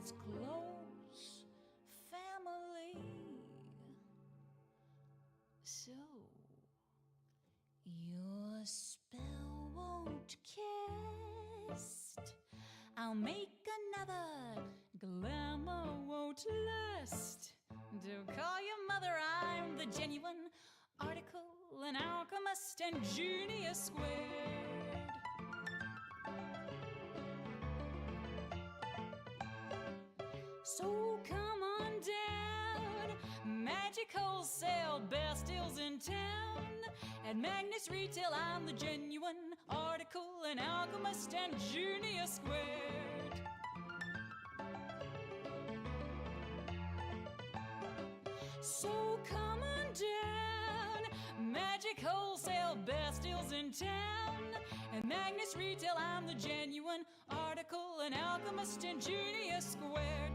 its close family. So your spell won't cast. I'll make another glamour won't last. Don't call your mother, I'm the genuine article, an alchemist and genius squared. So come on down, magic wholesale, best deals in town. At Magnus Retail, I'm the genuine article, an alchemist and genius squared. So come on down, magic wholesale, best deals in town. At Magnus Retail, I'm the genuine article, an alchemist and genius squared.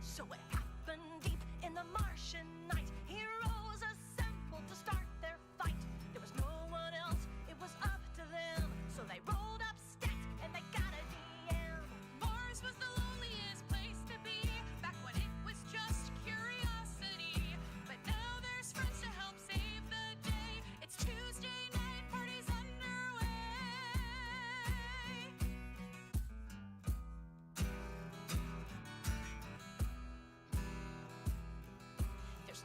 So it happened deep in the Martian night. Heroes assembled to start their fight. There was no one else, it was up to them. So they rolled up stats and they got a DM. Mars was the loneliest place to be back when it was just curiosity. But now there's friends to help save the day. It's Tuesday night, party's underway. There's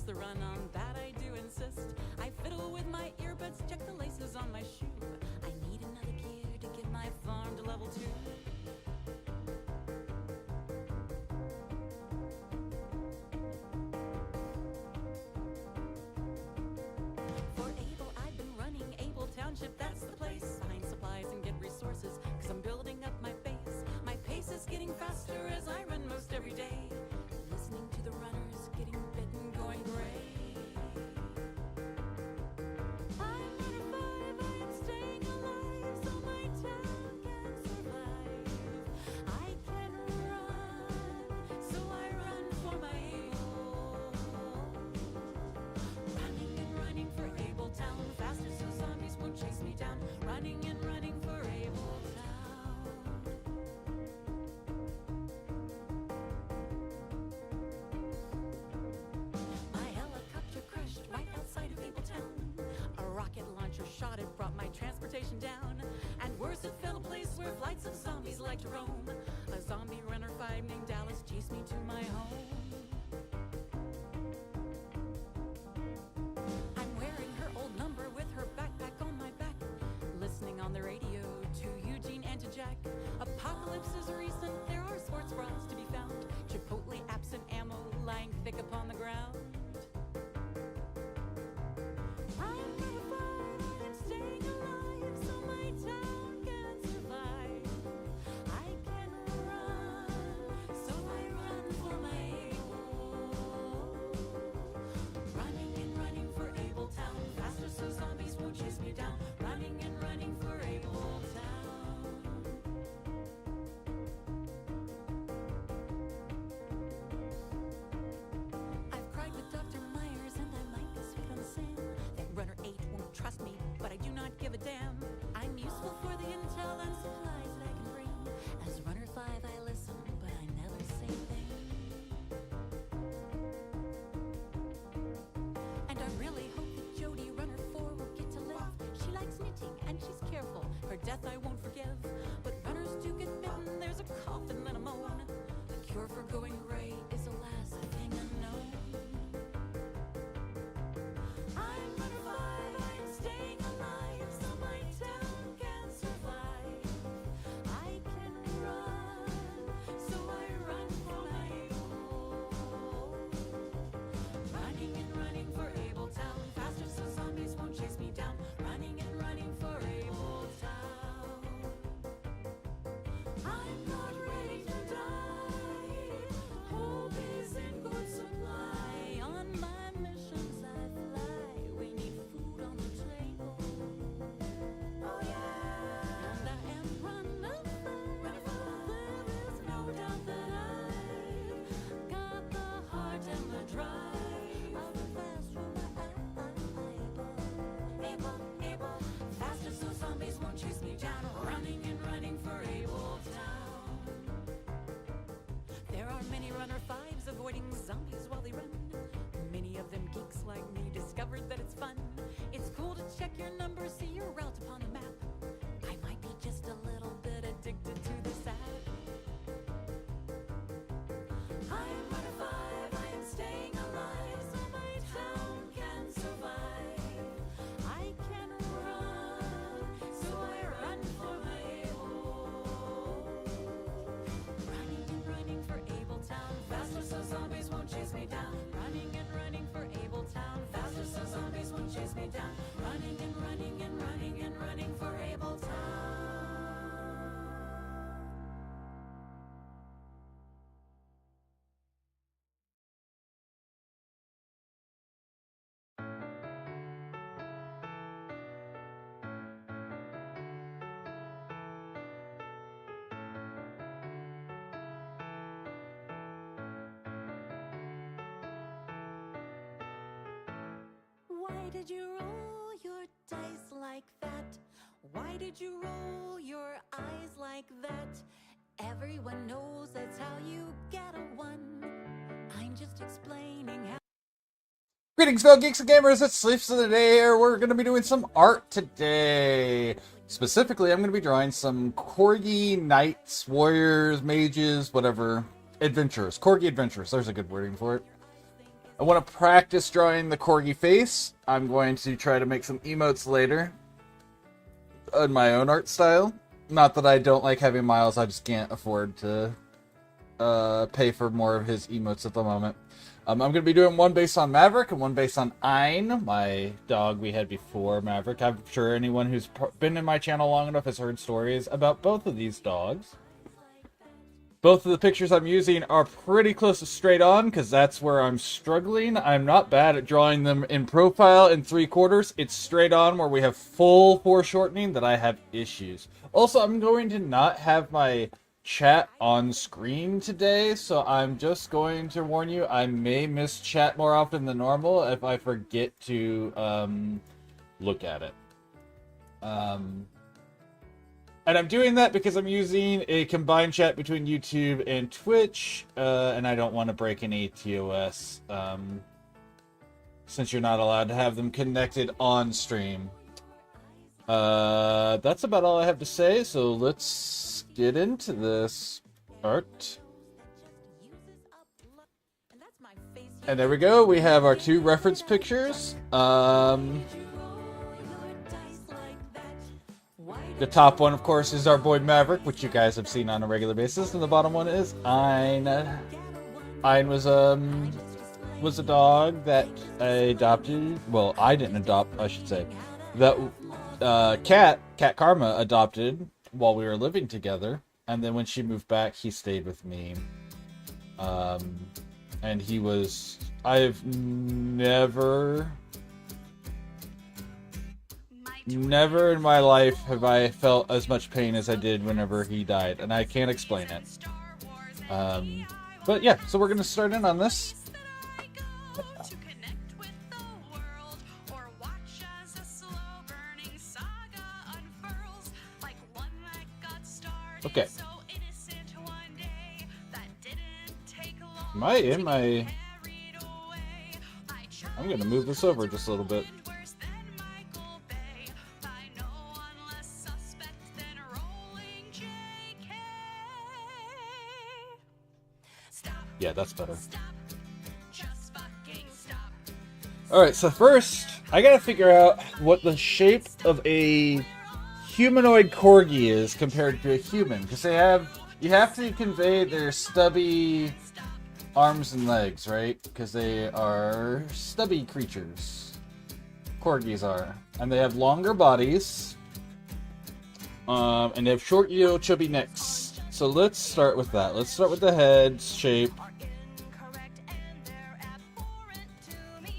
the run on that I do insist. I fiddle with my earbuds, check the laces on my shoe. I need another gear to get my farm to level 2. For Able, I've been running Able Township, that's the place. Find supplies and get resources, cause I'm building up my base. My pace is getting faster as I run most every day. Listening to the runners, getting bitten, going gray. I'm running 5, I am staying alive, so my town can survive. I can run, so I run for my Able. Running and running for Able Town, faster so zombies won't chase me down. Running and running for Able Town. My helicopter crashed right outside of Able Town. A rocket launcher shot it, brought my transportation down. And worse, it fell a place where flights of zombies like to roam. A zombie runner 5 named Dallas chased me to my home. I'm wearing her old number with her backpack on my back, listening on the radio to Eugene and to Jack. Apocalypse is recent, there are sports bras to be found. Chipotle absent ammo lying thick upon the ground. I'm number 5, I'm staying alive, so my town can survive. I can run, so I run for my Able. Running and running for Able Town, faster so zombies won't chase me down. Running and running for Able Town. I've cried with Dr. Myers and I might be sweet on the sand. That runner 8 won't trust me, but I do not give a damn. I'm useful for the intel and supplies that I can bring. As runner 5 I listen, but I never say a thing. And I really hope that Jody, runner 4, will get to live. She likes knitting and she's careful. Her death I won't forgive. But runners do get bitten, there's a cough and then a moan. The cure for going gray is alas a thing unknown. I'm runner 5, I'm staying alive, so my town can survive. I can run, so I run for my Able. Running and running for Able Town, faster so zombies won't chase me down. Running and running for Able Town. I'm not ready to die. Hope is in good supply. On my missions I fly. We need food on the table. Oh yeah. And I am running 5. There is no doubt that I've got the heart and the drive. I'll be fast for my Able. Faster so zombies won't chase me down. Running and running for Able Town. There are many runner 5s avoiding zombies while they run. Many of them geeks like me discovered that it's fun. It's cool to check your number, see your route upon the map. I might be just a little bit addicted to this app. I'm runner 5, I am staying alive, so my town can survive. I can run, so I run for my Able. Running and running for Able Town, faster so zombies won't chase me down. Running and running for Able Town, faster so zombies won't chase me down. Running and running and running and running for Able Town. Why did you roll your dice like that? Why did you roll your eyes like that? Everyone knows that's how you get a 1. I'm just explaining how. Greetings, fellow geeks and gamers. It's Sleeps of the Day here. We're going to be doing some art today. Specifically, I'm going to be drawing some Corgi knights, warriors, mages, whatever, adventurers. Corgi adventurers. There's a good wording for it. I want to practice drawing the Corgi face. I'm going to try to make some emotes later in my own art style. Not that I don't like having Miles, I just can't afford to pay for more of his emotes at the moment. I'm going to be doing one based on Maverick and one based on Ein, my dog we had before Maverick. I'm sure anyone who's been in my channel long enough has heard stories about both of these dogs. Both of the pictures I'm using are pretty close to straight on, because that's where I'm struggling. I'm not bad at drawing them in profile in 3/4. It's straight on where we have full foreshortening that I have issues. Also, I'm going to not have my chat on screen today, so I'm just going to warn you, I may miss chat more often than normal if I forget to look at it. And I'm doing that because I'm using a combined chat between YouTube and Twitch, and I don't want to break any TOS, since you're not allowed to have them connected on stream. That's about all I have to say, so let's get into this art. And there we go, we have our 2 reference pictures. The top one, of course, is our boy Maverick, which you guys have seen on a regular basis, and the bottom one is Ein. Ein was a dog that I adopted. Well, I didn't adopt, I should say. That Cat Karma adopted while we were living together, and then when she moved back, he stayed with me. And he was... I've never in my life have I felt as much pain as I did whenever he died, and I can't explain it. But yeah, so we're gonna start in on this. Okay. Am I in my... I'm gonna move this over just a little bit. Yeah, that's better. Alright, so first, I gotta figure out what the shape of a humanoid corgi is compared to a human. Because you have to convey their stubby arms and legs, right? Because they are stubby creatures. Corgis are. And they have longer bodies. And they have short, chubby necks. So let's start with that. Let's start with the head shape.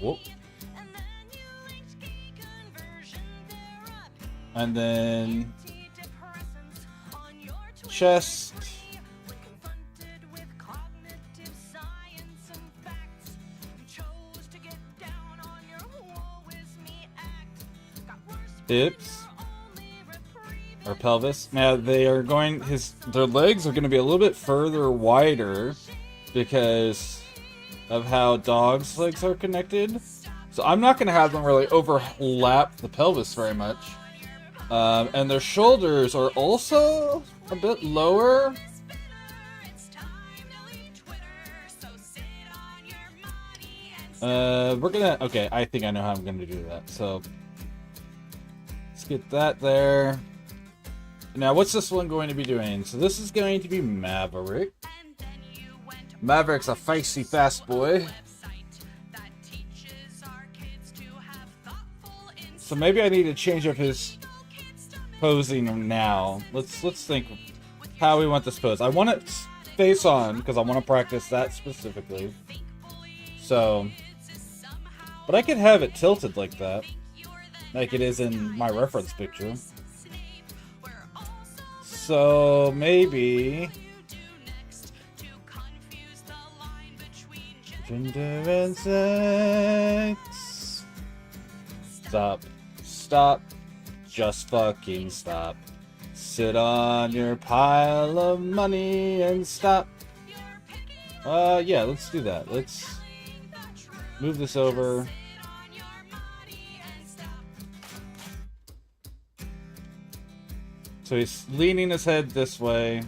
Whoop. And then chest. Hips. Or pelvis. Now they are going, their legs are going to be a little bit further wider because of how dogs' legs are connected. So I'm not going to have them really overlap the pelvis very much. And their shoulders are also a bit lower. Okay, I think I know how I'm gonna do that. So let's get that there. Now, what's this one going to be doing? So this is going to be Maverick. Maverick's a feisty, fast boy. So maybe I need to change up his posing now. Let's think how we want this pose. I want it face on because I want to practice that specifically. So, but I could have it tilted like that, like it is in my reference picture. So maybe gender and sex. Stop. Just fucking stop. Sit on your pile of money and stop. Yeah, let's do that. Let's move this over. So he's leaning his head this way.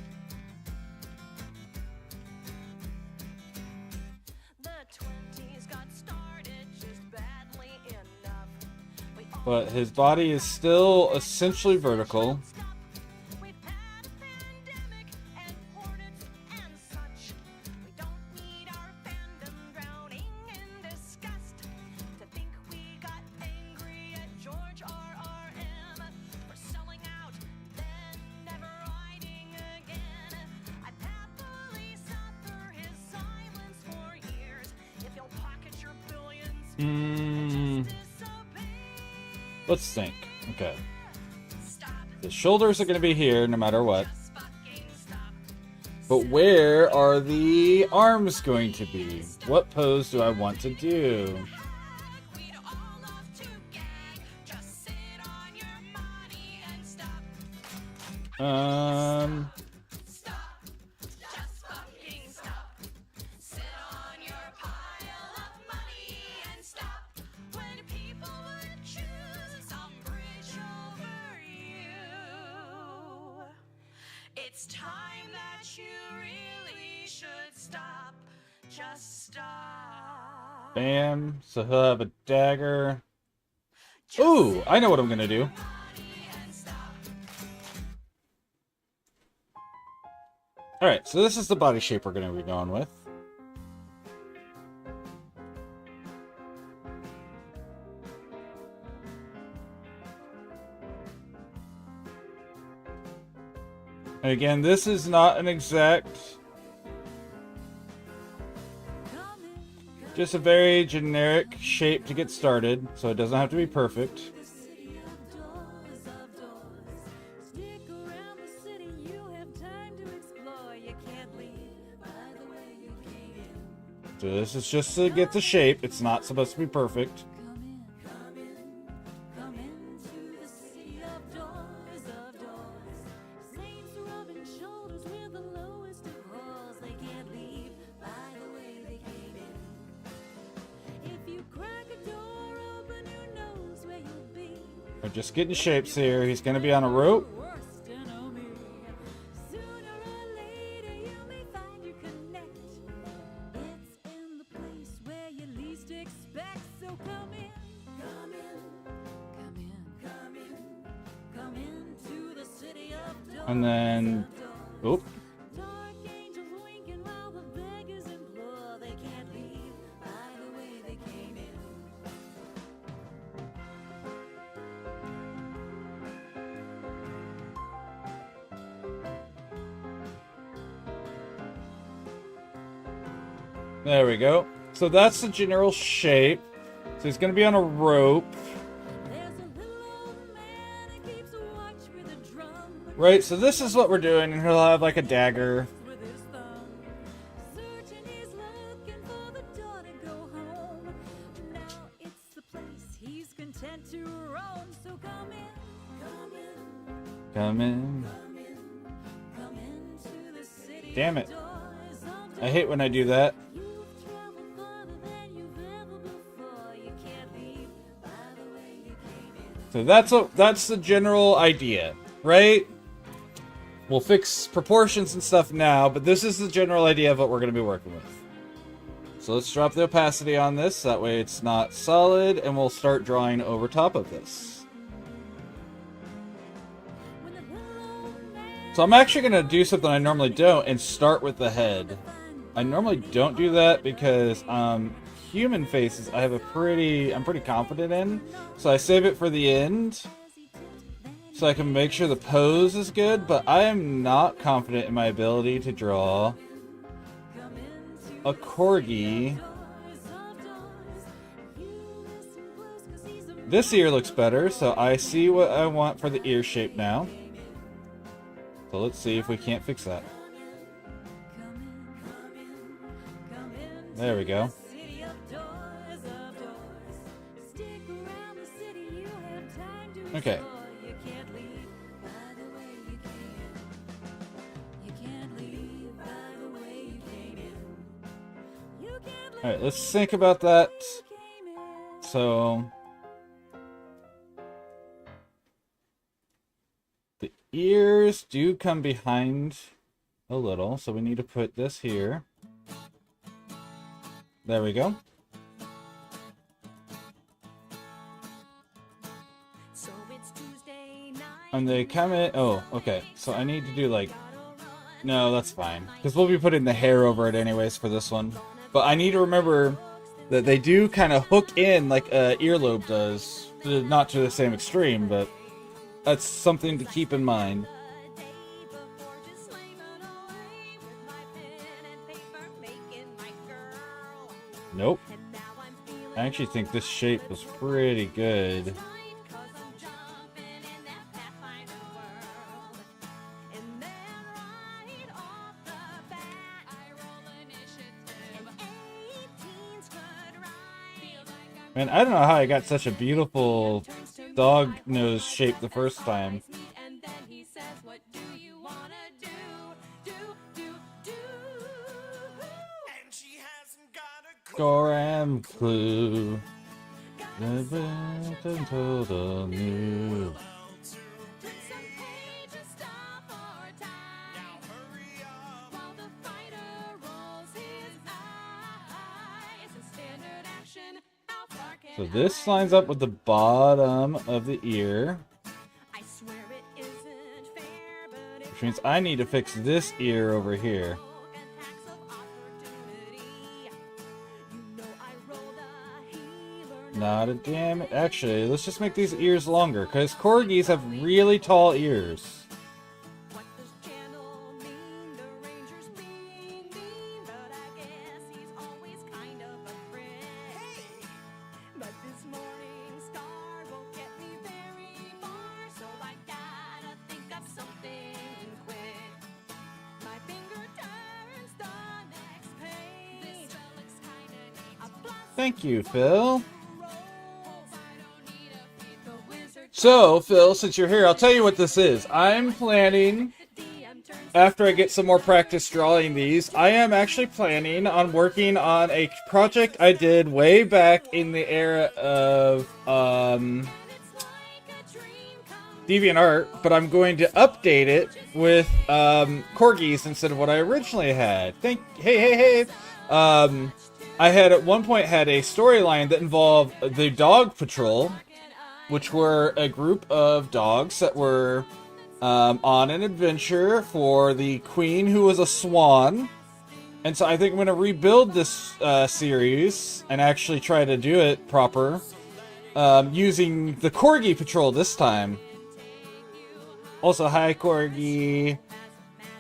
but his body is still essentially vertical. We've had a pandemic and hornets and such. We don't need our fandom drowning in disgust. To think we got angry at George R.R.M. for selling out, then never writing again. I'd happily suffer his silence for years if you'll pocket your billions. Let's think. Okay. The shoulders are going to be here no matter what. But where are the arms going to be? What pose do I want to do? It's time that you really should stop. Just stop. Bam. So he'll have a dagger. Ooh, I know what I'm gonna do. Alright, so this is the body shape we're gonna be going with. And again, this is not an exact, just a very generic shape to get started, so it doesn't have to be perfect. So this is just to get the shape. It's not supposed to be perfect. We're just getting shapes here. He's going to be on a rope. And then, oop. There we go. So that's the general shape. So he's going to be on a rope. Right, so this is what we're doing, and he'll have like a dagger. Come in. Damn it. I hate when I do that. So that's the general idea, right? We'll fix proportions and stuff now, but this is the general idea of what we're going to be working with. So let's drop the opacity on this, that way it's not solid, and we'll start drawing over top of this. So I'm actually going to do something I normally don't and start with the head. I normally don't do that because human faces I'm pretty confident in, so I save it for the end so I can make sure the pose is good, but I am not confident in my ability to draw a Corgi. This ear looks better, so I see what I want for the ear shape now. So let's see if we can't fix that. There we go. Okay. Alright, let's think about that. So the ears do come behind a little, so we need to put this here. There we go. And they come in. Oh, okay. So I need to do like. No, that's fine. Because we'll be putting the hair over it anyways for this one. But I need to remember that they do kind of hook in like a earlobe does. Not to the same extreme, but that's something to keep in mind. Nope. I actually think this shape was pretty good. Man, I don't know how I got such a beautiful dog nose shape the first time. Goram clue. Total new. So this lines up with the bottom of the ear. Which means I need to fix this ear over here. Not a damn... Actually, let's just make these ears longer, because corgis have really tall ears. Thank you, Phil. So, Phil, since you're here, I'll tell you what this is. I'm planning, after I get some more practice drawing these, I am actually planning on working on a project I did way back in the era of DeviantArt, but I'm going to update it with corgis instead of what I originally had. Hey. I had at one point had a storyline that involved the Dog Patrol, which were a group of dogs that were on an adventure for the queen, who was a swan. And so I think I'm going to rebuild this series and actually try to do it proper, using the Corgi Patrol this time. Also, hi, Corgi.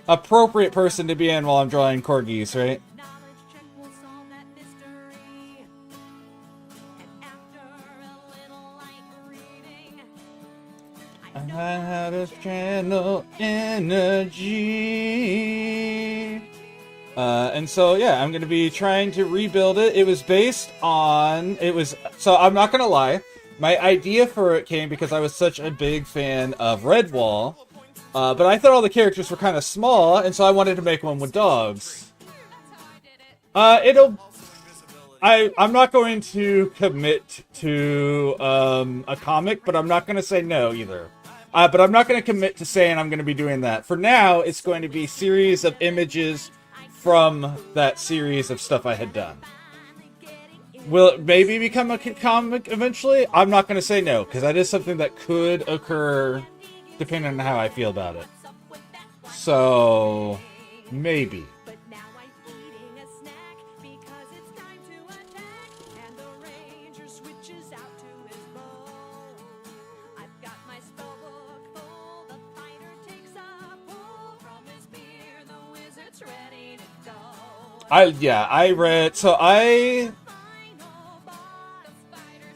Appropriate person to be in while I'm drawing corgis, right? I had a channel energy. And so, yeah, I'm going to be trying to rebuild it. It was based on... So, I'm not going to lie. My idea for it came because I was such a big fan of Redwall. But I thought all the characters were kind of small, and so I wanted to make one with dogs. I'm not going to commit to a comic, but I'm not going to say no either. But I'm not going to commit to saying I'm going to be doing that. For now, it's going to be a series of images from that series of stuff I had done. Will it maybe become a comic eventually? I'm not going to say no, because that is something that could occur depending on how I feel about it. So, maybe.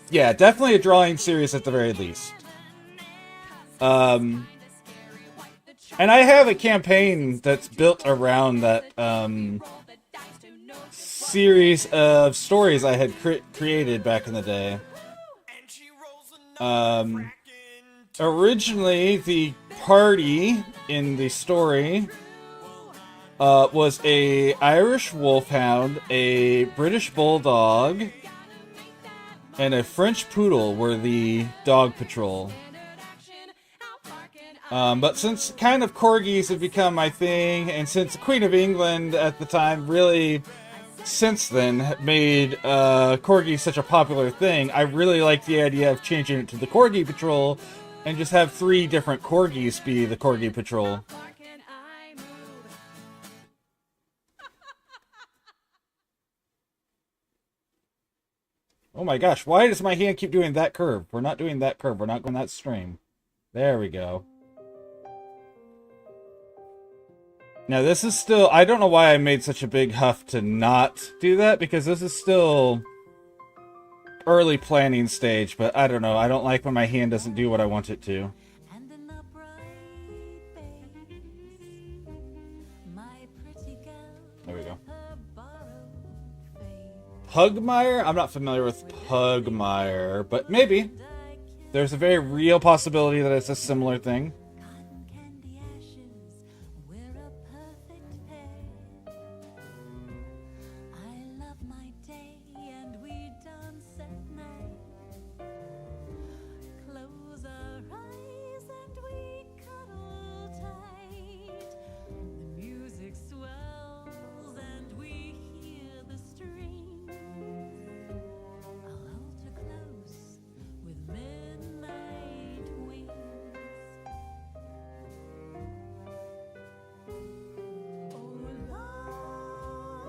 Yeah, definitely a drawing series at the very least. And I have a campaign that's built around that series of stories I had created back in the day. Originally, the party in the story was a Irish wolfhound, a British bulldog, and a French poodle were the dog patrol. But since kind of corgis have become my thing, and since the Queen of England at the time really since then made Corgi such a popular thing, I really like the idea of changing it to the Corgi Patrol and just have 3 different Corgis be the Corgi Patrol. Oh my gosh, why does my hand keep doing that curve? We're not doing that curve. We're not going that stream. There we go. Now this is still... I don't know why I made such a big huff to not do that, because this is still early planning stage, but I don't know. I don't like when my hand doesn't do what I want it to. And an upright face, my pretty girl, There we go. her borrowed faith. Pugmire? I'm not familiar with Pugmire, but maybe. There's a very real possibility that it's a similar thing. Cotton candy ashes, we're a perfect pair. I love my day and we dance at night. Close our eyes and we cuddle tight. The music swells and we hear the strings. I'll hold her close with midnight wings. Oh, love,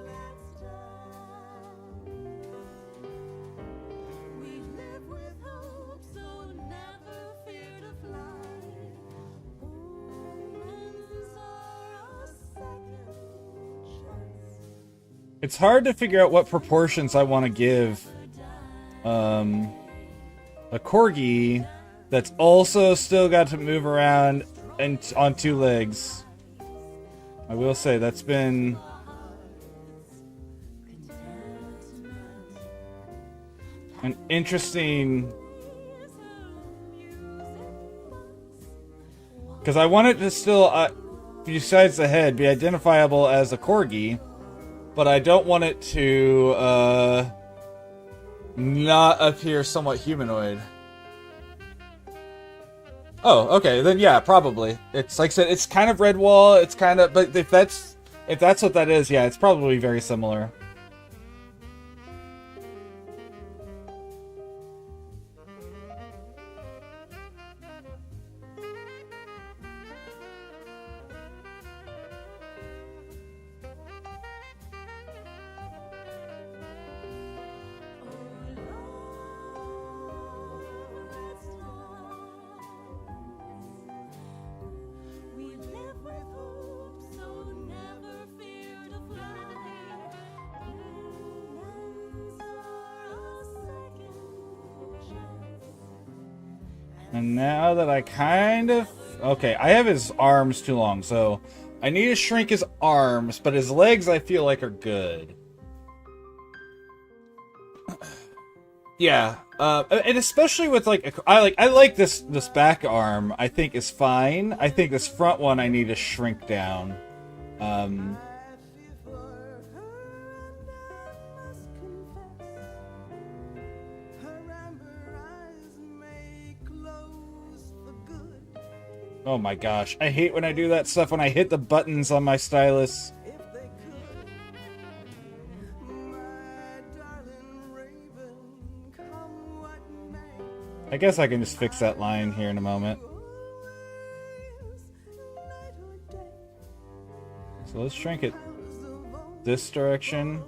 let's dance. We live with hope, so never fear to fly. Omens are a second chance. It's hard to figure out what proportions I want to give a Corgi that's also still got to move around and on 2 legs. I will say that's been... an interesting... because I want it to still, besides the head, be identifiable as a Corgi, but I don't want it to not appear somewhat humanoid. Oh, okay, then yeah, probably. It's like I said, it's kind of Redwall, it's kind of, but if that's what that is, yeah, it's probably very similar. We live with hope, so never fear to fly. Omens are a second chance. And now that I kind of... okay, I have his arms too long, so I need to shrink his arms, but his legs I feel like are good. Yeah, and especially with like I like this back arm. I think is fine. I think this front one I need to shrink down. Oh my gosh, I hate when I do that stuff when I hit the buttons on my stylus. I guess I can just fix that line here in a moment. So let's shrink it this direction.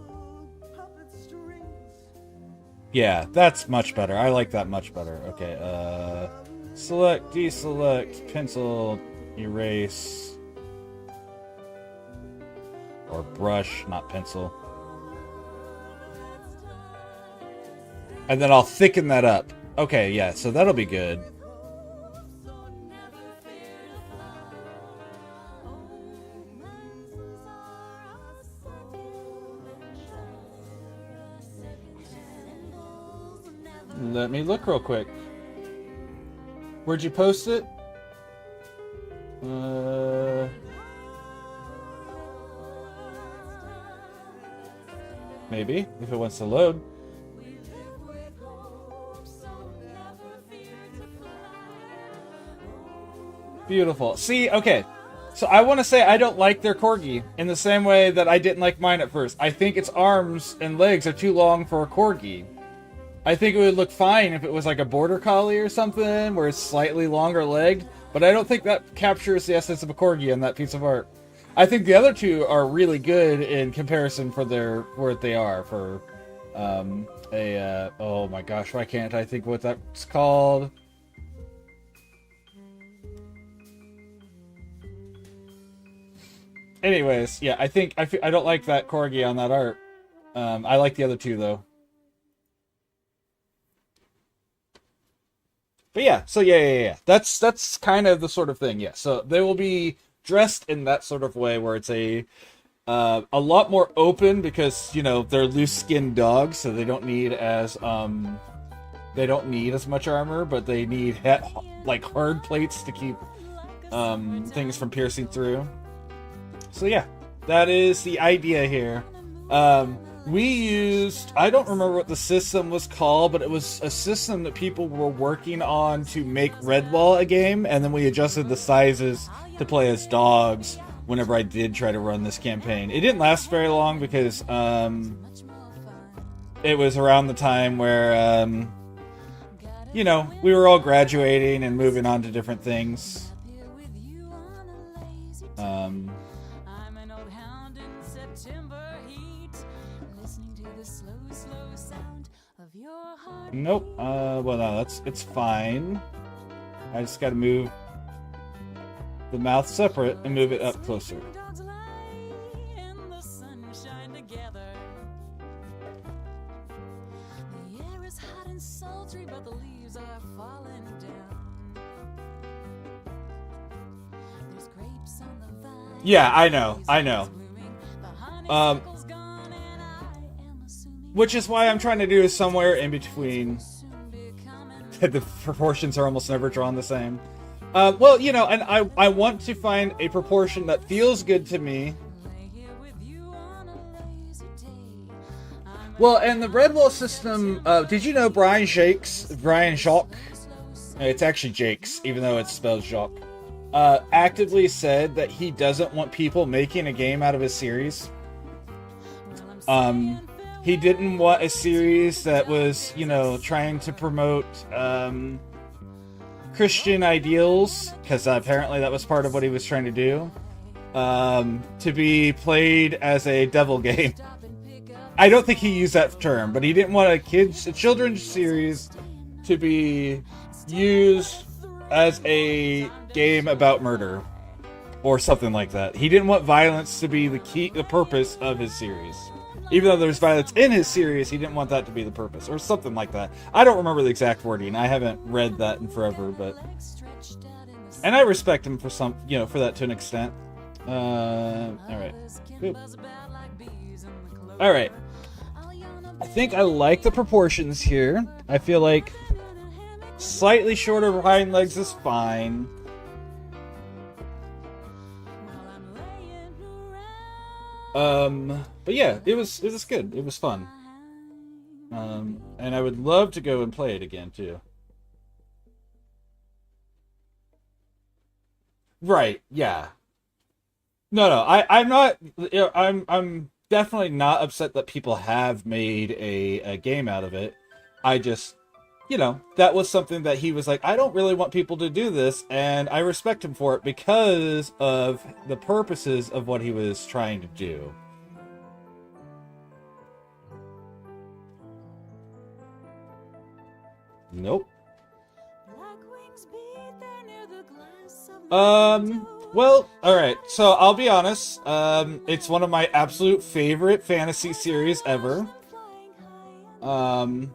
Yeah, that's much better. I like that much better. Okay, select, deselect, pencil, erase. Or brush, not pencil. And then I'll thicken that up. Okay, yeah, so that'll be good. Let me look real quick. Where'd you post it? Maybe, if it wants to load. Beautiful. See, okay. So I want to say I don't like their Corgi in the same way that I didn't like mine at first. I think its arms and legs are too long for a Corgi. I think it would look fine if it was like a Border Collie or something, where it's slightly longer legged, but I don't think that captures the essence of a Corgi in that piece of art. I think the other two are really good in comparison for what they are for oh my gosh, why can't I think what that's called? Anyways, yeah, I don't like that Corgi on that art. I like the other two though. But yeah, so yeah. That's kind of the sort of thing, yeah. So they will be dressed in that sort of way where it's a lot more open because, you know, they're loose-skinned dogs, so they don't need as much armor, but they need like hard plates to keep things from piercing through. So yeah, that is the idea here. We used, I don't remember what the system was called, but it was a system that people were working on to make Redwall a game, and then we adjusted the sizes to play as dogs whenever I did try to run this campaign. It didn't last very long because it was around the time where, you know, we were all graduating and moving on to different things. Nope. Well, no, it's fine. I just gotta move the mouth separate and move it up closer. Yeah, I know. Which is why I'm trying to do somewhere in between. The proportions are almost never drawn the same. Well, you know, and I want to find a proportion that feels good to me. Well, and the Redwall system, did you know Brian Jacques? It's actually Jakes, even though it's spelled Jacques. Actively said that he doesn't want people making a game out of his series. He didn't want a series that was, you know, trying to promote Christian ideals, because apparently that was part of what he was trying to do, to be played as a devil game. I don't think he used that term, but he didn't want a children's series to be used as a game about murder or something like that. He didn't want violence to be the purpose of his series. Even though there's violence in his series, he didn't want that to be the purpose, or something like that. I don't remember the exact wording. I haven't read that in forever, but... And I respect him for some, you know, for that to an extent. Alright. Alright. I think I like the proportions here. I feel like slightly shorter hind legs is fine. But yeah, it was good. It was fun. And I would love to go and play it again too. Right, yeah. No, I'm not, you know, I'm definitely not upset that people have made a game out of it. I just, you know, that was something that he was like, I don't really want people to do this, and I respect him for it because of the purposes of what he was trying to do. Nope. Well, alright, so I'll be honest, it's one of my absolute favorite fantasy series ever. And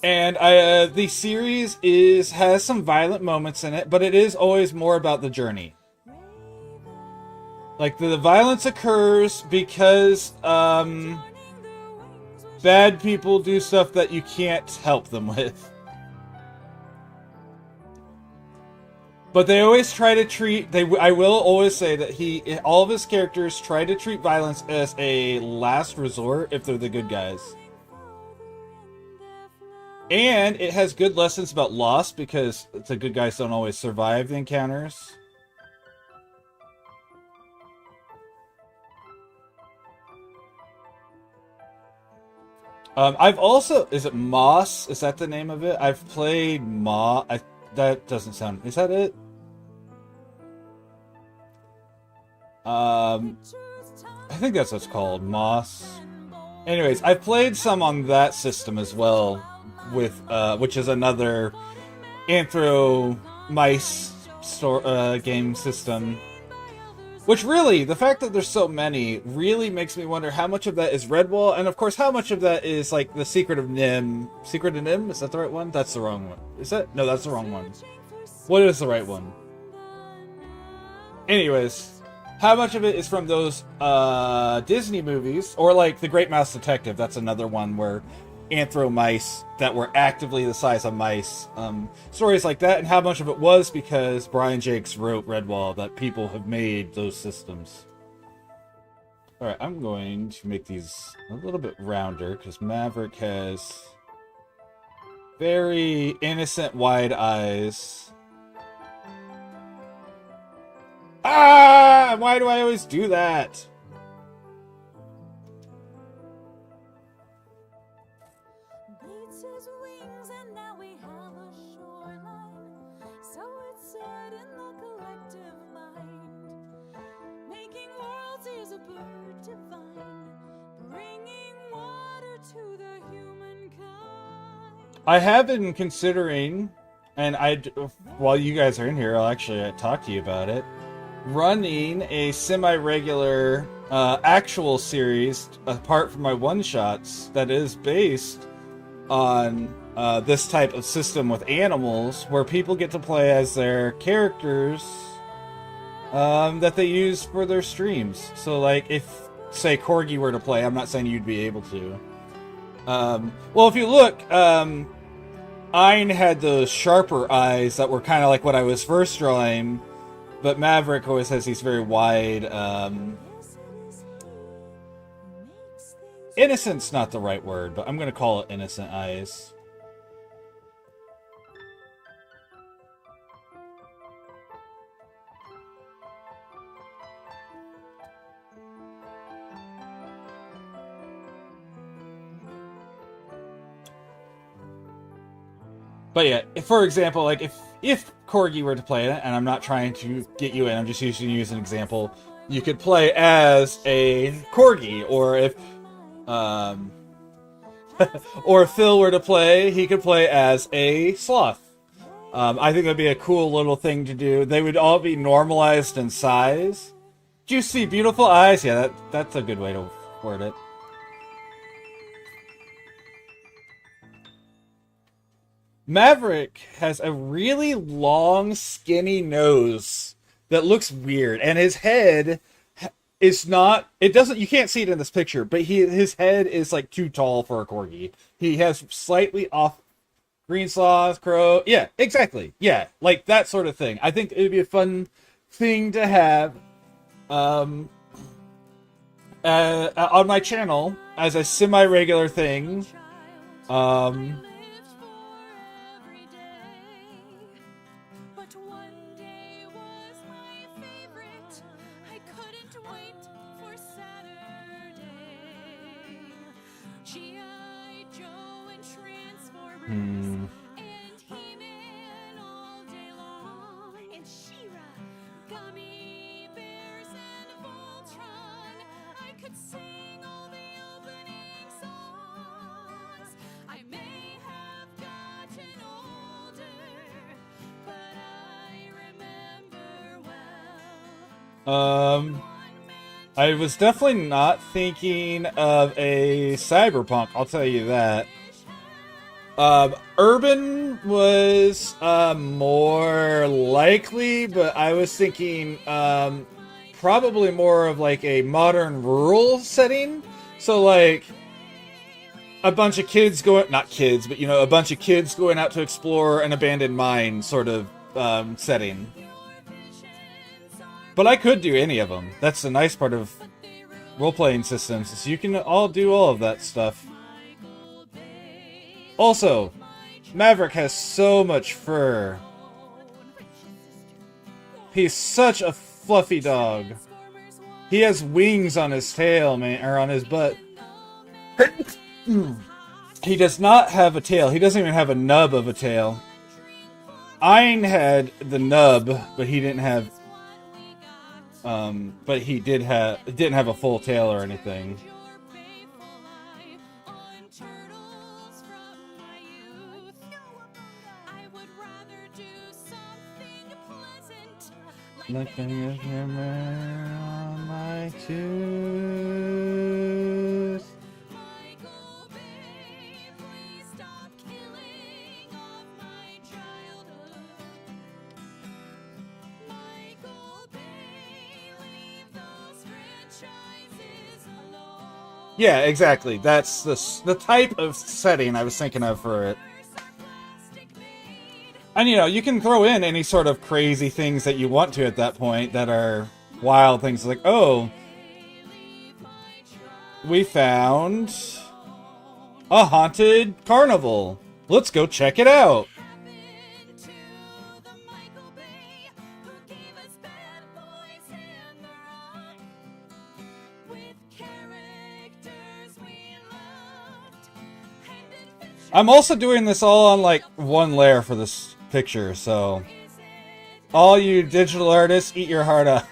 the series has some violent moments in it, but it is always more about the journey. Like, the violence occurs because, bad people do stuff that you can't help them with. But they always try to treat... I will always say that all of his characters try to treat violence as a last resort if they're the good guys. And it has good lessons about loss, because the good guys don't always survive the encounters. I've also, is it Moss? Is that the name of it? I've played that doesn't sound, is that it? I think that's what it's called, Moss. Anyways, I've played some on that system as well, with which is another Anthro Mice game system. Which really, the fact that there's so many really makes me wonder how much of that is Redwall, and of course how much of that is like the Secret of Nim. Secret of Nim? Is that the right one? That's the wrong one. Is that? No, that's the wrong one. What is the right one? Anyways, how much of it is from those Disney movies, or like The Great Mouse Detective? That's another one where Anthro mice that were actively the size of mice. Stories like that, and how much of it was because Brian Jakes wrote Redwall, that people have made those systems. Alright, I'm going to make these a little bit rounder, because Maverick has very innocent wide eyes. Ah! Why do I always do that? Beats his wings and now we have a shoreline. So it's said in the collective mind. Making worlds is a bird divine, bringing water to the humankind. I have been considering, and while you guys are in here, I'll actually talk to you about it, running a semi-regular actual series apart from my one-shots that is based on this type of system with animals, where people get to play as their characters that they use for their streams. So like if, say, Corgi were to play, I'm not saying you'd be able to. Well, if you look, Ein had those sharper eyes that were kind of like what I was first drawing, but Maverick always has these very wide, innocent's not the right word, but I'm going to call it innocent eyes. But yeah, for example, like if Corgi were to play it, and I'm not trying to get you in, I'm just using you as an example, you could play as a Corgi, or if or if Phil were to play, he could play as a sloth. I think that'd be a cool little thing to do. They would all be normalized in size. Juicy, beautiful eyes. Yeah, that's a good way to word it. Maverick has a really long, skinny nose that looks weird, and his head is not, it doesn't, you can't see it in this picture, but his head is like too tall for a Corgi. He has slightly off green sloth, crow, yeah, exactly, yeah, like that sort of thing. I think it would be a fun thing to have on my channel as a semi-regular thing. I was definitely not thinking of a cyberpunk, I'll tell you that. Urban was more likely, but I was thinking probably more of like a modern rural setting. So like a bunch of kids going, not kids, but you know, a bunch of kids going out to explore an abandoned mine sort of setting. But I could do any of them. That's the nice part of role-playing systems, is you can all do all of that stuff. Also, Maverick has so much fur. He's such a fluffy dog. He has wings on his tail, man, or on his butt. He does not have a tail. He doesn't even have a nub of a tail. Ein had the nub, but he didn't have. But he didn't have a full tail or anything. Like a hammer on my tooth. Michael Bay, please stop killing off my childhood. Michael Bay, leave those franchises alone. Yeah, exactly. That's the type of setting I was thinking of for it. And, you know, you can throw in any sort of crazy things that you want to at that point that are wild things. Like, oh, we found a haunted carnival. Let's go check it out. I'm also doing this all on, like, one layer for this picture, so all you digital artists, eat your heart out.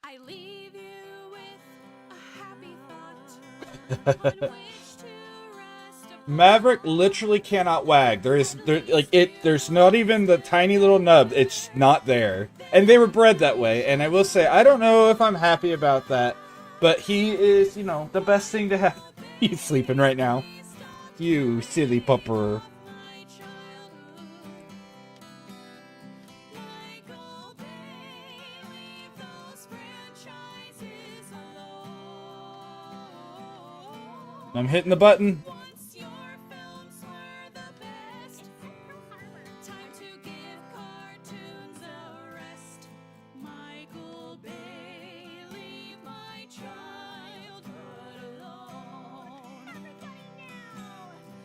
I leave you with a happy thought. On which to rest upon. Maverick literally cannot wag. There's not even the tiny little nub. It's not there. And they were bred that way. And I will say, I don't know if I'm happy about that. But he is, you know, the best thing to have. He's sleeping right now. You silly pupper. I'm hitting the button. Once your films were the best. Time to give cartoons a rest. Michael Bay, leave my childhood alone.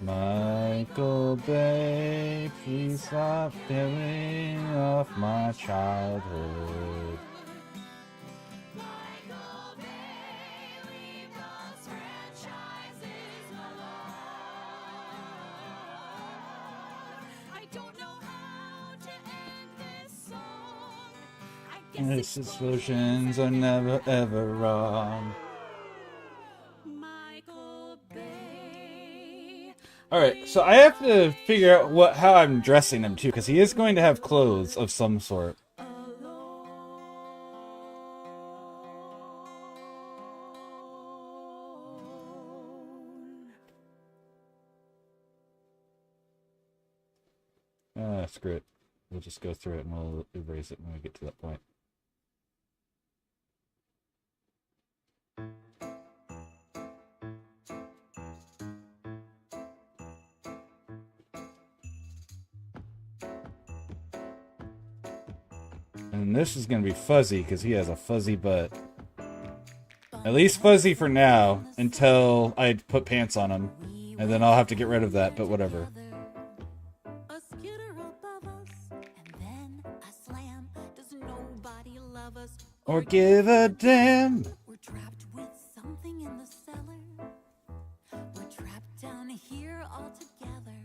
Michael Bay, please stop killing off my childhood. Michael Bay, leave those franchises alone. I don't know how to end this song. I guess His it's solutions are never ever wrong. Michael Bay. Alright, so I have to figure out how I'm dressing him too, because he is going to have clothes of some sort. Screw it. We'll just go through it and we'll erase it when we get to that point. And this is going to be fuzzy because he has a fuzzy butt. At least fuzzy for now until I put pants on him. And then I'll have to get rid of that, but whatever. A skitter above us, and then a slam. Does nobody love us Or give a damn. We're trapped with something in the cellar. We're trapped down here all together.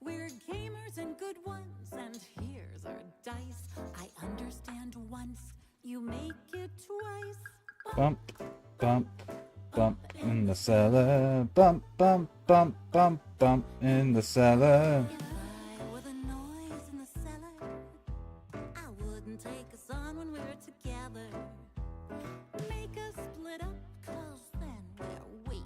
We're gamers and good ones, and here's our dice. I understand once, you make it twice. Bump, bump, bump in the cellar. Bump, bump, bump, bump, bump in the cellar. If I were the noise in the cellar, I wouldn't take us on when we're together. Make us split up, 'cause then we're weak.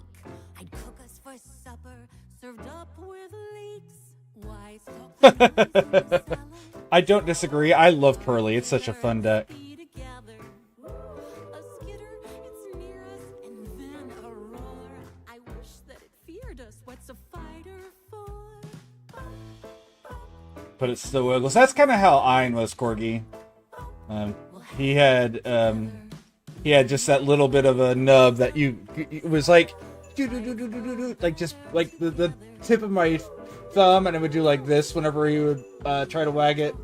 I'd cook us for supper, served up with leeks. Why stop the noise in the cellar? I don't disagree. I love Pearly. It's such a fun deck. Be together. A skitter, it's near us, and then a roar. I wish that it feared us. What's a fighter for? But it still wiggles. That's kind of how Ein was, Corgi. He had He had just that little bit of a nub that it was like, like just like the tip of my thumb, and it would do like this whenever he would try to wag it.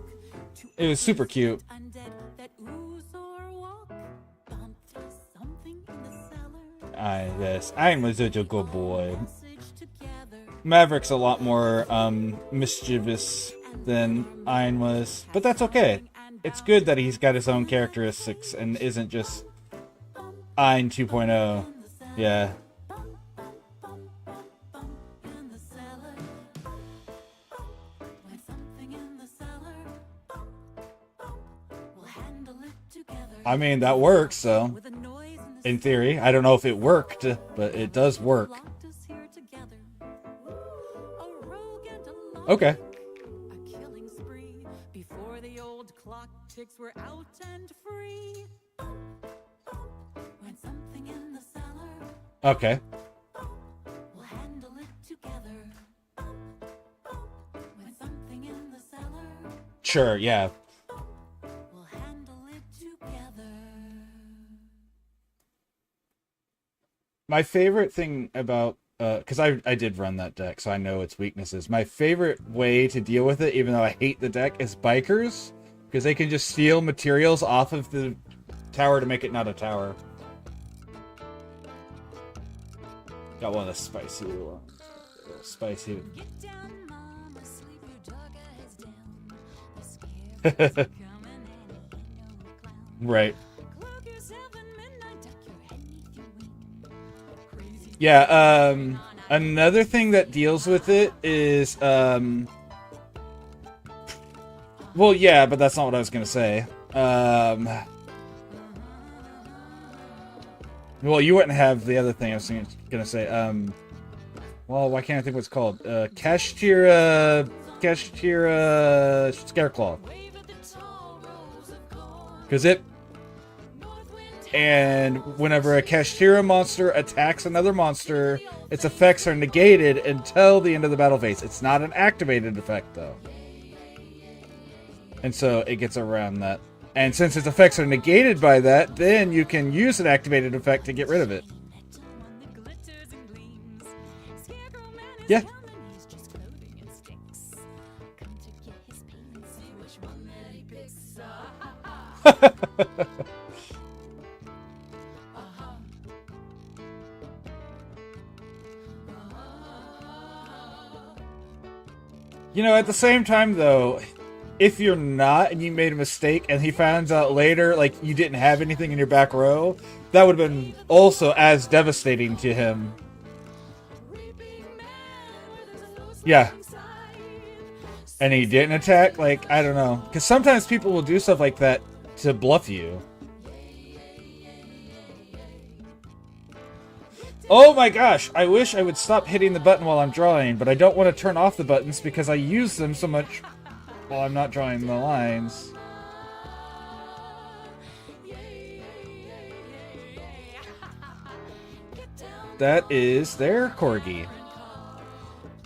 It was super cute. Yes, I was such a good boy. Maverick's a lot more mischievous than Ein was, but that's okay. It's good that he's got his own characteristics and isn't just Ein 2.0. Yeah. I mean, that works, so in theory. I don't know if it worked, but it does work. Okay. Were out and free. When something in the cellar, okay. We'll handle it together. When something in the cellar, sure, yeah. We'll handle it together. My favorite thing about because I did run that deck, so I know its weaknesses. My favorite way to deal with it, even though I hate the deck, is bikers. Because they can just steal materials off of the tower to make it not a tower. Got one of the spicy ones. Spicy. Get down, mama, sleep your dog eyes down. The scarecrow's coming and he ain't no clown. Right. Cloak yourself in midnight, tuck your head 'neath your wing. Crazy. Yeah, another thing that deals with it is, well, yeah, but that's not what I was gonna say. Well, you wouldn't have the other thing I was gonna say. Well, why can't I think what it's called? Kashtira Scareclaw. Because it... And whenever a Kashtira monster attacks another monster, its effects are negated until the end of the battle phase. It's not an activated effect, though. And so it gets around that. And since its effects are negated by that, then you can use an activated effect to get rid of it. Yeah. You know, at the same time, though, if you're not and you made a mistake and he finds out later, like, you didn't have anything in your back row, that would have been also as devastating to him. Yeah. And he didn't attack? Like, I don't know. Because sometimes people will do stuff like that to bluff you. Oh my gosh, I wish I would stop hitting the button while I'm drawing, but I don't want to turn off the buttons because I use them so much while I'm not drawing the lines. That is their Corgi.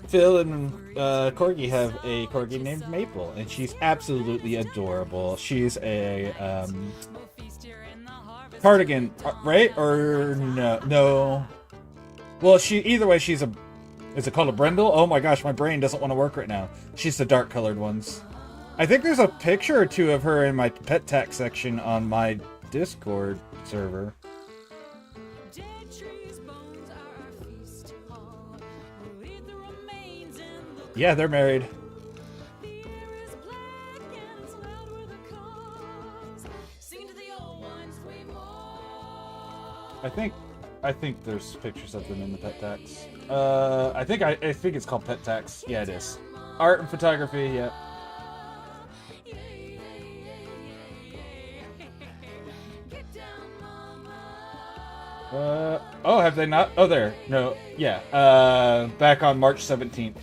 Phil and Corgi have a Corgi named Maple, and she's absolutely adorable. She's a cardigan, right? Or no? No. Well, either way, she's a... Is it called a Brindle? Oh my gosh, my brain doesn't want to work right now. She's the dark-colored ones. I think there's a picture or two of her in my pet tag section on my Discord server. Yeah, they're married. I think there's pictures of them in the pet tax. I think it's called pet tax. Yeah, it is. Art and photography. Yeah. Oh, have they not? Oh, there. No. Yeah. Back on March 17th.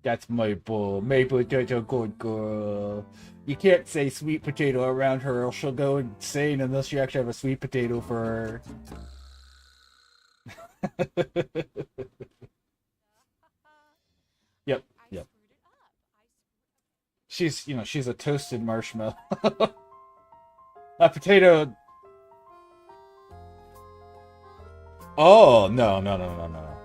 That's Maple. Maple, such a good girl. You can't say sweet potato around her or she'll go insane unless you actually have a sweet potato for her. Yep, yep. She's, you know, she's a toasted marshmallow. A potato. Oh, no, no, no, no, no.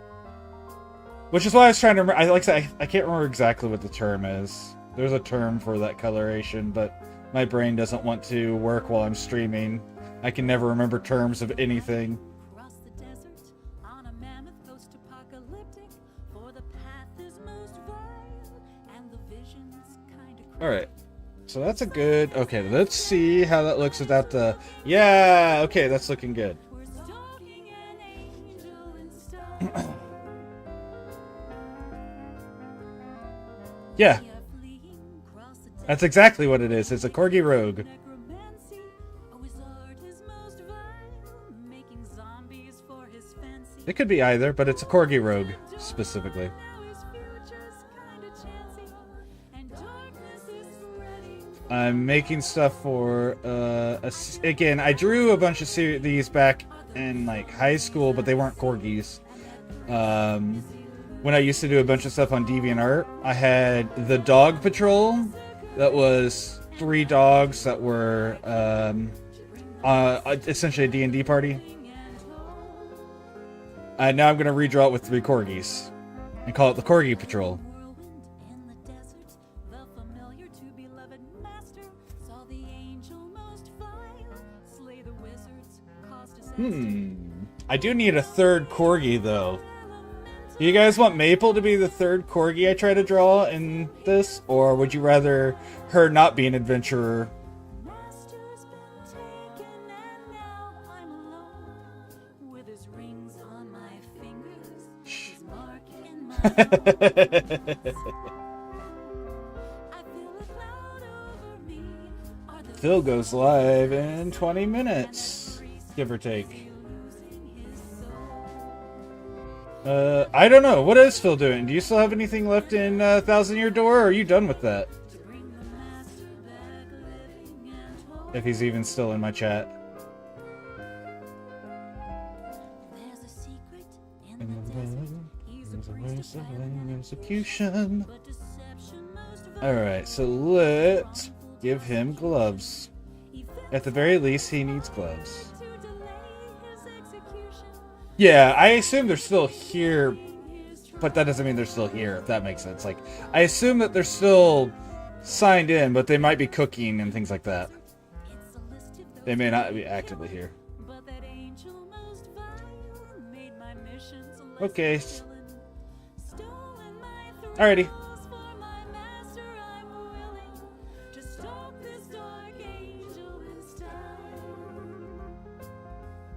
Which is why I was trying to remember. I can't remember exactly what the term is. There's a term for that coloration, but my brain doesn't want to work while I'm streaming. I can never remember terms of anything. Across the desert on a mammoth post-apocalyptic, for the path is most vile and the vision's kind of Alright. So that's a good... Okay, let's see how that looks without the... Yeah! Okay, that's looking good. We're stalking an angel in style. Yeah, We are fleeing across the that's exactly what it is. It's a Corgi Rogue. necromancy. A wizard is most vile, making zombies for his fancy. It could be either, but it's a Corgi Rogue, specifically. Now his future's kinda chancy, and darkness is spreading. I'm making stuff for... again, I drew a bunch of these back in, like, high school, but they weren't Corgis. When I used to do a bunch of stuff on DeviantArt, I had the Dog Patrol. That was 3 dogs that were essentially a D&D party. And now I'm going to redraw it with 3 Corgis and call it the Corgi Patrol. Whirlwind in the desert, the familiar to beloved master saw the angel most vile, slay the wizards, cause disaster. I do need a 3rd Corgi, though. Do you guys want Maple to be the 3rd Corgi I try to draw in this? Or would you rather her not be an adventurer? Master's been taken and now I'm alone, with his rings on my fingers, his mark in my bones. I feel a cloud over me. Are the Phil goes live in 20 minutes, give or take. losing his soul? I don't know. What is Phil doing? Do you still have anything left in Thousand Year Door, or are you done with that? To bring the master back living and whole. If he's even still in my chat. There's a secret in the desert. He's a priest of violence, Execution. but deception most vile. Alright, so let's give him gloves. At the very least, he needs gloves. To delay his execution. Yeah, I assume they're still here, but that doesn't mean they're still here, if that makes sense. Like, I assume that they're still signed in, but they might be cooking and things like that. It's a list of those They may not be actively here. but that angel most vile made my missions less Okay. fulfilling. Stolen my Alrighty. thrills for my master, I'm willing to stalk this dark angel in style.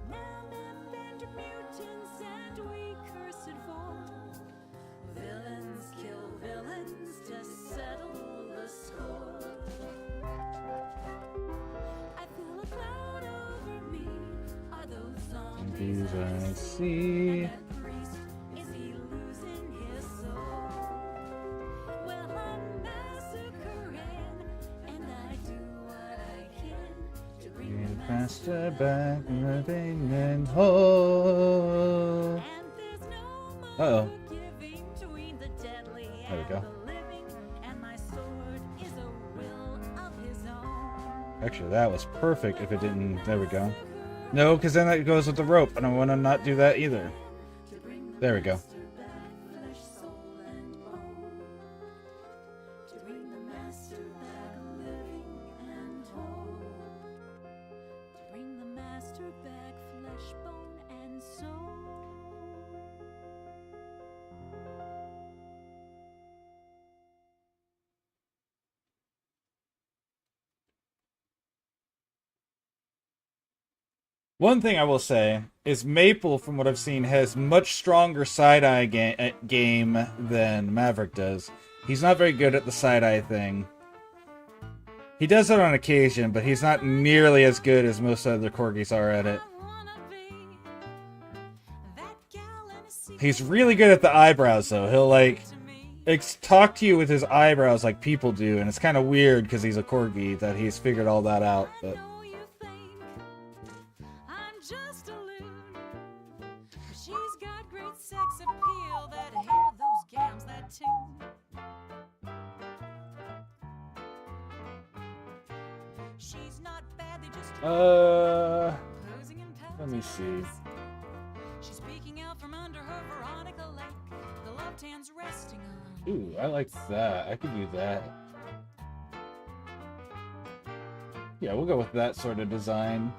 Mammoth and mutants and we cursed fall. Villains kill villains to settle the score. I feel a cloud over me. Are those zombies I see. that priest, is he losing his soul? Well, I'm massacring, and I do what I can to bring the Faster back, living and whole. and there's no more Uh-oh. giving between the deadly There we and go. the living, and my sword is a will of his own. Actually, that was perfect if it didn't... There we go. No, because then that goes with the rope. I don't want to not do that either. There we go. Flesh, soul, and bone. To bring the master back living and whole. To bring the master back flesh, bone, and soul. One thing I will say is Maple, from what I've seen, has much stronger side-eye game than Maverick does. He's not very good at the side-eye thing. He does it on occasion, but he's not nearly as good as most other Corgis are at it. I wanna be that gal in a secret He's really good at the eyebrows, though. He'll, like, to me. talk to you with his eyebrows like people do, and it's kind of weird because he's a Corgi that he's figured all that out. But know you think I'm just a loon. She's got She's not bad, they just posing and pouting. Let me see. She's peeking out from under her Veronica lake. The left hand's resting on. Ooh, I like that. I could do that. Yeah, we'll go with that sort of design.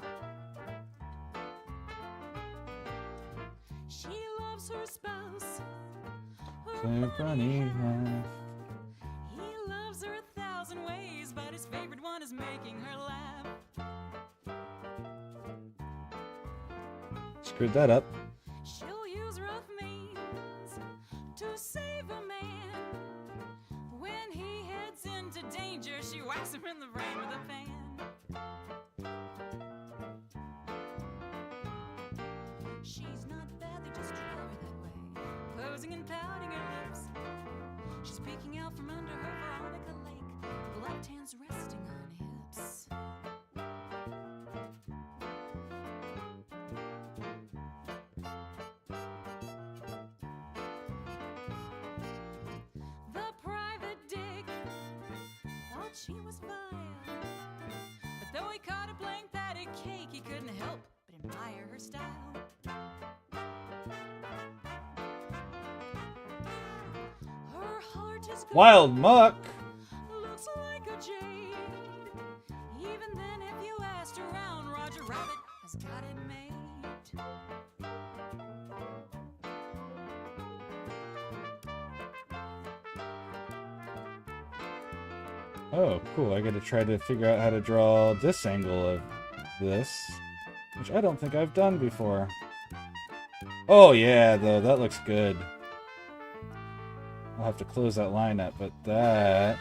She loves her spouse. So funny. He loves her 1,000 ways, but his favorite one is making her laugh. Screwed that up. She'll use rough means to save a man. When he heads into danger, she whacks him in the brain with a fan. She's not bad, they just draw her that way, posing and pouting her lips. She's peeking out from under her Veronica lake. The left hand's resting on hips. The private dick thought she was vile, but though he caught her playing patty cake, he couldn't help but admire her style. Her heart is good, Wild Muck. looks like a jade. Even then, if you asked around, Roger Rabbit has got it made. Oh, cool. I gotta try to figure out how to draw this angle of this, which I don't think I've done before. Oh yeah, though, that looks good. I'll have to close that line up, but that...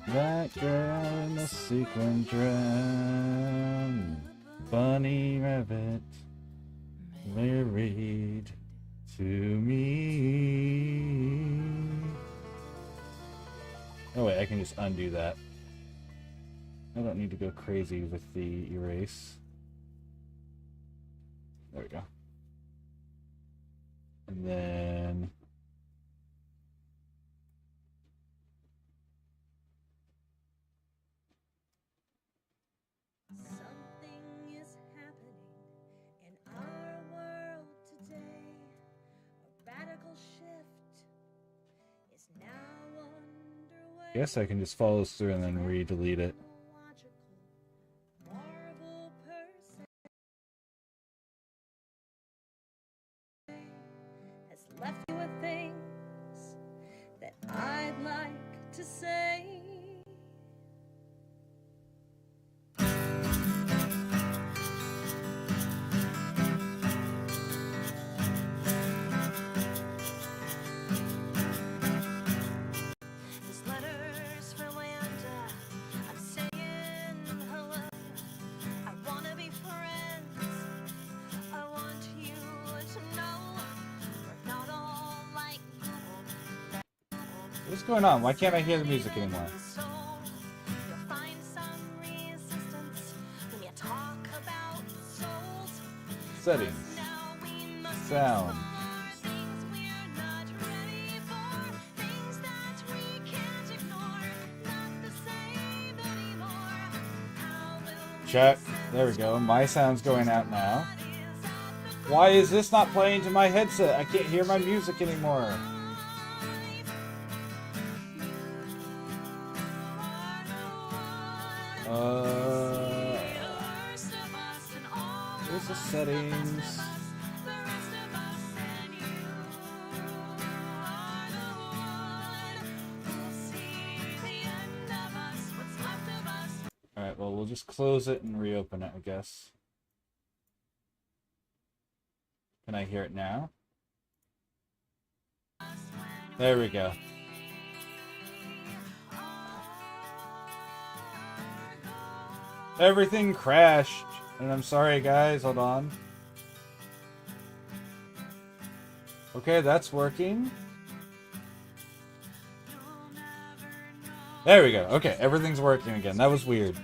That girl in the sequin dress, bunny rabbit, married to me. Oh wait, I can just undo that. I don't need to go crazy with the erase. There we go. And then... Something is happening in our world today. A radical shift is now underway. Guess I can just follow through and then re-delete it. Marvel person has left you with things that I'd like to say. This letter's for Landa. I'm saying hello. I wanna be friends. I want you to know we're not all like Google. What's going on? Why can't I hear the music anymore? So you'll find some resistance when you talk about souls. Settings. Now we must Sound. explore things we're not ready for, things that we can't ignore, not the same anymore. How will Check. There we go. My sound's going out now. Why is this not playing to my headset? I can't hear my music anymore. Where's the settings? Alright, well, we'll just close it and reopen it, I guess. Can I hear it now? There we go. Everything crashed. And I'm sorry, guys. Hold on. Okay, that's working. There we go. Okay, everything's working again. That was weird.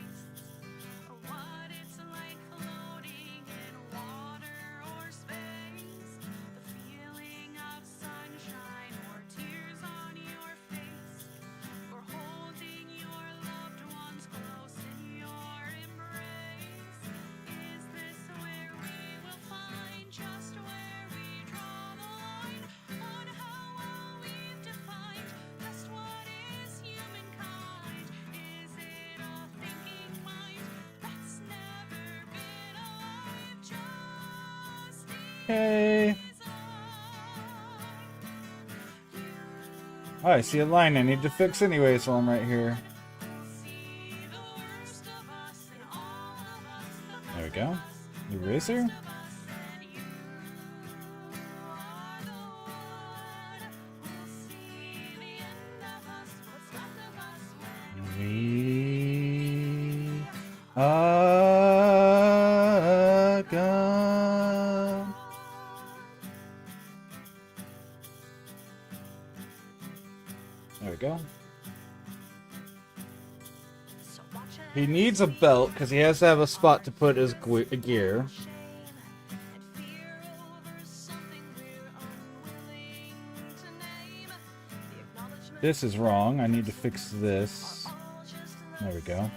Hey. Oh, I see a line I need to fix anyways while I'm right here. There we go. Eraser. We are gone. There we go. He needs a belt because he has to have a spot to put his gear. This is wrong. I need to fix this. There we go.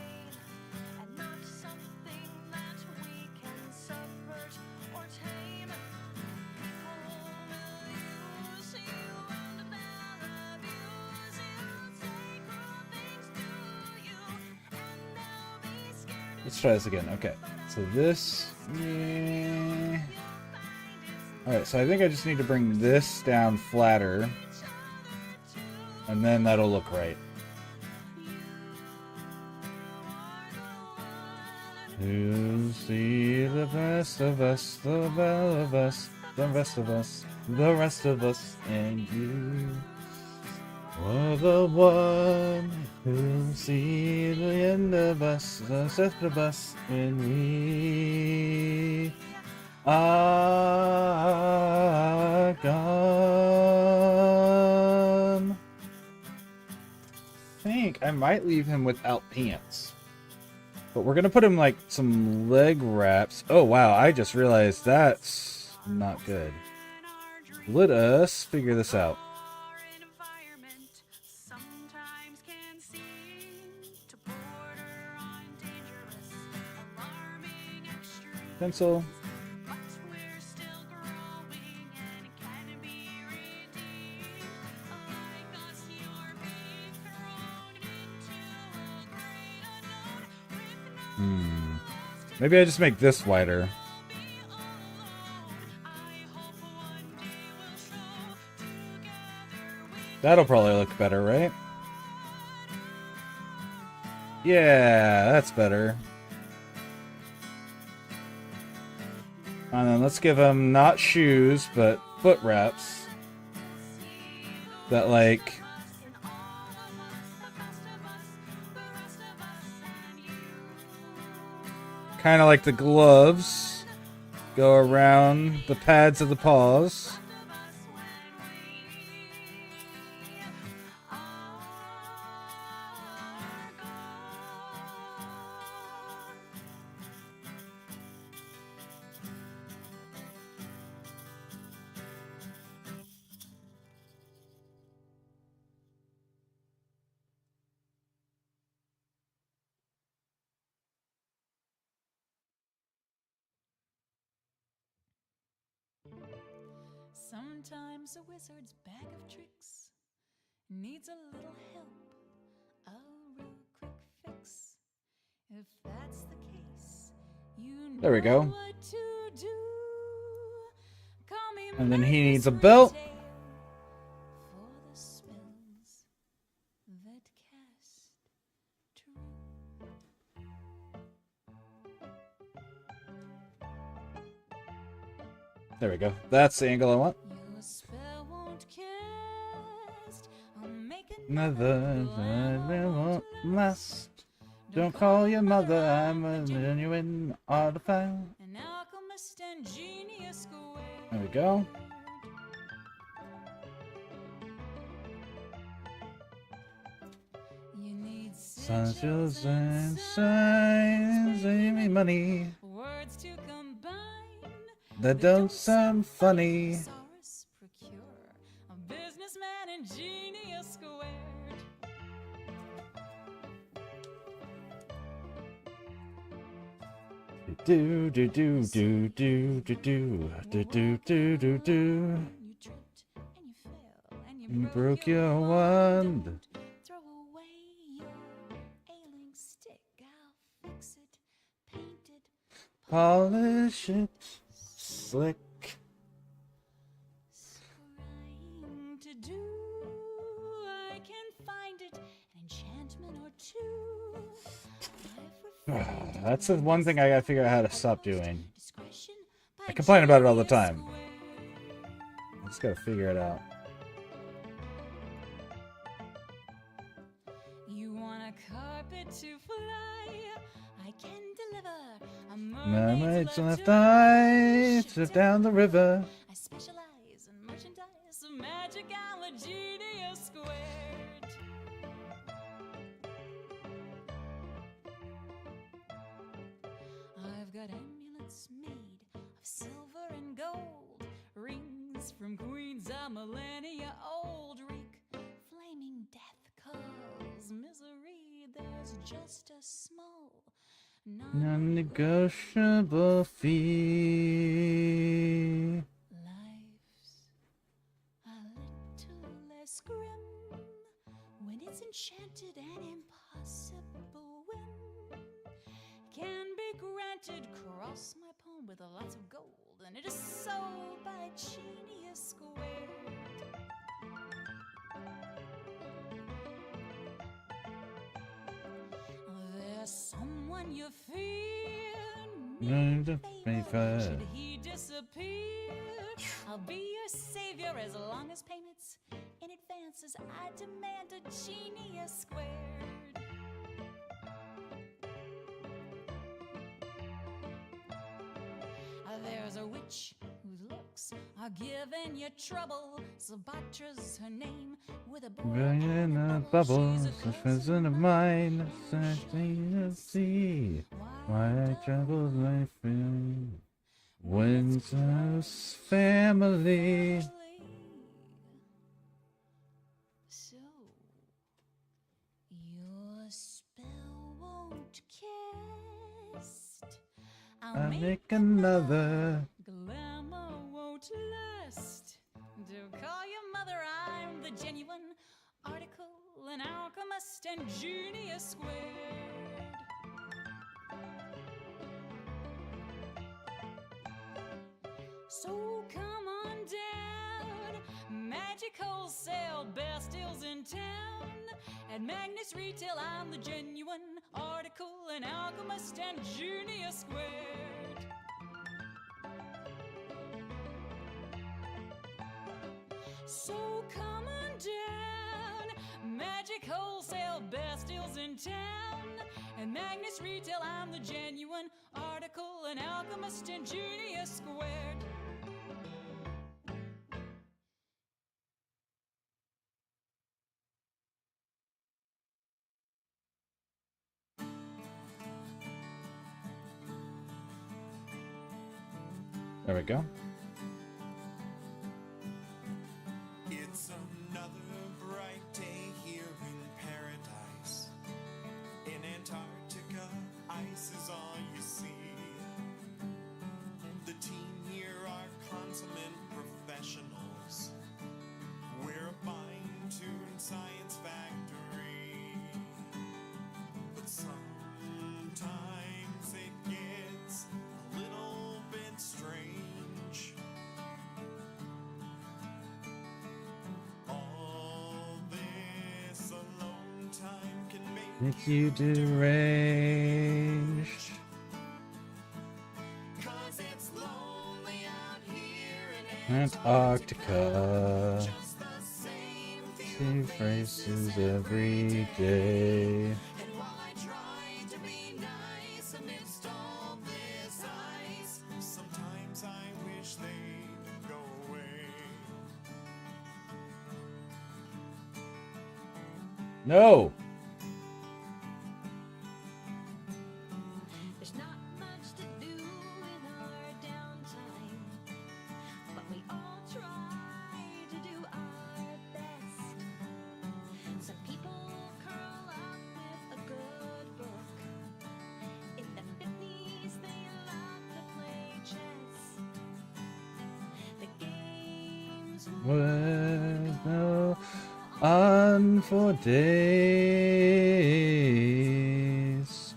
Let's try this again. Okay, so this... Yeah. Alright, so I think I just need to bring this down flatter. And then that'll look right. You'll see the best of us, the best of us, the rest of us, the rest of us, and you are the one who'll see the end of us, the rest of us, and we are gone. I think I might leave him without pants. But we're gonna put him like some leg wraps. Oh wow, I just realized that's not good. Let us figure this out. Pencil. Maybe I just make this wider. That'll probably look better, right? Yeah, that's better. And then let's give him not shoes, but foot wraps. That like... kind of like the gloves go around the pads of the paws. Sometimes a wizard's bag of tricks needs a little help, a real quick fix. If that's the case, you know There we go. what to do. Call me And then he Mavis needs a belt. Retail for the spells that cast true. There we go. That's the angle I want. Your spell won't cast. I'll make Another that won't last. Don't call your mother, I'm a genuine artifact. An alchemist and genius squared. There we go. You need Sigils and signs, save me money. words to combine. That don't sound funny. Thesaurus procure. A businessman and genius squared. Do do do do do do do do do do do do. You tripped and you fell and You broke your wand. Don't throw away your ailing stick. I'll fix it, paint it, Polish it slick. to do, I can find it, an enchantment or two. That's the one thing I gotta figure out how to stop doing. I complain about it all the time. I just gotta figure it out. You want a carpet to fly? I can deliver. A Mermaids left eye, slip down the river. I specialize in merchandise of magic and the genius squared. I've got amulets made of silver and gold, rings from queens a millennia old, wreak flaming death calls misery. There's just a small Non-negotiable fee. life's a little less grim when it's enchanted and impossible win can be granted. Cross my palm with lots of gold, and it is sold by Genius Squared. There's someone you fear. Need a favor. Should he disappear? I'll be your savior as long as payments in advances I demand a Genius Squared. There's a witch whose looks are giving you trouble. Sabatra's her name with a boy Brilliant in and a bubble, She's a such vision of mine, searching to see why I travel life in Winter's family. So your spell won't cast. I make another. Glamour won't last. Do call your mother, I'm the genuine article, an alchemist and Genius Squared. So come on down, Magic Wholesale, best deals in town. At Magnus Retail, I'm the genuine article, an alchemist and Genius Squared. So come on down, Magic Wholesale, best deals in town. At Magnus Retail, I'm the genuine article, an alchemist and Genius Squared. There we go. It's another bright day here in paradise. In Antarctica, ice is all you see. The team here are consummate professionals. We're a fine-tuned science factory. But sometimes it gets a little bit strange. All this alone time can Make you deranged. 'cause it's lonely out here in Antarctica. just the same few Two faces every day. And while I try to be nice amidst all this ice, sometimes I wish they'd go away. No! There's not much to do in our downtime, but we all try to do our best. Some people curl up with a good book. In the 50s, they love to play chess. The games Would go on for days.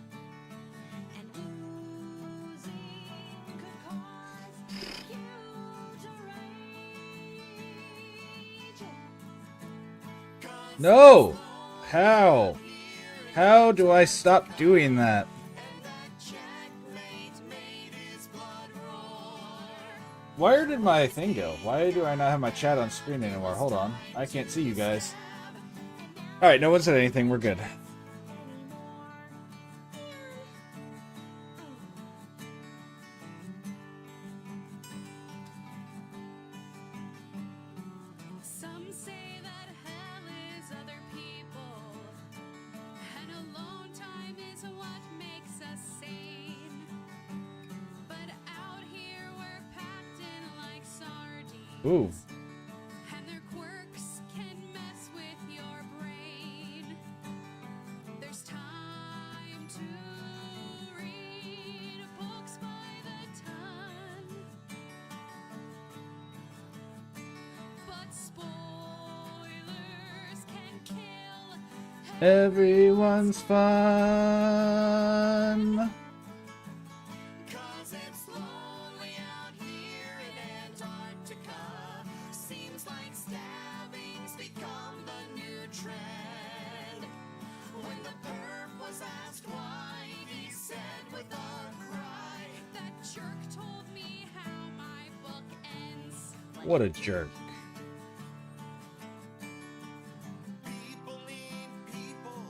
and oozing could cause you to rage. No! How? How do I stop doing that? Where did my thing go? Why do I not have my chat on screen anymore? Hold on. I can't see you guys. Alright, no one said anything. We're good. Some say that hell is other people, and alone time is what makes us sane. But out here we're packed in like sardines. Ooh. And their quirks can mess with your brain. There's time to read books by the ton, but spoilers can kill Everyone's fun. Cause it's lonely out here in Antarctica. Seems like stabbing's become the new trend. When the perp was asked why, he said with a cry, That jerk told me how my book ends. What a jerk. people need people,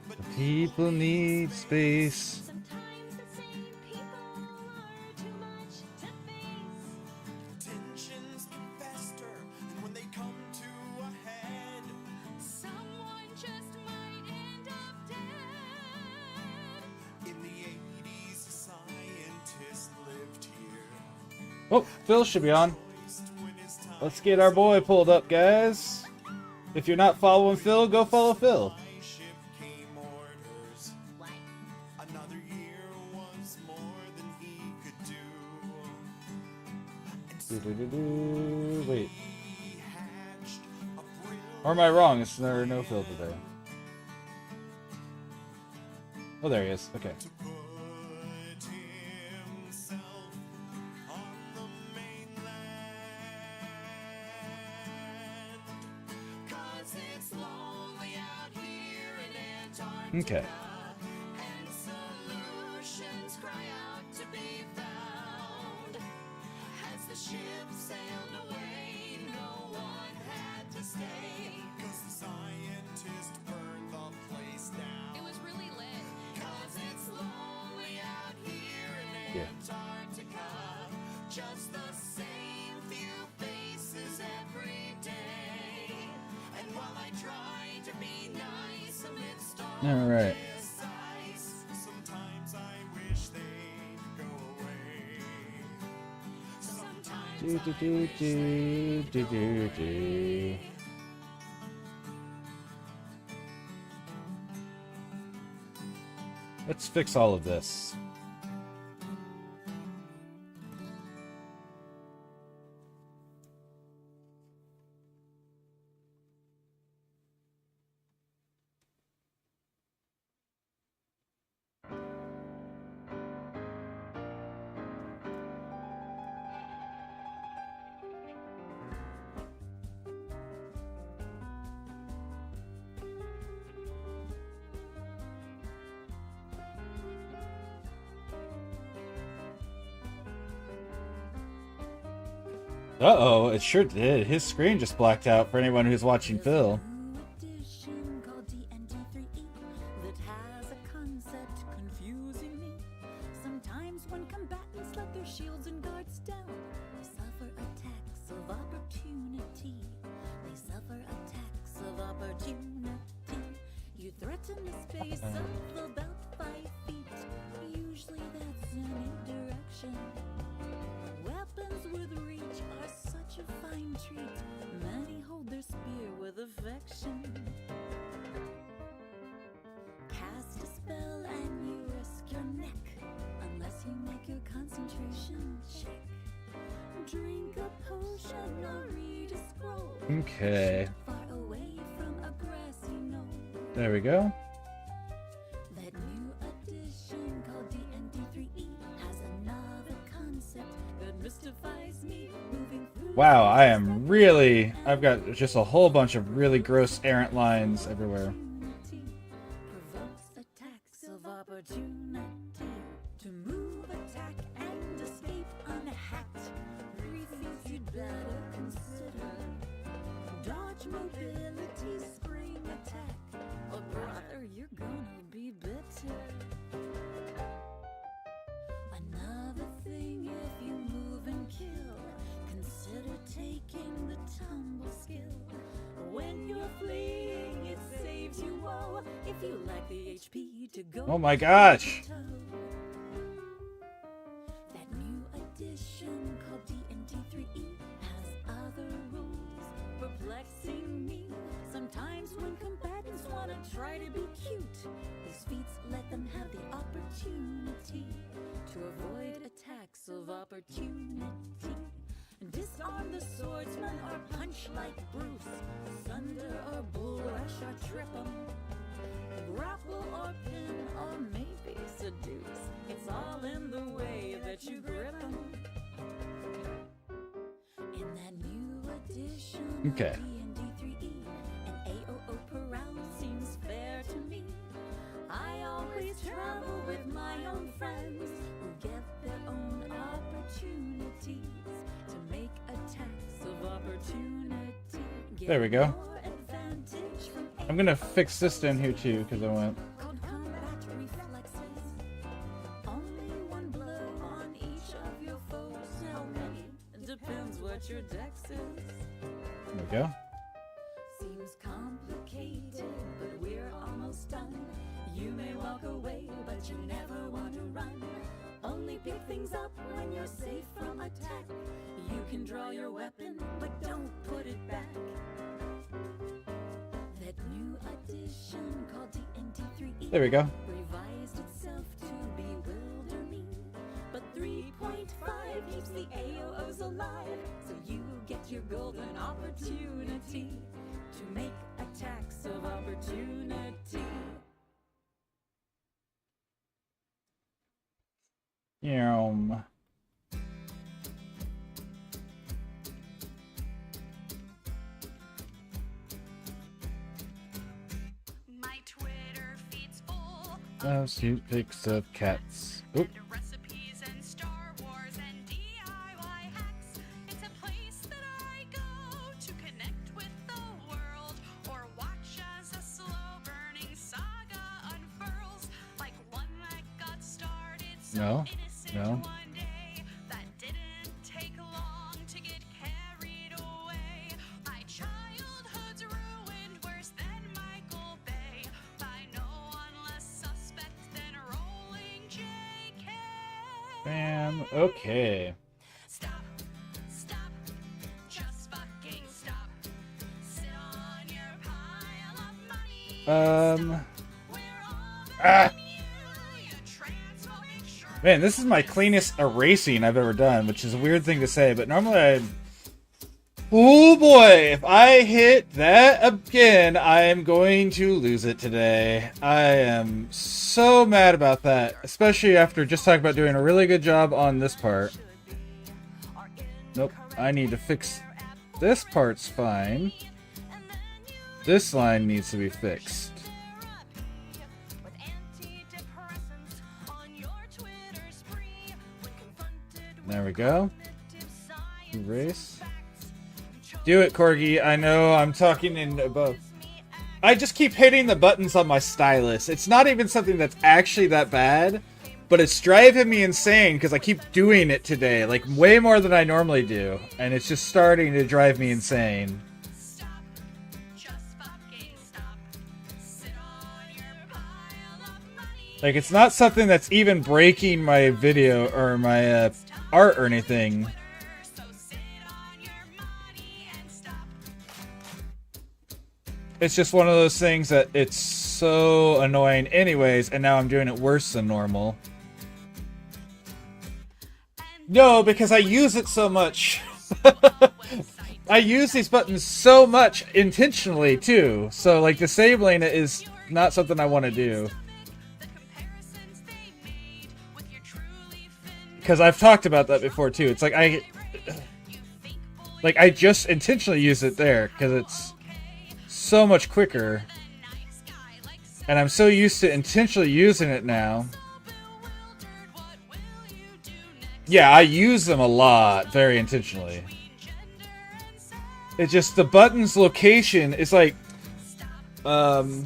but People need space. Sometimes the same people are too much to face. tensions can fester, and when they come to a head, Someone just might end up dead. in the 80s, a scientist lived here. Oh, Phil should be on. Just when his time Let's get our boy pulled up, guys. If you're not following Phil, go follow Phil. my ship came orders. Another year was more than he could do. And so Wait, he hatched a brilliant or am I wrong? Is there no Phil today? Oh, there he is. Okay. to put himself on the mainland. Cause it's lonely out here in Antarctica. Okay. And solutions cry out to be found. As the ship sailed away, no one had to stay. Cause the scientist burned the place down. It was really lit. Cause it's lonely out here in Yeah. Antarctica. Just the same few faces every day. And while I try to be nice amidst all All right. this ice, sometimes I wish they'd go away. Sometimes Do, do, do, do, do, do, do. Let's fix all of this. Uh-oh, it sure did. His screen just blacked out for anyone who's watching Phil. New edition called D&D3E that has a concept confusing me. Sometimes when combatants let their shields and guards down, they suffer attacks of opportunity. They suffer attacks of opportunity. You threaten a space of about 5 feet. Usually that's any direction. Weapons with reach are such a fine treat. Many hold their spear with affection. Cast a spell and you risk your neck, unless you make your concentration check. Drink a potion or read a scroll. Okay. Far away from a grassy knoll. There we go. That new edition called D&D3E has another concept that mystifies me. Moving through Wow, I've got just a whole bunch of really gross errant lines everywhere. Provokes a tax of opportunity to move, attack, and escape unhacked. 3 things you'd better consider: dodge, mobility, spring attack, or brother, you're gonna be bitter. Another thing, if you move and kill, consider taking the tumble skill. When you're fleeing, it saves you woe. If you lack the HP to go. Oh my gosh! That new edition called D&D 3E has other rules perplexing me. Sometimes when combatants wanna try to be cute, these feats let them have the opportunity to avoid attacks of opportunity. Disarm the swordsman or punch like Bruce. Sunder or bull rush or trip 'em. Grapple or pin or maybe seduce. It's all in the way that you grip 'em. In that new edition Okay. of D&D 3E, an AOO per round seems fair to me. I always travel with my own friends who get their own opportunities to make attacks of opportunity. Get There we go. more advantage from I'm gonna fix this down here too, because I went. called combat reflexes. Only one blow on each of your foes. How many? Depends what your dex is. There we go. Seems complicated, but we're almost done. You may walk away, but you never want to run. Only pick things up when you're safe from attack. You can draw your weapon, but don't put it back. That new edition called D&D 3E There we go. revised itself to bewilder me. But 3.5 keeps the AOOs alive, so you get your golden opportunity to make attacks of opportunity. Yum. My Twitter feed's full Cute pics of cats. Oop. of recipes and Star Wars and DIY hacks. It's a place that I go to connect with the world or watch as a slow-burning saga unfurls, like one that got started so No, innocent no. one day that didn't take long to get carried away. My childhood's ruined worse than Michael Bay by no one less suspect than rolling JK. Bam. Okay. Stop, stop, just fucking stop. Sit on your pile of money. We're all Ah. you transphobic shrub. Man, this is my cleanest erasing I've ever done, which is a weird thing to say, but normally oh boy, if I hit that again, I am going to lose it today. I am so mad about that, especially after just talking about doing a really good job on this part. Nope, I need to fix this part's fine. This line needs to be fixed. With antidepressants on your Twitter spree. When confronted with There we go. cognitive science Erase. facts, you Do it, Corgi. I know I'm talking in above. I just keep hitting the buttons on my stylus. It's not even something that's actually that bad, but it's driving me insane because I keep doing it today, like way more than I normally do, and it's just starting to drive me insane. Stop, just fucking stop. Sit on your pile of money. Like, it's not something that's even breaking my video or my art or anything. So sit on your money and stop. It's just one of those things that it's so annoying anyways, and now I'm doing it worse than normal. No, because I use it so much. I use these buttons so much intentionally too. So like disabling it is not something I want to do. The comparisons they made with your truly fin Because I've talked about that before too. It's like you think Like, I just intentionally use it there because it's so much quicker. And I'm so used to intentionally using it now. Yeah, I use them a lot, very intentionally. It's just the button's location is like, oops,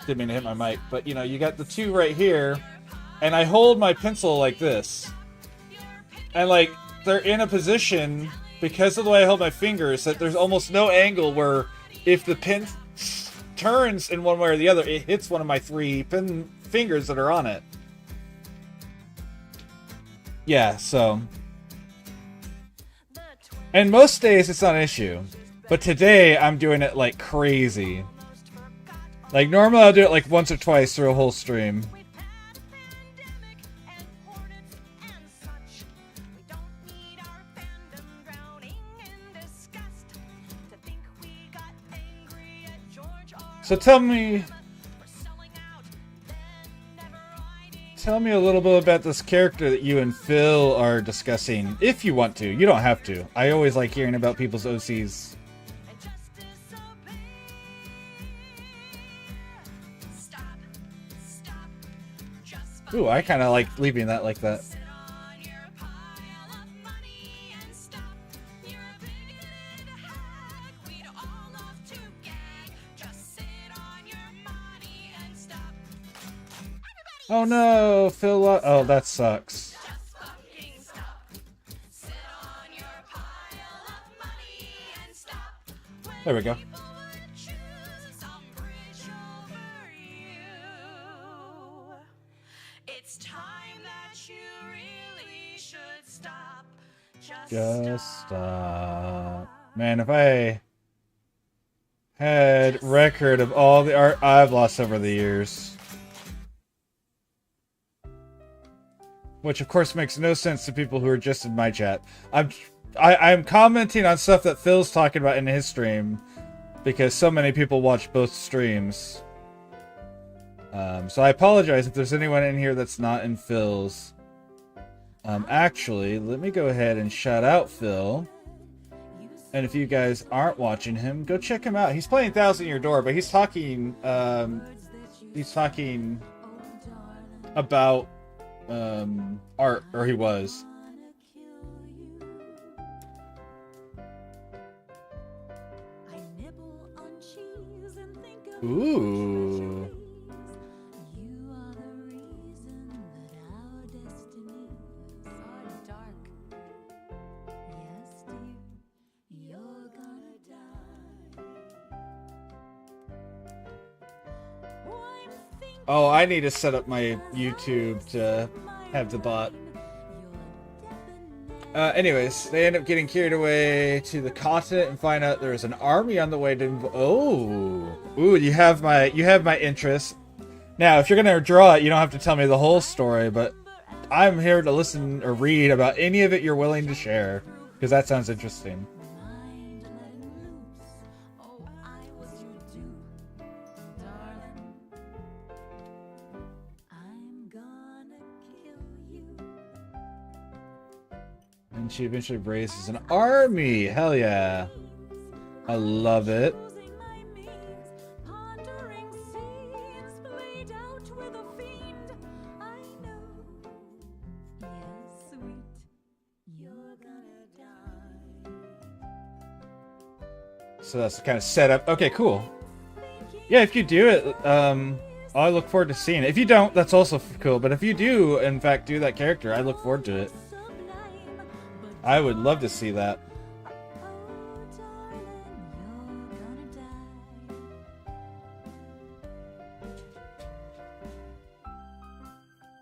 didn't mean to hit my mic, but you know, you got the two right here, and I hold my pencil like this. And like, they're in a position, because of the way I hold my fingers, that there's almost no angle where if the pen turns in one way or the other, it hits one of my three pen fingers that are on it. Yeah, so. And most days it's not an issue. But today I'm doing it like crazy. Like normally I'll do it like once or twice through a whole stream. So tell me a little bit about this character that you and Phil are discussing, if you want to. You don't have to. I always like hearing about people's OCs. Ooh, I kind of like leaving that like that. Oh no, Phil. Oh, that sucks. There we go. It's time that you really should stop. Just stop. Man, if I had record of all the art I've lost over the years. Which of course makes no sense to people who are just in my chat. I'm commenting on stuff that Phil's talking about in his stream because so many people watch both streams. So I apologize if there's anyone in here that's not in Phil's. Actually, let me go ahead and shout out Phil. And if you guys aren't watching him, go check him out. He's playing Thousand Year Door, but he's talking about art, or he was. Ooh. Oh, I need to set up my YouTube to have the bot. Anyways, they end up getting carried away to the continent and find out there's an army on the way to. Ooh, you have my interest. Now, if you're gonna draw it, you don't have to tell me the whole story, but I'm here to listen or read about any of it you're willing to share, because that sounds interesting. And she eventually raises an army. Hell yeah. I love it. So that's the kind of setup. Okay, cool. Yeah, if you do it, I look forward to seeing it. If you don't, that's also cool. But if you do, in fact, do that character, I look forward to it. I would love to see that.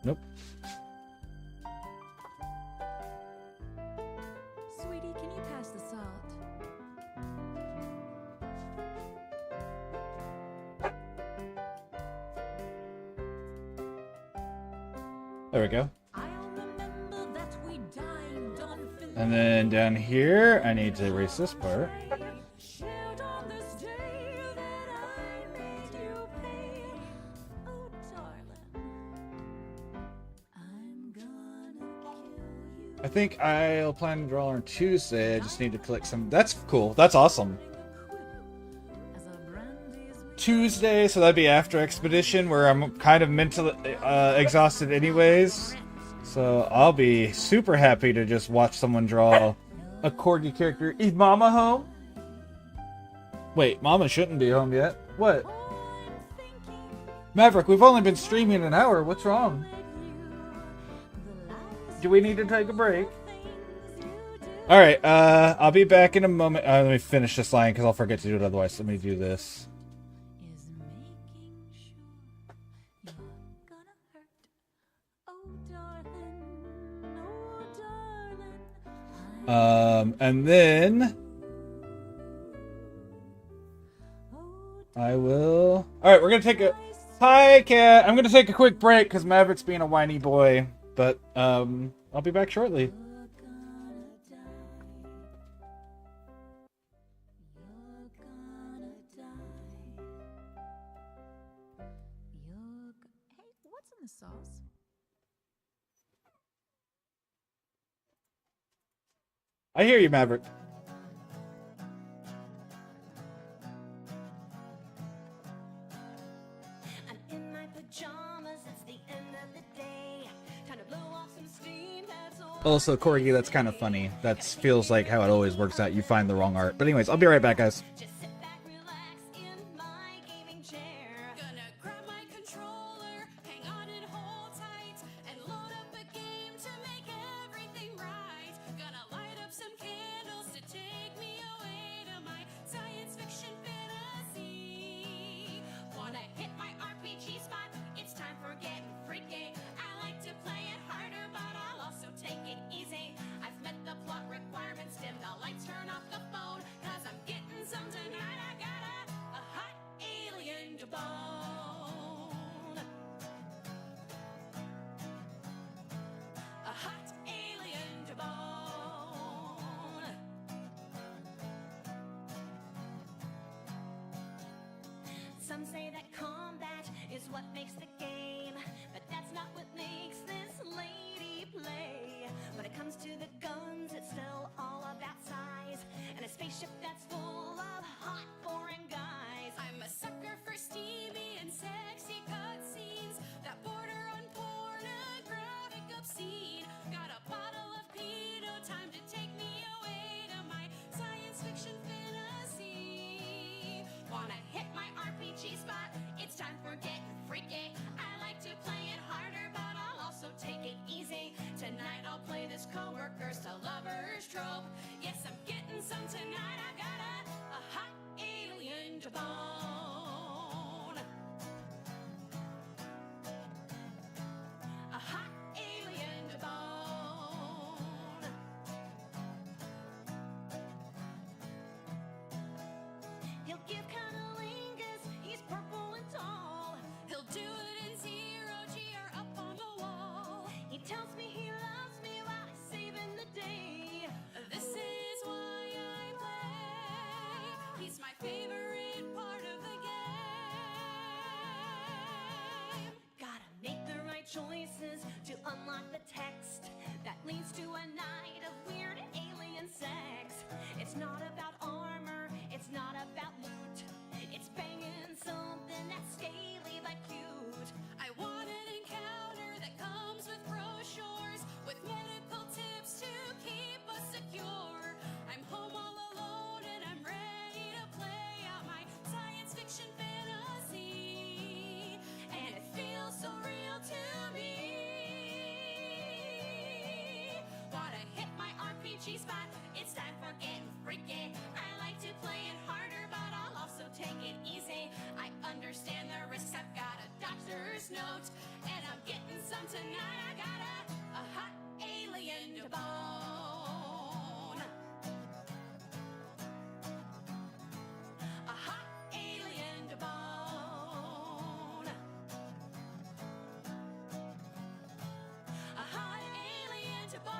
Nope. Sweetie, can you pass the salt? There we go. And then down here, I need to erase this part. I think I'll plan to draw on Tuesday. I just need to collect some. That's cool. That's awesome. Tuesday, so that'd be after Expedition, where I'm kind of mentally exhausted anyways. So I'll be super happy to just watch someone draw a Corgi character. Is Mama home? Wait, Mama shouldn't be home yet. What? Maverick, we've only been streaming an hour. What's wrong? Do we need to take a break? Alright, I'll be back in a moment. Let me finish this line because I'll forget to do it otherwise. Let me do this. And then I will. All right, we're gonna take a. Hi, cat. I'm gonna take a quick break because Maverick's being a whiny boy, but I'll be back shortly. Hey, what's in the sauce? I hear you, Maverick. I'm in my pajamas, it's the end of the day. Time to blow off some steam, that's all. Also, Corgi, that's kind of funny. That feels like how it always works out. You find the wrong art. But anyways, I'll be right back, guys. Just sit back, relax in my gaming chair. Gonna grab my controller, hang on and hold tight, and load up a game to make everything right. Gonna light up some candles to take me away to my science fiction fantasy. Wanna hit my RPG spot? It's time for getting freaky. I like to play it harder, but I'll also take it easy. I've met the plot requirements, dim the lights, turn off the phone, 'cause I'm getting some tonight. I got a hot alien to bone. A hot alien to bone. Some say that combat is what makes the game, but that's not what makes this lady play. When it comes to the guns, it's still all about size, and a spaceship that's full of hot foreign guys. I'm a sucker for steamy and sexy cutscenes that border on pornographic obscene. Got a bottle of pedo, time to take me away to my science fiction fantasy. Wanna hit my RPG spot? It's time for getting freaky. I like to play it harder, but I'll also take it easy. Tonight I'll play this coworkers to lovers trope. Yes, I'm getting some tonight. I got a hot alien to bone. A hot alien to bone. He'll give cunnilingus, he's purple and tall. He'll do it in zero G or up on the wall. He tells me he loves me while he's saving the day. This is why I play. He's my favorite part of the game. Gotta make the right choices to unlock the text that leads to a night of weird alien sex. It's not about armor, it's not about loot. It's banging something that's scaly but cute. I want an encounter that comes with brochures, with medical tips to keep us secure. I'm home all alone and I'm ready to play out my science fiction fantasy. And it feels so real to me. Wanna hit my RPG spot? It's time for getting freaky. I like to play it harder, but I'll also take it easy. I understand the risks, I've got a doctor's note, and I'm getting some tonight. I got a hot alien to bone. A hot alien to bone. A hot alien to bone.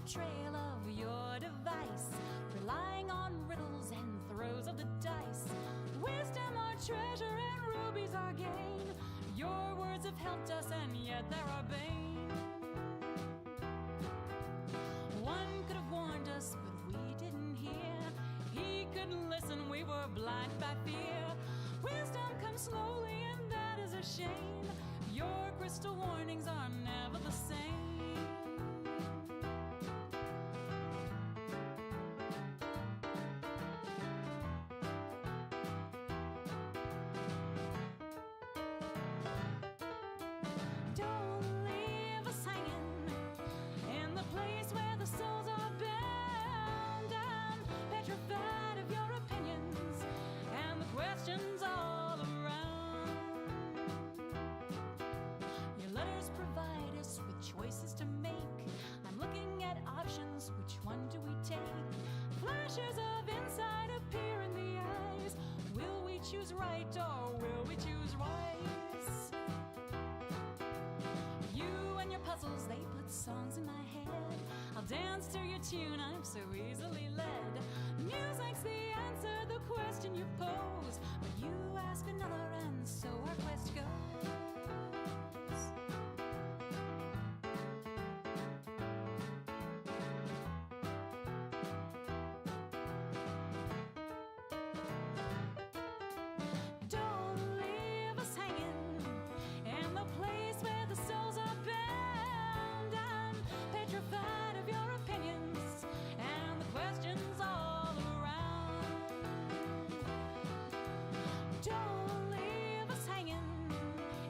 trail of your device, relying on riddles and throws of the dice. Wisdom our treasure and rubies our gain. Your words have helped us and yet they're our bane. One could have warned us, but we didn't hear. He couldn't listen, we were blinded by fear. Wisdom comes slowly and that is a shame. Your crystal warnings are never the same. Don't leave us hanging in the place where the souls are bound. I'm petrified of your opinions and the questions all around. Your letters provide us with choices to make. I'm looking at options, which one do we take? Flashes of insight appear in the eyes. Will we choose right or will we choose wise? You and your puzzles, they put songs in my head. I'll dance to your tune, I'm so easily led. Music's the answer, the question you pose. But you ask another and so our quest goes. Don't leave us hanging in the place where the souls are bound. I'm petrified of your opinions and the questions all around. Don't leave us hanging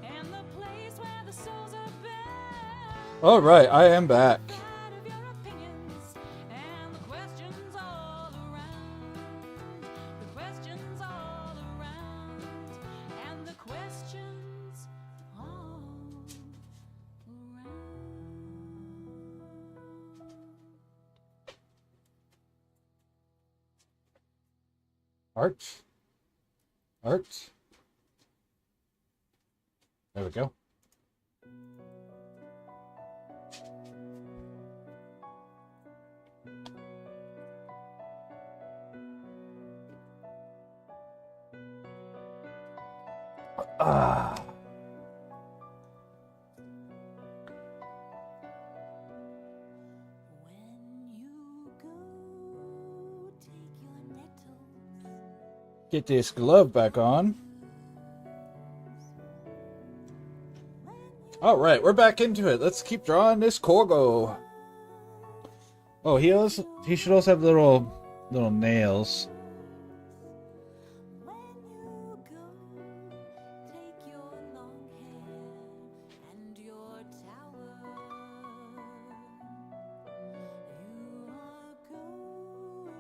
in the place where the souls are bound. All right, I am back. Petrified of your opinions and the questions all around. The questions all around. And the questions all around. Art. Art. There we go. Ah. When you go, take your nettles. Get this glove back on. All right, we're back into it. Let's keep drawing this Corgo. Oh, he should also have little nails. When you go, take your long hair and your tower. You are going.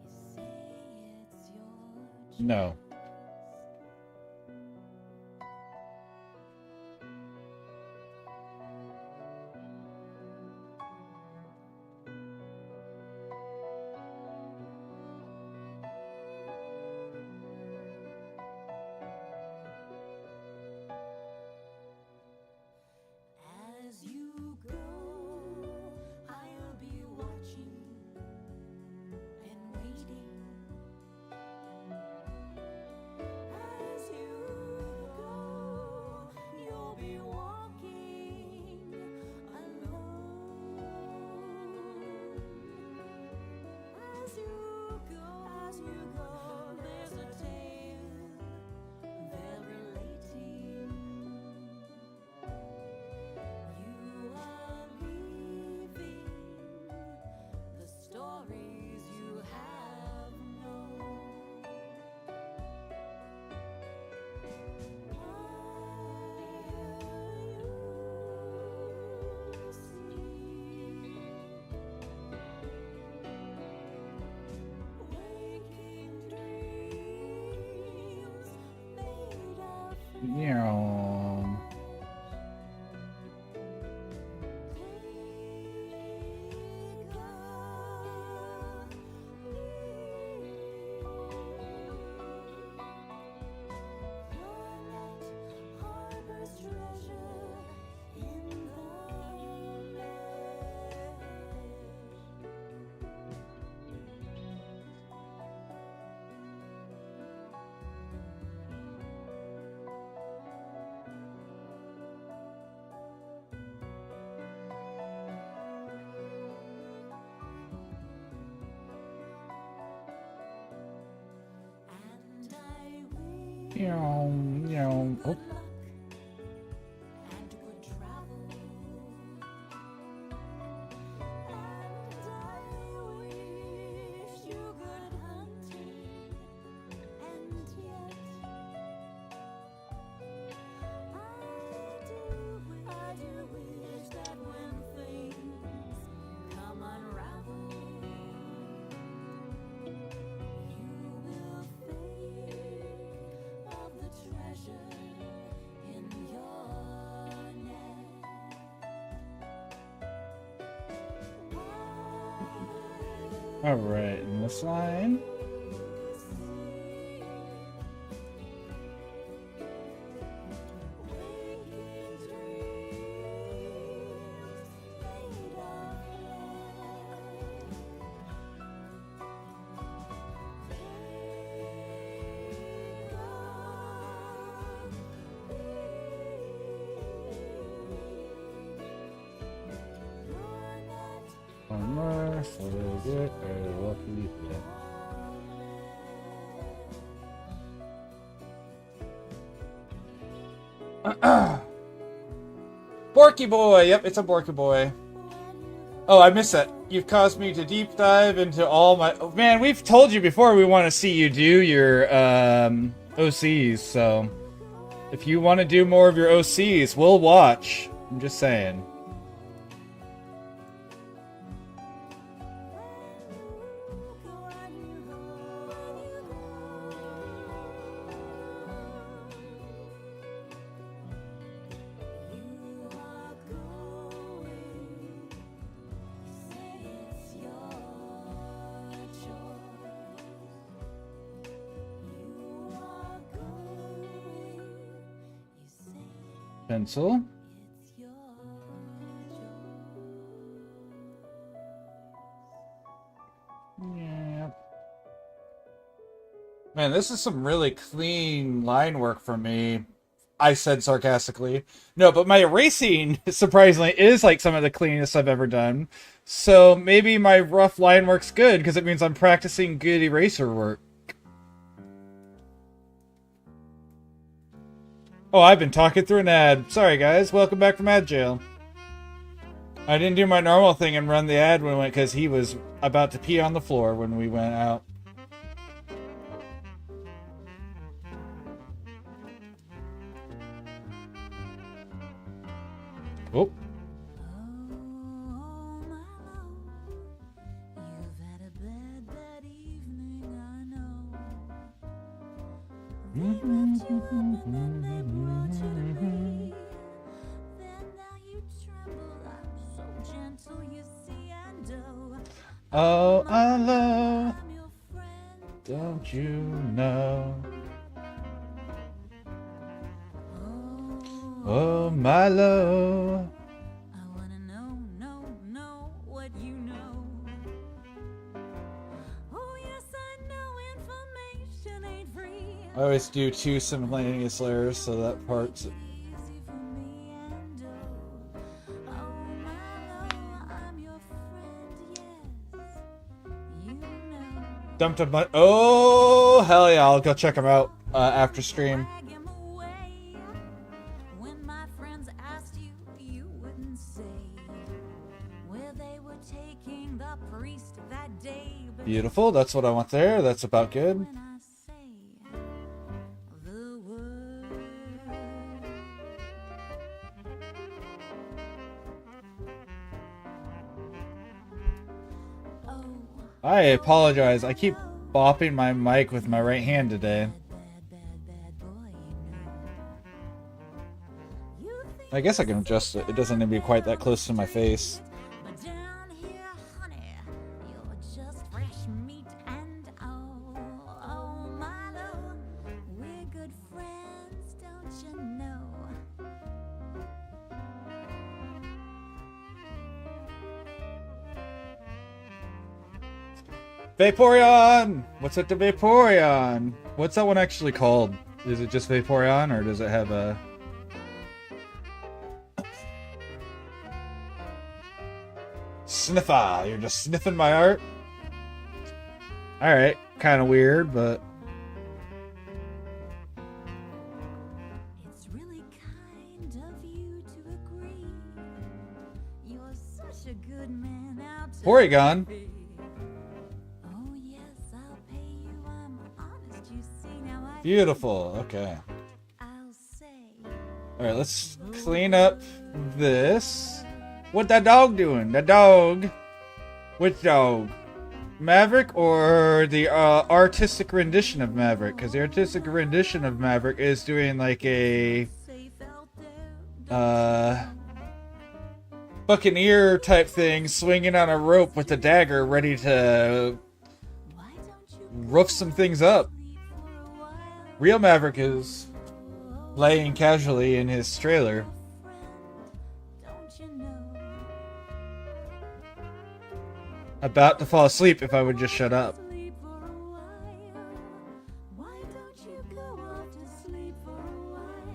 You say it's your No. As you go, I'll be watching and waiting. As you go, you'll be walking alone. As you go, there's a tale they're relating. You are leaving the stories you have known. While you sleep, waking dreams made of Yeah. Harbor's treasure in the Oh. and good travel. And I wish you good hunting, and yet I do wish that when things come unravel, you will think of the treasure in your net. All right, in this line. One more, so good, very lucky. Yeah. Borky boy! Yep, it's a Borky boy. Oh, I missed that. You've caused me to deep dive into all my... Oh, man, we've told you before we want to see you do your OCs, so... If you want to do more of your OCs, we'll watch. I'm just saying. Pencil. Yeah. Man, this is some really clean line work for me. I said sarcastically. No, but my erasing, surprisingly, is like some of the cleanest I've ever done. So maybe my rough line work's good, because it means I'm practicing good eraser work. Oh, I've been talking through an ad. Sorry, guys. Welcome back from ad jail. I didn't do my normal thing and run the ad when we went, because he was about to pee on the floor when we went out. Oh. Oh, I love, don't you know? Oh, my love. I wanna know what you know. Oh yes, I know information ain't free. I always do 2 simultaneous layers, so that part's... Easy for me and oh my love, I'm your friend, yes. You know. Dumped a bunch... Oh, hell yeah, I'll go check them out after stream. Drag him away. When my friends asked you, you wouldn't say where they were taking the priest that day. But Beautiful, that's what I want there. That's about good. when I say the word, oh, I apologize. I keep bopping my mic with my right hand today. bad boy, you know. You think I guess I can adjust it. It doesn't need to be quite that close to my face. but down here, honey, you're just fresh meat and oh my love, we're good friends, don't you know? Vaporeon! What's up to Vaporeon? What's that one actually called? Is it just Vaporeon, or does it have a... Sniffa! You're just sniffing my art? Alright, kind of weird, but... to agree. You're such a good man out to Porygon. be. Oh yes, I'll pay you. I'm honest, you see. Now I Beautiful. Okay. I'll say. All right, let's clean up this. What that dog doing? The dog. Which dog? Maverick or the artistic rendition of Maverick? Because the artistic rendition of Maverick is doing like a buccaneer type thing, swinging on a rope with a dagger, ready to roof some things up. Real Maverick is laying casually in his trailer. Don't you know? About to fall asleep if I would just shut up. Sleep for a while. Why don't you go off to sleep for a while?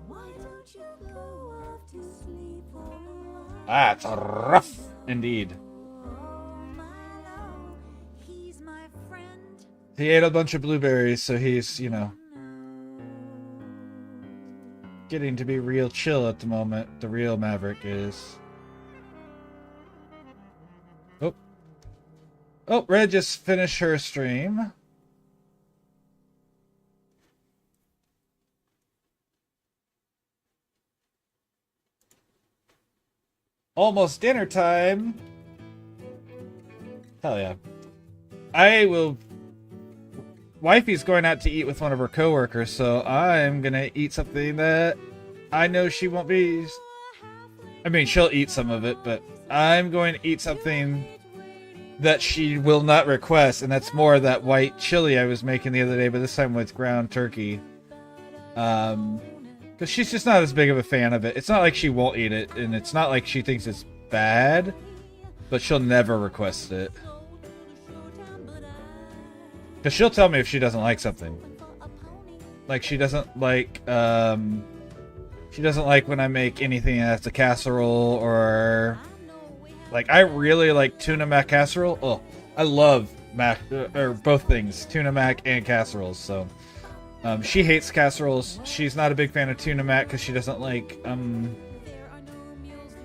Why don't you go off to sleep for a while? That's rough indeed. Oh my love, he's my friend. He ate a bunch of blueberries, so he's, you know, getting to be real chill at the moment. The real Maverick is. Oh, Red just finished her stream. Almost dinner time. Hell yeah. I will... Wifey's going out to eat with one of her coworkers, so I'm gonna eat something that I know she won't be... I mean, she'll eat some of it, but I'm going to eat something that she will not request, and that's more of that white chili I was making the other day, but this time with ground turkey. Because she's just not as big of a fan of it. It's not like she won't eat it, and it's not like she thinks it's bad, but she'll never request it. Because she'll tell me if she doesn't like something. Like, she doesn't like, she doesn't like when I make anything that's a casserole, or... Like, I really like tuna mac casserole. Oh, I love mac, or both things, tuna mac and casseroles. So, she hates casseroles. She's not a big fan of tuna mac because she doesn't like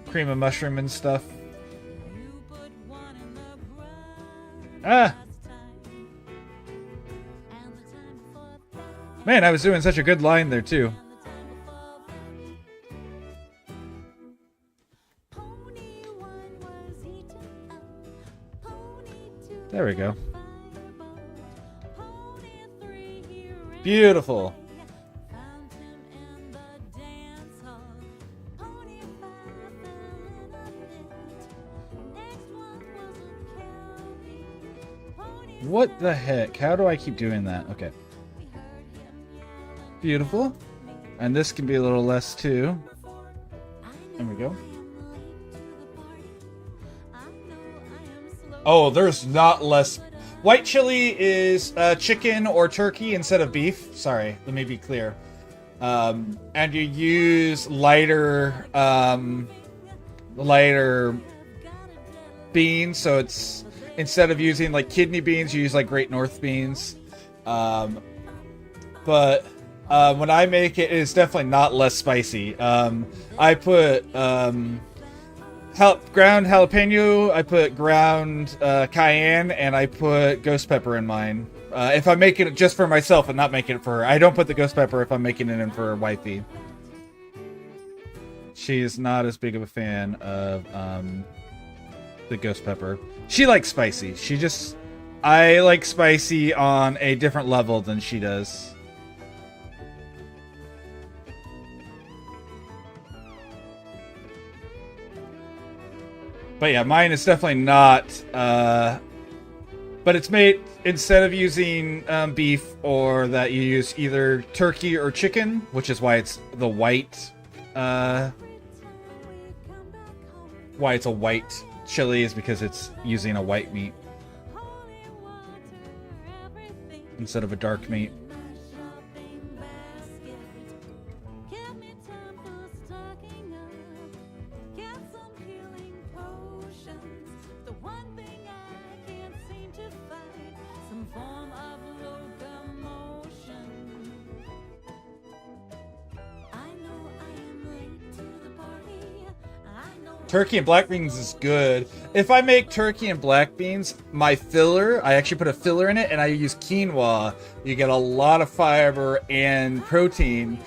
cream of mushroom and stuff. Ah, man, I was doing such a good line there too. There we go. Beautiful. What the heck? How do I keep doing that? Okay. Beautiful. And this can be a little less too. There we go. Oh, there's not less. White chili is chicken or turkey instead of beef. Sorry, let me be clear. And you use lighter beans, so it's instead of using like kidney beans, you use like Great North beans. But when I make it, it's definitely not less spicy. I put ground jalapeno, I put ground cayenne, and I put ghost pepper in mine. If I'm making it just for myself and not making it for her. I don't put the ghost pepper if I'm making it in for wifey. She is not as big of a fan of the ghost pepper. She likes spicy. I like spicy on a different level than she does. But yeah, mine is definitely not, but it's made, instead of using beef, or that you use either turkey or chicken, which is why it's the white, why it's a white chili is because it's using a white meat instead of a dark meat. Turkey and black beans is good. If I make turkey and black beans, my filler, I actually put a filler in it and I use quinoa. You get a lot of fiber and protein,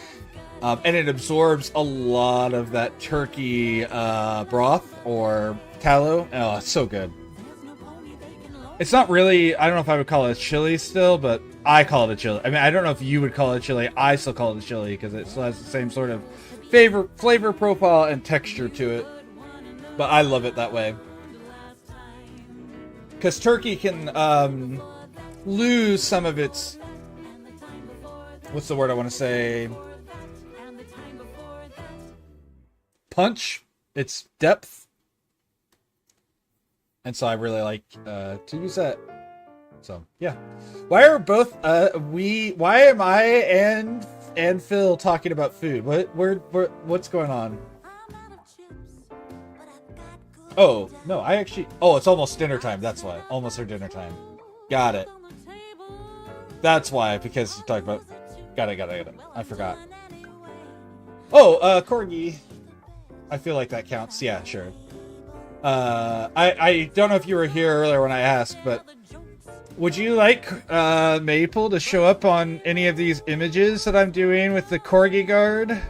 and it absorbs a lot of that turkey broth or tallow. Oh, it's so good. It's not really, I don't know if I would call it a chili still, but I call it a chili. I mean, I don't know if you would call it chili. I still call it a chili because it still has the same sort of flavor profile and texture to it. But I love it that way. Because turkey can lose some of its... What's the word I want to say? Punch. Its depth. And so I really like to use that. So, yeah. Why are both... Why am I and Phil talking about food? What's going on? Oh, no, I actually... Oh, it's almost dinner time. That's why. Almost our dinner time. Got it. That's why, because you talked about... Got it. I forgot. Oh, Corgi. I feel like that counts. Yeah, sure. I don't know if you were here earlier when I asked, but... Would you like Maple to show up on any of these images that I'm doing with the Corgi guard?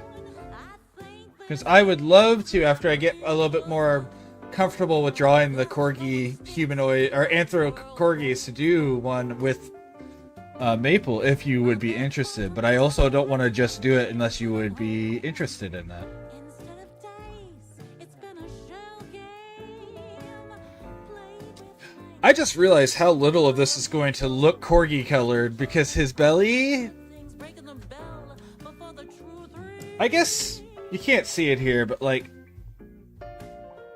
Because I would love to, after I get a little bit more... comfortable with drawing the Corgi humanoid or anthro Corgis, to do one with Maple if you would be interested, but I also don't want to just do it unless you would be interested in that. I just realized how little of this is going to look Corgi colored because his belly, I guess you can't see it here, but like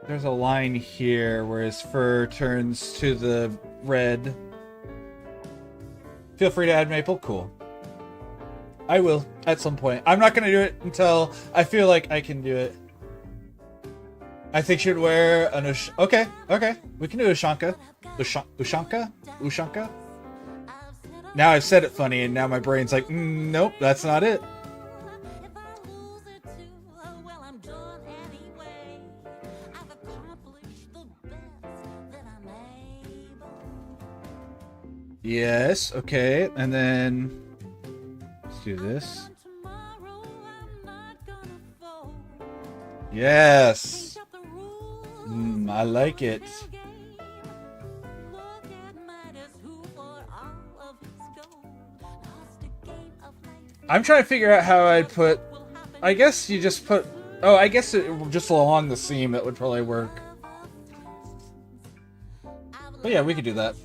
there's a line here where his fur turns to the red. Feel free to add Maple. Cool. I will at some point. I'm not going to do it until I feel like I can do it. I think she'd wear an okay. We can do Ushanka. Ushanka? Now I've said it funny and now my brain's like, nope, that's not it. Yes, okay, and then let's do this. Yes. I like it. I'm trying to figure out how I'd put... I guess you just put... Oh, I guess just along the seam that would probably work. But yeah, we could do that.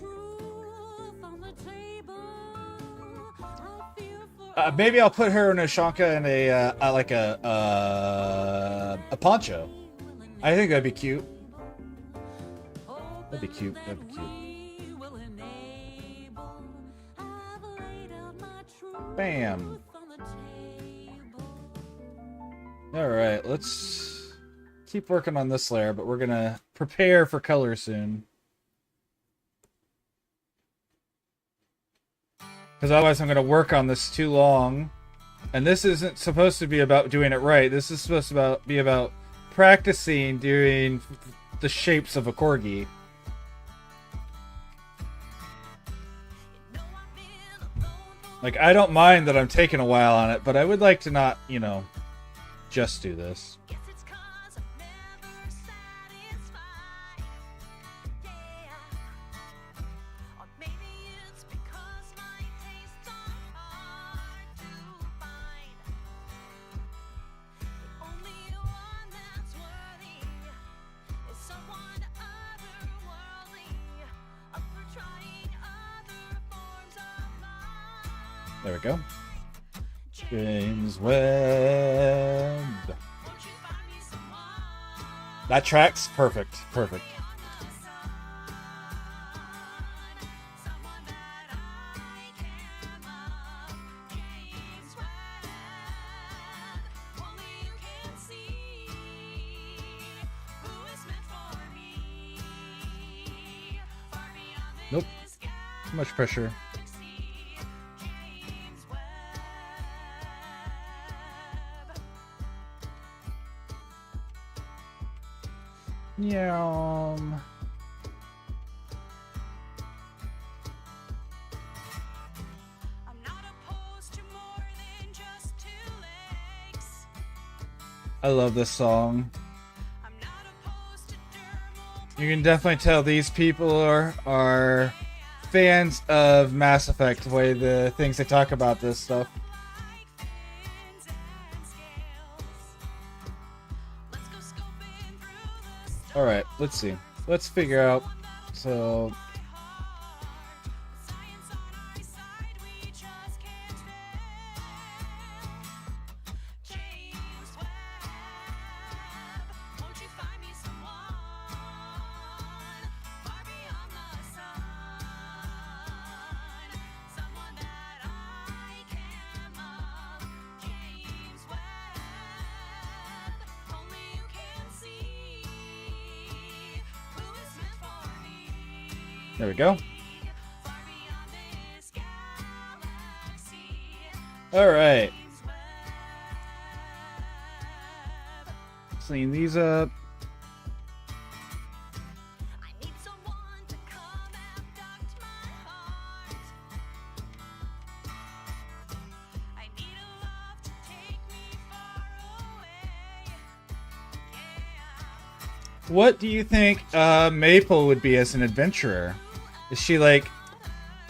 Maybe I'll put her in a Shanka and a poncho. I think that'd be cute. That'd be cute. Bam. Alright, let's keep working on this layer, but we're gonna prepare for color soon. Because otherwise I'm going to work on this too long. And this isn't supposed to be about doing it right. This is supposed to be about practicing doing the shapes of a Corgi. Like, I don't mind that I'm taking a while on it, but I would like to not, you know, just do this. There we go. James Webb. That tracks perfect. Perfect. Nope. Too much pressure. Yum. I'm not opposed to more than just 2 legs. I love this song. I'm not opposed to dermal You can definitely tell these people are fans of Mass Effect, the way the things they talk about this stuff. like fins and scales. Let's go scoping through the stars. Alright, let's see. Let's figure out. So, Science on our side, we just can't fail. James Webb, won't you find me someone far beyond the sun? Someone that I can love. James Webb, only you can see who is meant for me. there we go. Far beyond this galaxy. Alright, James Webb. clean these up. I need someone to come abduct my heart. I need a love to take me far away. Yeah. What do you think Maple would be as an adventurer? Is she like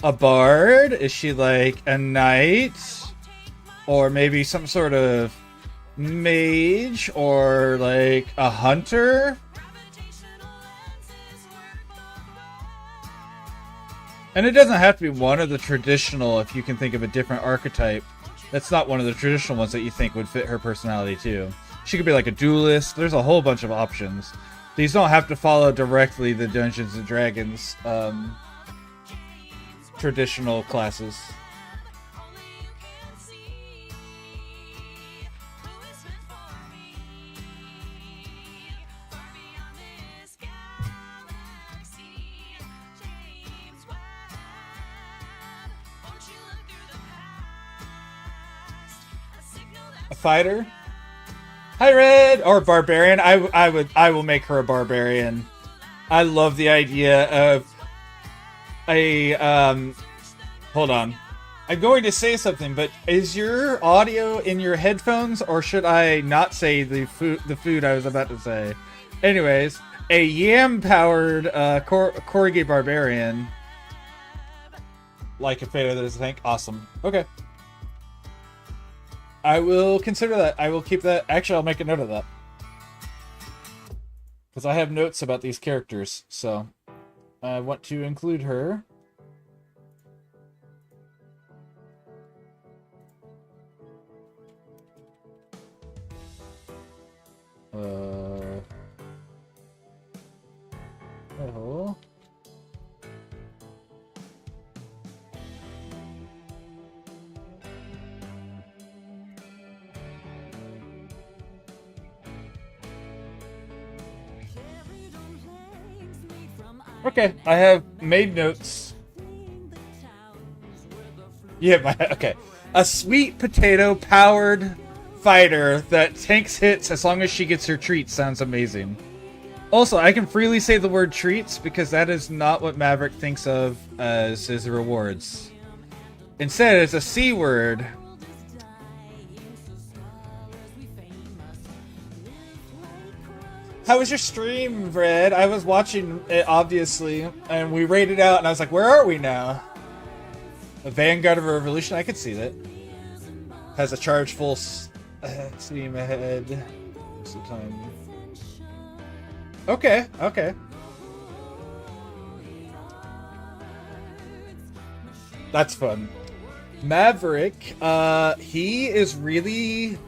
a bard? Is she like a knight? Or maybe some sort of mage? Or like a hunter? Gravitational lenses work both ways. And it doesn't have to be one of the traditional, if you can think of a different archetype. That's not one of the traditional ones that you think would fit her personality too. She could be like a duelist. There's a whole bunch of options. These don't have to follow directly the Dungeons and Dragons traditional classes. Only you can see who is meant for me. Far beyond this galaxy. James Webb, won't you look through the past? A signal A that's fighter? Hi, Red! Or barbarian. I will make her a barbarian. I love the idea of a hold on. I'm going to say something, but is your audio in your headphones, or should I not say the food I was about to say? Anyways, a yam-powered Corgi barbarian. Like a fader that is a tank. Awesome. Okay. I will consider that. I will keep that. Actually, I'll make a note of that. Because I have notes about these characters, so I want to include her. Oh. Okay, I have made notes. Yeah, okay. A sweet potato powered fighter that tanks hits as long as she gets her treats sounds amazing. Also, I can freely say the word treats because that is not what Maverick thinks of as his rewards. Instead, it's a C word. How was your stream, Red? I was watching it, obviously, and we rated out, and I was like, where are we now? The Vanguard of a Revolution? I could see that. Has a charge full steam ahead. What's the time? Okay, okay. That's fun. Maverick, he is really...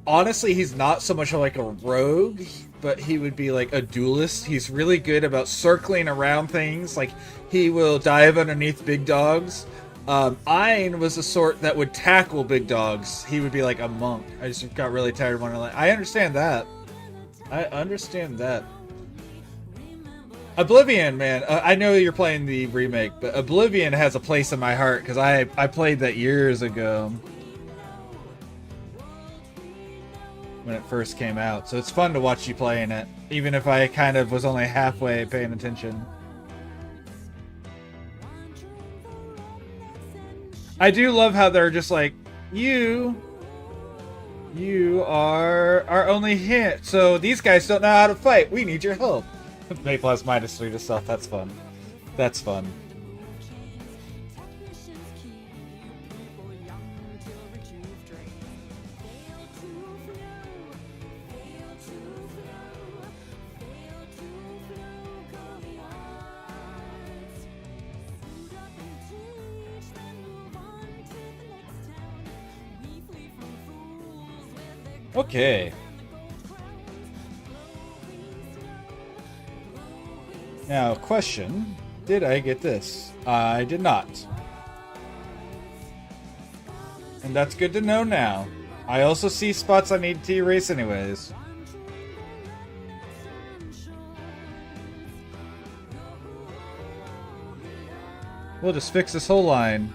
Honestly, he's not so much like a rogue, but he would be like a duelist. He's really good about circling around things. Like, he will dive underneath big dogs. Ein was the sort that would tackle big dogs. He would be like a monk. I just got really tired of wanting to, like, I understand that. I understand that. Oblivion, man. I know you're playing the remake, but Oblivion has a place in my heart because I played that years ago. when it first came out. So it's fun to watch you playing it, even if I kind of was only halfway paying attention. I do love how they're just like, you are our only hint. So these guys don't know how to fight. We need your help. Maple has -3 to stealth. That's fun. That's fun. Okay. Now, question. Did I get this? I did not. And that's good to know now. I also see spots I need to erase anyways. We'll just fix this whole line.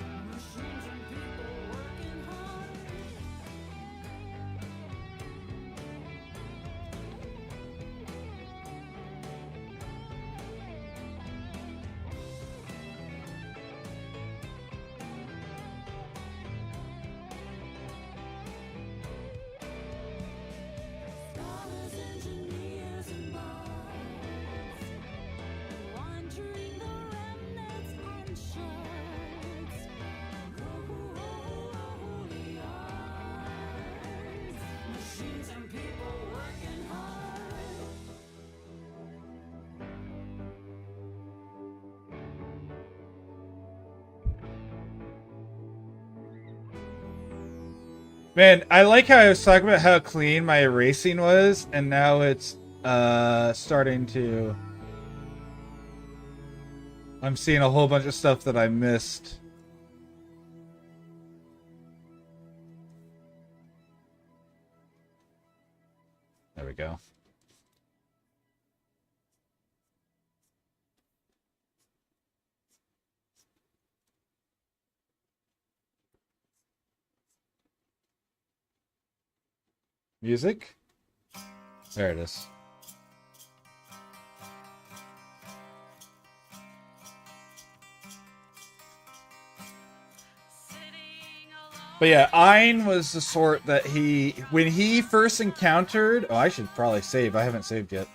Man, I like how I was talking about how clean my erasing was, and now it's starting to... I'm seeing a whole bunch of stuff that I missed. There we go. Music? There it is. But yeah, Ein was the sort that when he first encountered... Oh, I should probably save. I haven't saved yet.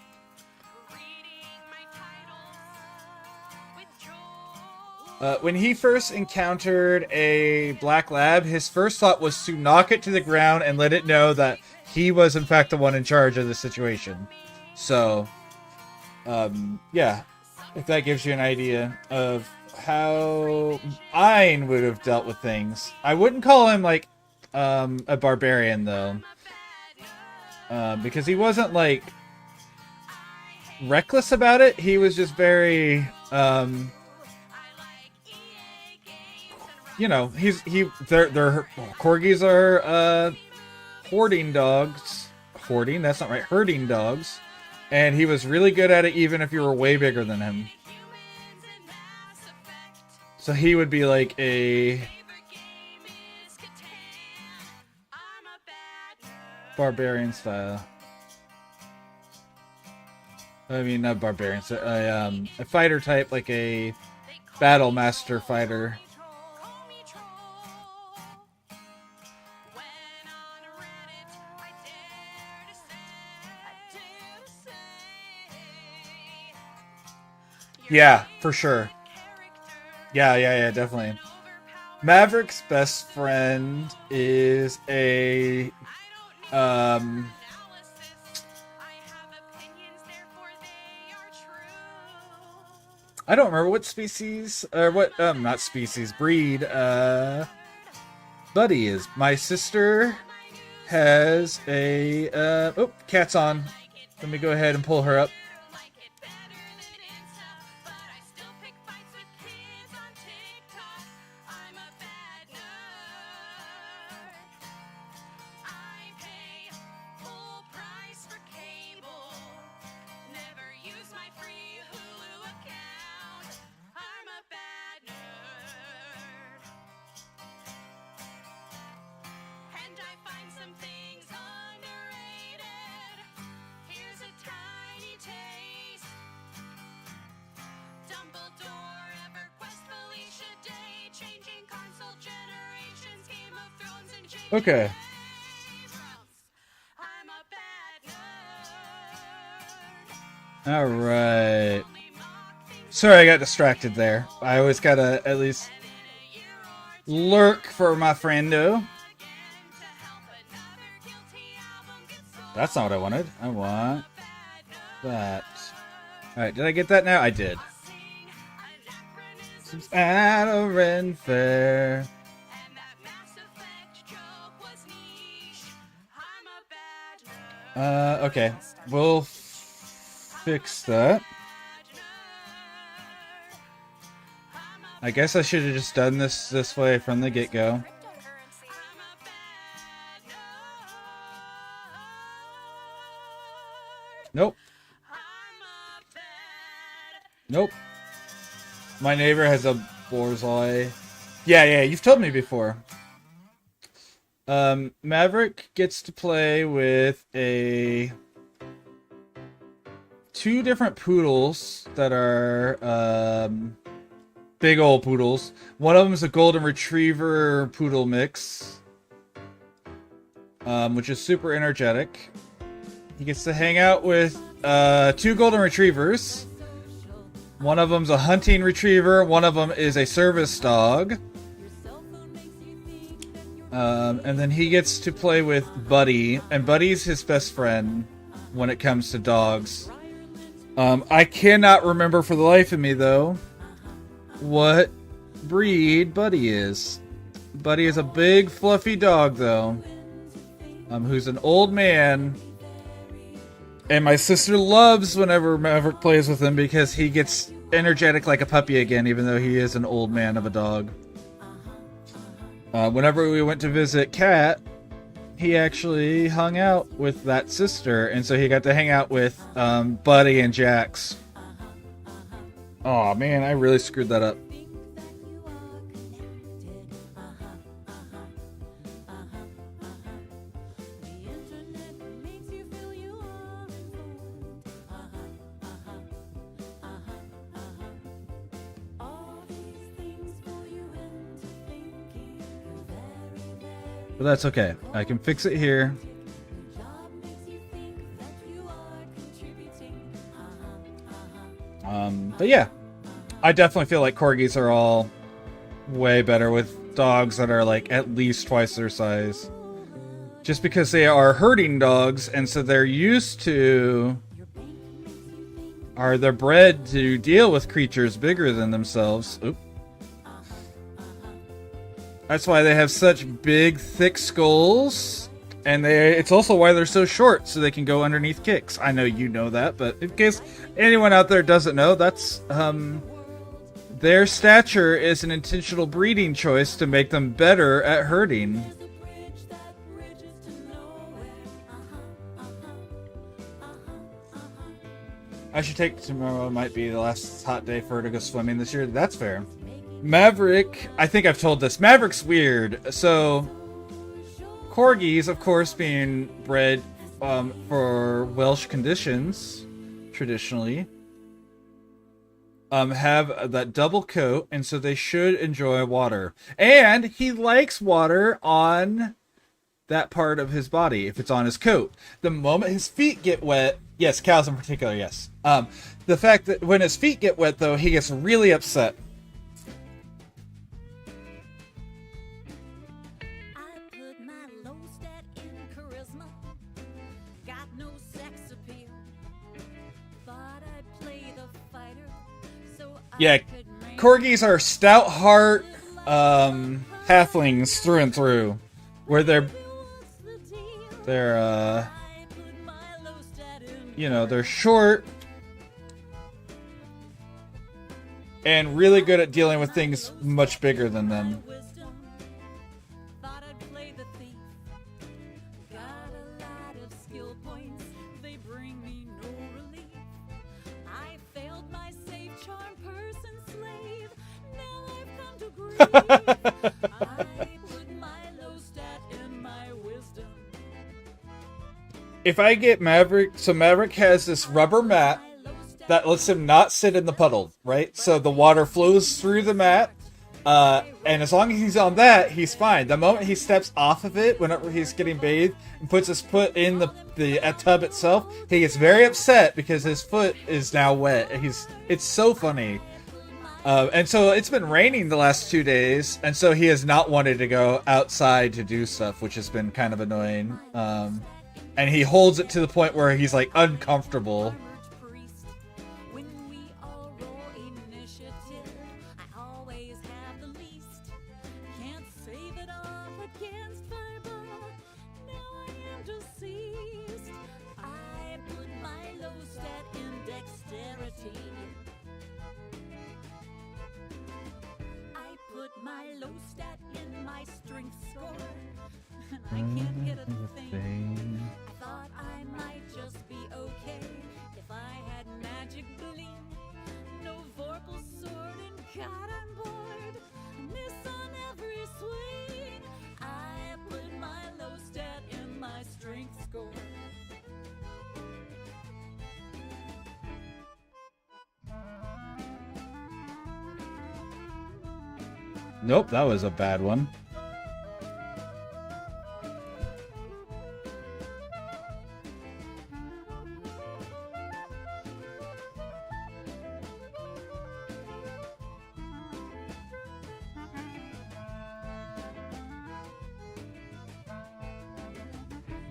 When he first encountered a black lab, his first thought was to knock it to the ground and let it know that he was in fact the one in charge of the situation. So, yeah, if that gives you an idea of how Ein would have dealt with things. I wouldn't call him like a barbarian though, because he wasn't like reckless about it. He was just very you know, they're corgis are hoarding dogs. Hoarding? That's not right. Herding dogs. And he was really good at it even if you were way bigger than him. So he would be like a barbarian style. I mean, not barbarian, a fighter type, like a battle master fighter. Yeah, for sure. Yeah, definitely. Maverick's best friend is a I don't remember what species or what not species, breed Buddy is. My sister has a oh, cat's on. Let me go ahead and pull her up. Okay. I'm a bad nerd. All right. Sorry, I got distracted there. I always gotta at least lurk for my friendo. That's not what I wanted. I want that. Alright, did I get that now? I did. At a Ren Fair. Okay. We'll fix that. I guess I should have just done this way from the get-go. Nope. Nope. My neighbor has a borzoi. Yeah, you've told me before. Maverick gets to play with two different poodles that are big old poodles. One of them is a golden retriever poodle mix, which is super energetic. He gets to hang out with two golden retrievers. One of them's a hunting retriever. One of them is a service dog. And then he gets to play with Buddy, and Buddy's his best friend when it comes to dogs. I cannot remember for the life of me, though, what breed Buddy is. Buddy is a big, fluffy dog, though, who's an old man. And my sister loves whenever Maverick plays with him because he gets energetic like a puppy again, even though he is an old man of a dog. Whenever we went to visit Kat, he actually hung out with that sister, and so he got to hang out with Buddy and Jax. Aw, man, I really screwed that up. But that's okay. I can fix it here. But yeah, I definitely feel like corgis are all way better with dogs that are like at least twice their size. Just because they are herding dogs, and so they're bred to deal with creatures bigger than themselves. Oop. That's why they have such big, thick skulls, and it's also why they're so short, so they can go underneath kicks. I know you know that, but in case anyone out there doesn't know, that's their stature is an intentional breeding choice to make them better at herding. I should take tomorrow might be the last hot day for her to go swimming this year. That's fair. Maverick, I think I've told this. Maverick's weird. So, corgis, of course, being bred for Welsh conditions, traditionally, have that double coat, and so they should enjoy water. And he likes water on that part of his body, if it's on his coat. The moment his feet get wet, yes, cows in particular, yes. The fact that when his feet get wet, though, he gets really upset. Yeah, corgis are stout heart halflings through and through, where they're they're short and really good at dealing with things much bigger than them. If I get Maverick, so Maverick has this rubber mat that lets him not sit in the puddle, right? So the water flows through the mat, And as long as he's on that, he's fine. The moment he steps off of it, whenever he's getting bathed, and puts his foot in the tub itself, he gets very upset because his foot is now wet. It's so funny. And so it's been raining the last 2 days, and so he has not wanted to go outside to do stuff, which has been kind of annoying. And he holds it to the point where he's like uncomfortable. When we all roll initiative, I always have the least. Can't save it off against fiber. Now I am deceased. I put my low stat in dexterity. I put my low stat in my strength score. I can't hit a thing. I thought I might just be okay if I had magic bling. No Vorpal sword and God I'm bored. Miss on every swing. I put my low stat in my strength score. Nope, that was a bad one.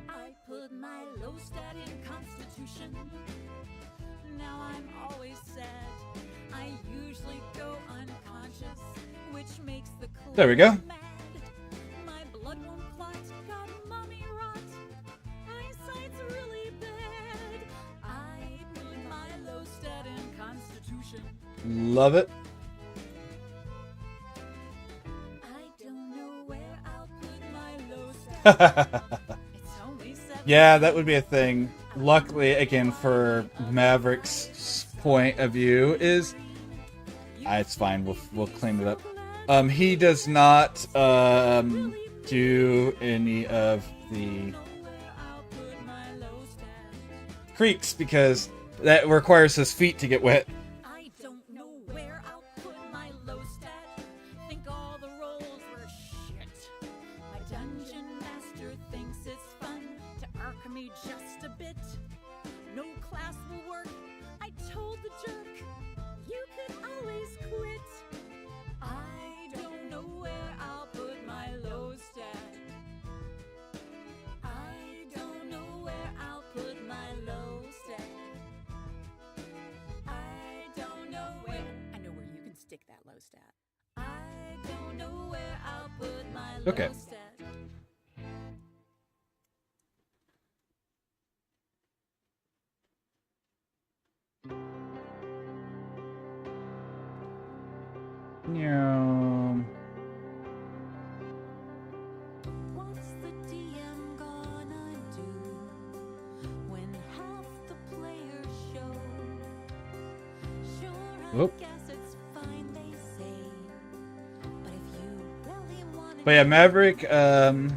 I put my low stat in Constitution. Now I'm always sad. I usually go unconscious, which makes the There we go. mad. My blood won't clot, got mommy rot. Eyesight's really bad. I put my low stat in Constitution. Love it. I don't know where I'll put my low stat. It's only 7. Yeah, that would be a thing. Luckily, again, for Maverick's point of view, is it's fine. We'll clean it up. He does not do any of the creeks because that requires his feet to get wet. I don't know where I'll put my low stat. Think all the rolls were shit. My dungeon master thinks it's fun to irk me just a bit. No class will work. I told the jerk you could always quit. I don't know where I'll put my low stat. I don't know where I'll put my low stat. I don't know where. I know where you can stick that low stat. I don't know where I'll put my low Okay. stat. Yeah. What's the DM gonna do when half the players show? Sure, I Whoop. guess it's fine, they say. But if you really want But yeah, Maverick, it's gonna need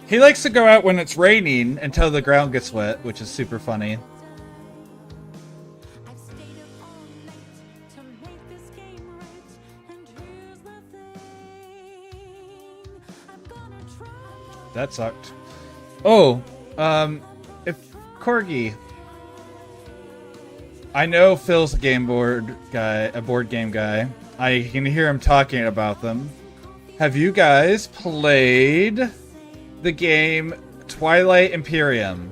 he likes to go out when it's raining until the ground gets wet, which is super funny. I've stayed up all night to make this game right. And here's the thing. I'm gonna try. That sucked. Oh, if Corgi, I know Phil's a board game guy. I can hear him talking about them. Have you guys played the game Twilight Imperium?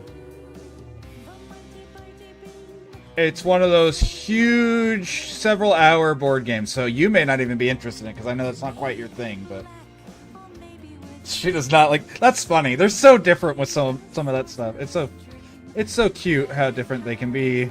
It's one of those huge, several-hour board games, so you may not even be interested in it, because I know that's not quite your thing, but... She does not like... That's funny. They're so different with some of that stuff. It's so cute how different they can be.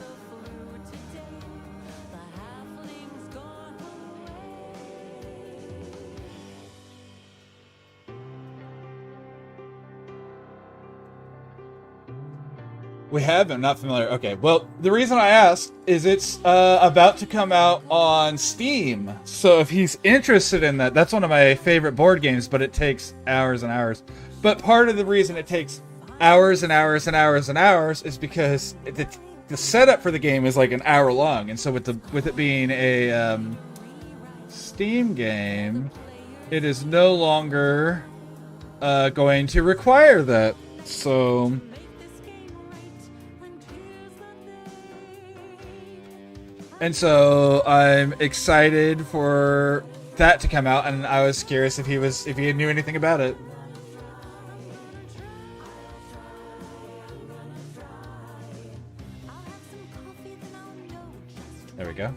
We have? I'm not familiar. Okay, well, the reason I asked is it's about to come out on Steam. So if he's interested in that, that's one of my favorite board games, but it takes hours and hours. But part of the reason it takes hours and hours and hours and hours is because the setup for the game is like an hour long. And so with it being a Steam game, it is no longer going to require that. So I'm excited for that to come out, and I was curious if he knew anything about it. There we go.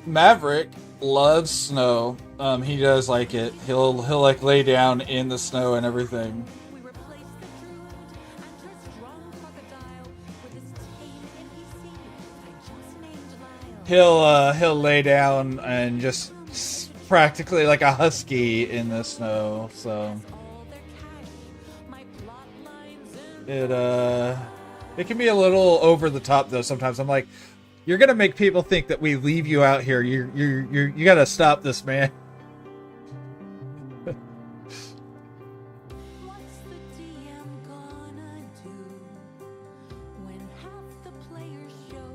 Maverick loves snow. He does like it. He'll like lay down in the snow and everything. He'll lay down and just practically like a husky in the snow. So it can be a little over the top though. Sometimes I'm like, you're gonna make people think that we leave you out here. You gotta stop this, man. What's the DM gonna do when half the players show?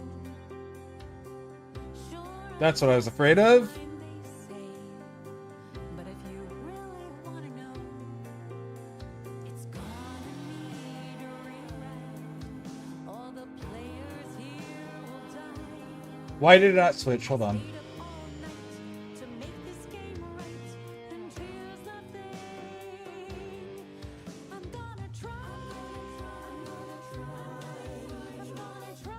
Sure, That's what I was afraid of. they say, but if you really wanna know, it's gonna need a rewrite. All the players here will die. Why did it not switch? Hold on. Stayed up all night to make this game right. And here's the thing, I'm gonna try. I'm gonna try.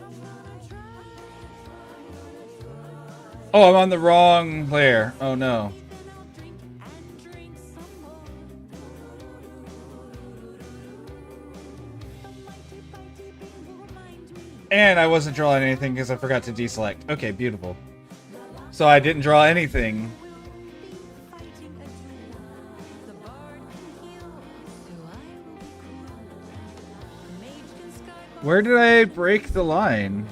I'm gonna try. Oh, I'm on the wrong player. Oh no. Then I'll drink and drink some more. The mighty mighty bean will remind me. And I wasn't drawing anything because I forgot to deselect. Okay, beautiful. So I didn't draw anything. Fighting a duel. The bard can heal, so I will be cruel. The mage can sky Where did I break the line?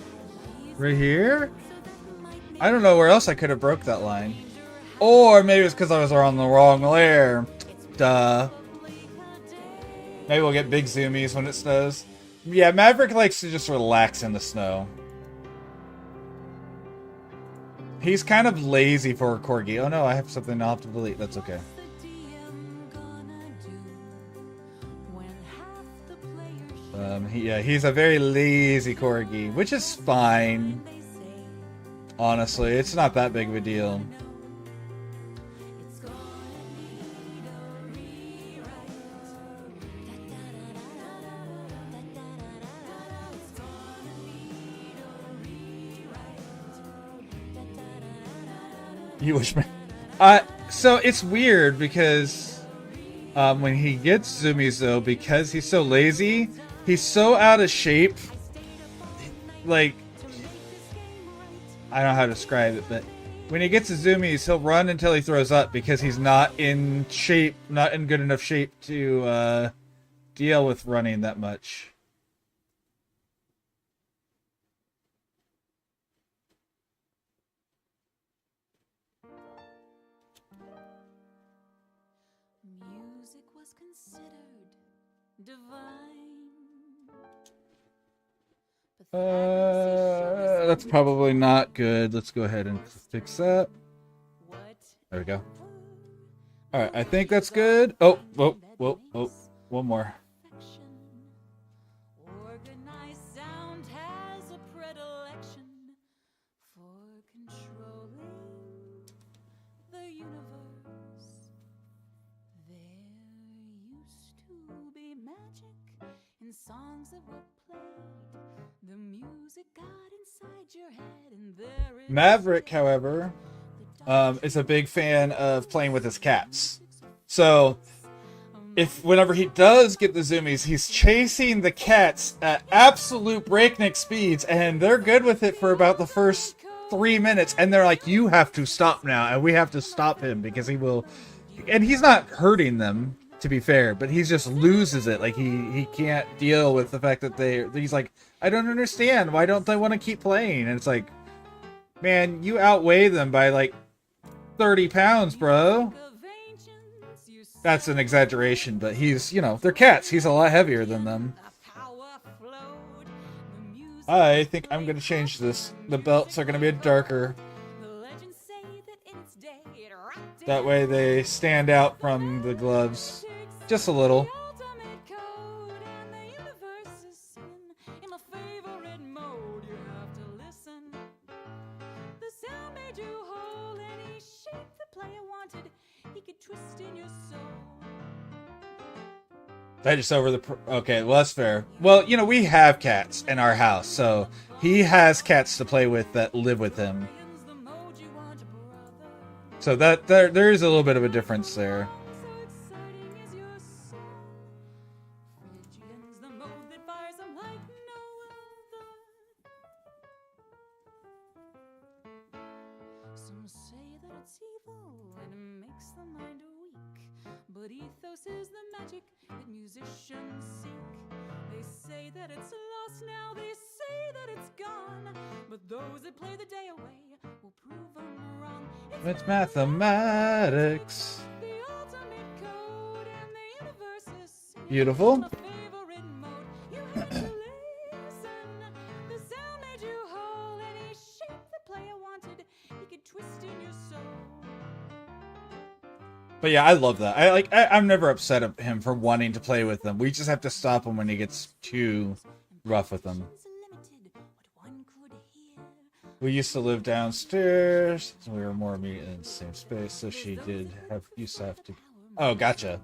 Right here? I don't know where else I could have broke that line. Or maybe it was because I was on the wrong layer. Duh. Maybe we'll get big zoomies when it snows. Yeah, Maverick likes to just relax in the snow. He's kind of lazy for a Corgi. Oh no, I have something I'll have to delete. That's okay. the DM gonna do when half the players Yeah, he's a very lazy Corgi, which is fine. they say Honestly, it's not that big of a deal. it's gonna need a rewrite. It's gonna need a rewrite. You wish me. So it's weird because when he gets zoomies though, because he's so lazy, he's so out of shape. Like, I don't know how to describe it, but when he gets his zoomies, he'll run until he throws up because he's not in shape, not in good enough shape to deal with running that much. Music was considered divine. That's probably not good. Let's go ahead and fix that. There we go. All right, I think that's good. Oh, whoa, whoa, whoa. One more. Organized sound has a predilection for controlling the universe. There used to be magic in songs that were played. The music got inside your head, and there is Maverick, however, is a big fan of playing with his cats. So, whenever he does get the zoomies, he's chasing the cats at absolute breakneck speeds, and they're good with it for about the first 3 minutes, and they're like, you have to stop now, and we have to stop him because he will... And he's not hurting them, to be fair, but he just loses it. Like, he can't deal with the fact that he's like, I don't understand. Why don't they want to keep playing? And it's like, man, you outweigh them by like 30 pounds, bro. of ancients, you that's an exaggeration, but he's, you know, they're cats. He's a lot heavier than them. I think I'm going to change this. The belts are going to be darker. That way they stand out from the gloves. Just a little. That just over the... Okay, well, that's fair. Well, you know, we have cats in our house, so he has cats to play with that live with him. So that there is a little bit of a difference there. Some say that it's evil and makes the mind weak, but ethos is the magic that musicians seek. They say that it's lost now, they say that it's gone, but those that play the day away will prove them wrong. It's mathematics. The ultimate code and the universe is singing. Beautiful. My favorite mode. You have to listen. The sound made you whole. Any shape the player wanted, he could twist in your soul. But yeah, I love that. I'm never upset at him for wanting to play with them. We just have to stop him when he gets too rough with them. We used to live downstairs, so we were more immediate in the same space, so she used to have to... Oh, gotcha.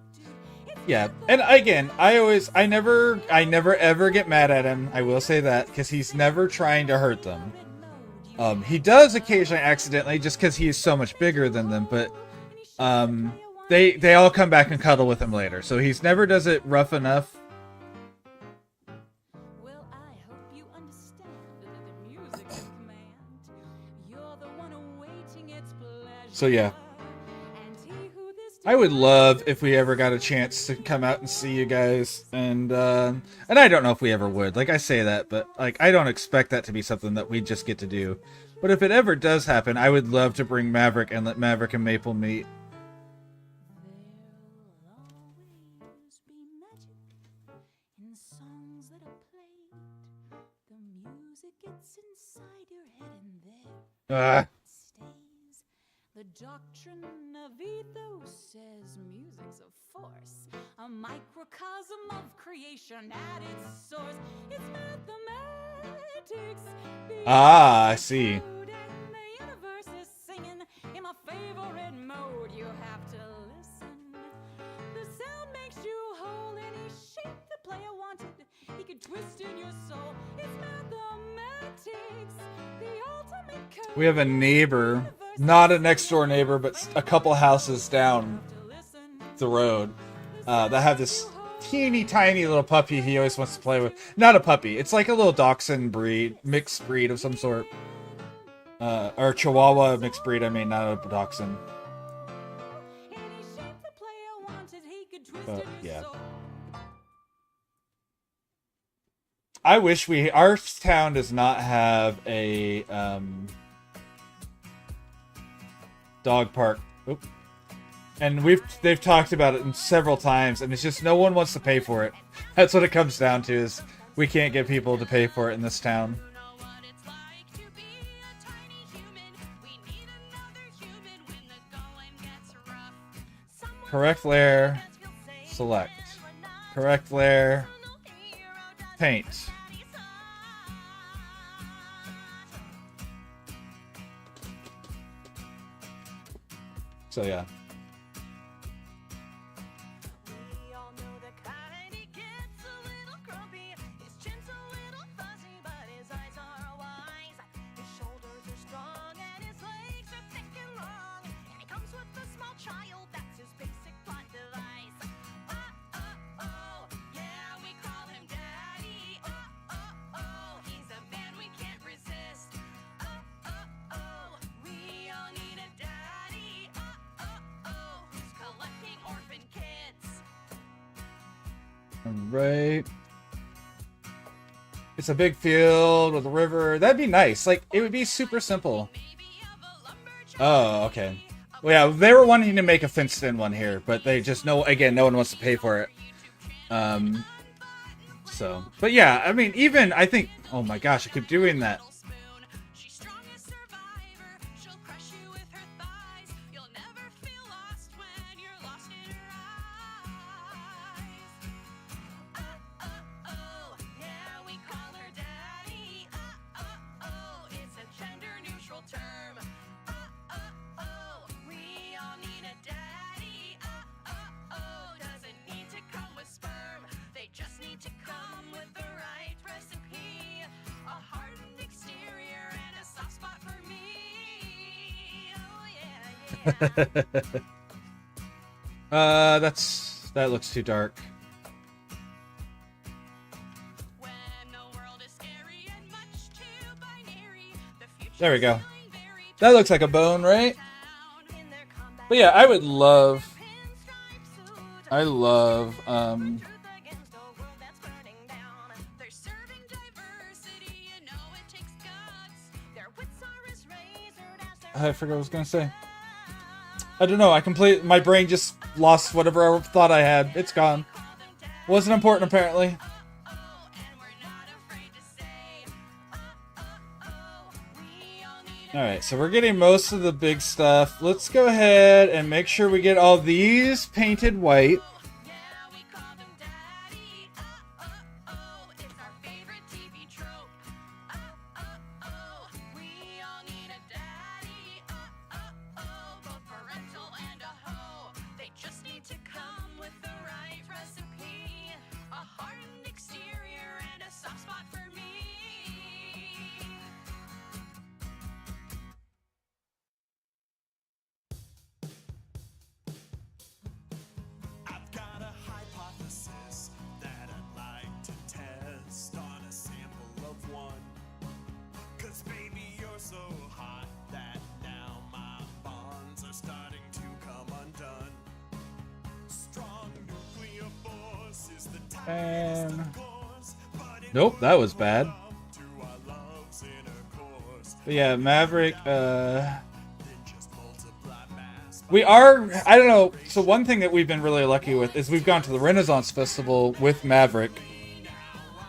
Yeah, and again, I never ever get mad at him, I will say that, because he's never trying to hurt them. He does occasionally accidentally, just because he is so much bigger than them, but they all come back and cuddle with him later, so he's never does it rough enough. Well, I hope you understand that the music is command. You're the one awaiting its pleasure. So yeah. And he who this I would love if we ever got a chance to come out and see you guys, and I don't know if we ever would. Like, I say that, but like, I don't expect that to be something that we just get to do. But if it ever does happen, I would love to bring Maverick and let Maverick and Maple meet. There'll always be magic in songs that are played. The music gets inside your head and there it stays. The doctrine of ethos says music's a force, a microcosm of creation at its source. It's mathematics. I see. And the universe is singing in my favorite mode. You have to listen. The sound makes you whole. Any shape the player wanted, he could twist in your soul. It's mathematics, the ultimate code. We have a neighbor, not a next door neighbor, but a couple houses down the road, that have this teeny tiny little puppy he always wants to play with. Not a puppy, it's like a little dachshund breed, mixed breed of some sort. Or Chihuahua mixed breed, I mean, not a dachshund. Any shape the player wanted, he could twist But, in your yeah. soul. I wish our town does not have a, dog park. Oop. And they've talked about it several times, and it's just no one wants to pay for it. That's what it comes down to, is we can't get people to pay for it in this town. You know what it's like to be a tiny human. We need another human when the going gets rough. Someone Correct layer, else will say select. we're not Correct layer, no hero, doesn't paint. daddy's heart. So yeah. We all know the kind he gets a little grumpy. His chin's a little fuzzy, but his eyes are wise. His shoulders are strong and his legs are thick and long. And he comes with a small child, that's his basic plot device. Yeah, we call him Daddy. He's a man we can't resist. We all need a daddy. Who's collecting orphan kids. Right. It's a big field with a river. That'd be nice. Like, it would be super simple. Maybe of a lumberjack. Oh, okay. A Well, yeah, they were wanting to make a fenced-in one here, but they just no one wants to pay for it. So, but yeah, I mean, even I think, oh my gosh, I keep doing that. She's strong as Survivor. She'll crush you with her thighs. You'll never feel lost when you're lost in her eyes. Oh, yeah, we call her daddy. It's a gender-neutral term. We all need a daddy. Doesn't need to come with sperm. They just need to come with the right recipe. A hardened exterior and a soft spot for me. Oh yeah. That looks too dark. When the world is scary and much too binary, the future's There we go. feeling very That looks like a bone, right? down in their combat. But yeah, I love, Pinstripe suit. truth Against a world that's burning down. They're serving diversity, you know it takes guts. Their wits are as razored as their I forgot what I was gonna say. I don't know. My brain just lost whatever I thought I had. It's gone. Wasn't important apparently. and we're not afraid to say, we all need All right, so we're getting most of the big stuff. Let's go ahead and make sure we get all these painted white. yeah, we call them daddy. It's our favorite TV trope. We all need a daddy. Both parental and a hoe. They just need to come with the right recipe. A hardened exterior and a soft spot for me. I've got a hypothesis that I'd like to test on a sample of one. 'Cause baby, you're so hot that now my bonds are starting to come undone. Strong nuclear force is the tightest of course, but it Nope, that was bad. to our love's intercourse. But yeah, Maverick, Then just multiply mass by I don't know, so one thing that we've been really lucky with is we've gone to the Renaissance Festival with Maverick.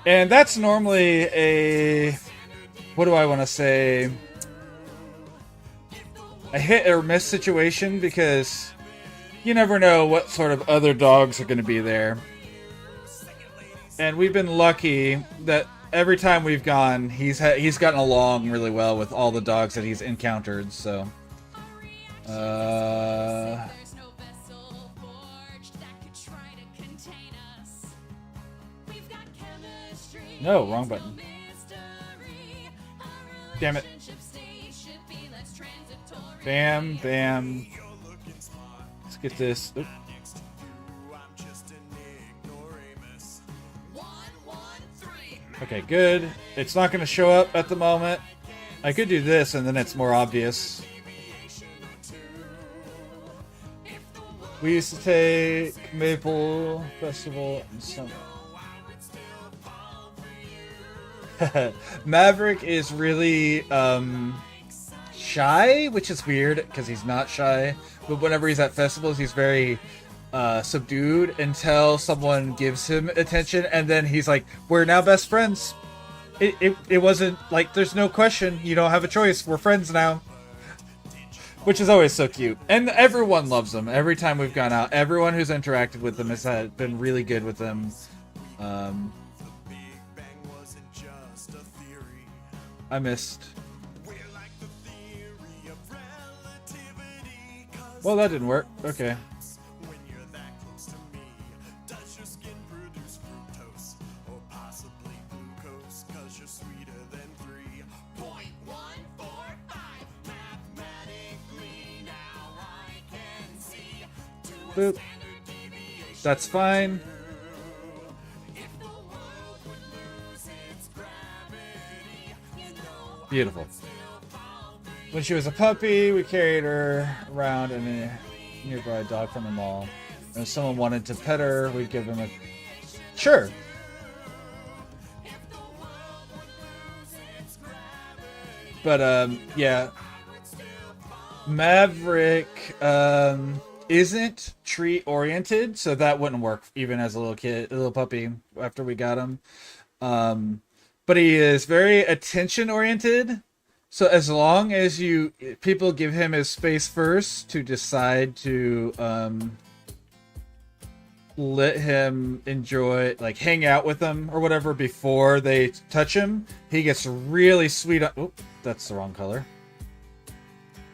And that's normally what do I want to say? A hit or miss situation because you never know what sort of other dogs are going to be there. And we've been lucky that every time we've gone, he's gotten along really well with all the dogs that he's encountered, so... There's no vessel forged that could try to contain us. We've got chemistry. No, wrong button. Mystery. Our Damn it. relationship stage should be less transitory. Bam, bam. Let's get this. Oop. next to you. I'm just an ignoramus. 113. Okay, good. It's not going to show up at the moment. I could do this and then it's more obvious. We used to take Maple Festival in summer. Maverick is really shy, which is weird because he's not shy. But whenever he's at festivals, he's very subdued until someone gives him attention, and then he's like, "We're now best friends." It wasn't like there's no question. You don't have a choice. We're friends now. Which is always so cute. And everyone loves him. Every time we've gone out, everyone who's interacted with them has been really good with them. Big Bang wasn't just a theory. I missed. We're like the theory of relativity. 'Cause Well, that didn't work. Okay. when you're that close to me, does your skin produce fructose or possibly glucose? 'Cause you're sweeter than 3.145. Mathematically, now I can see to a Boop. standard deviation. That's fine. If the world would lose its gravity, you know Beautiful. When she was a puppy, we carried her around in a nearby dog from the mall. And if someone wanted to pet her, we'd give them a... Sure. But, yeah. Maverick isn't treat oriented, so that wouldn't work even as a little kid, a little puppy after we got him. But he is very attention oriented. So as long as people give him his space first to decide to let him enjoy, like hang out with them or whatever before they touch him, he gets really sweet. Oh, that's the wrong color.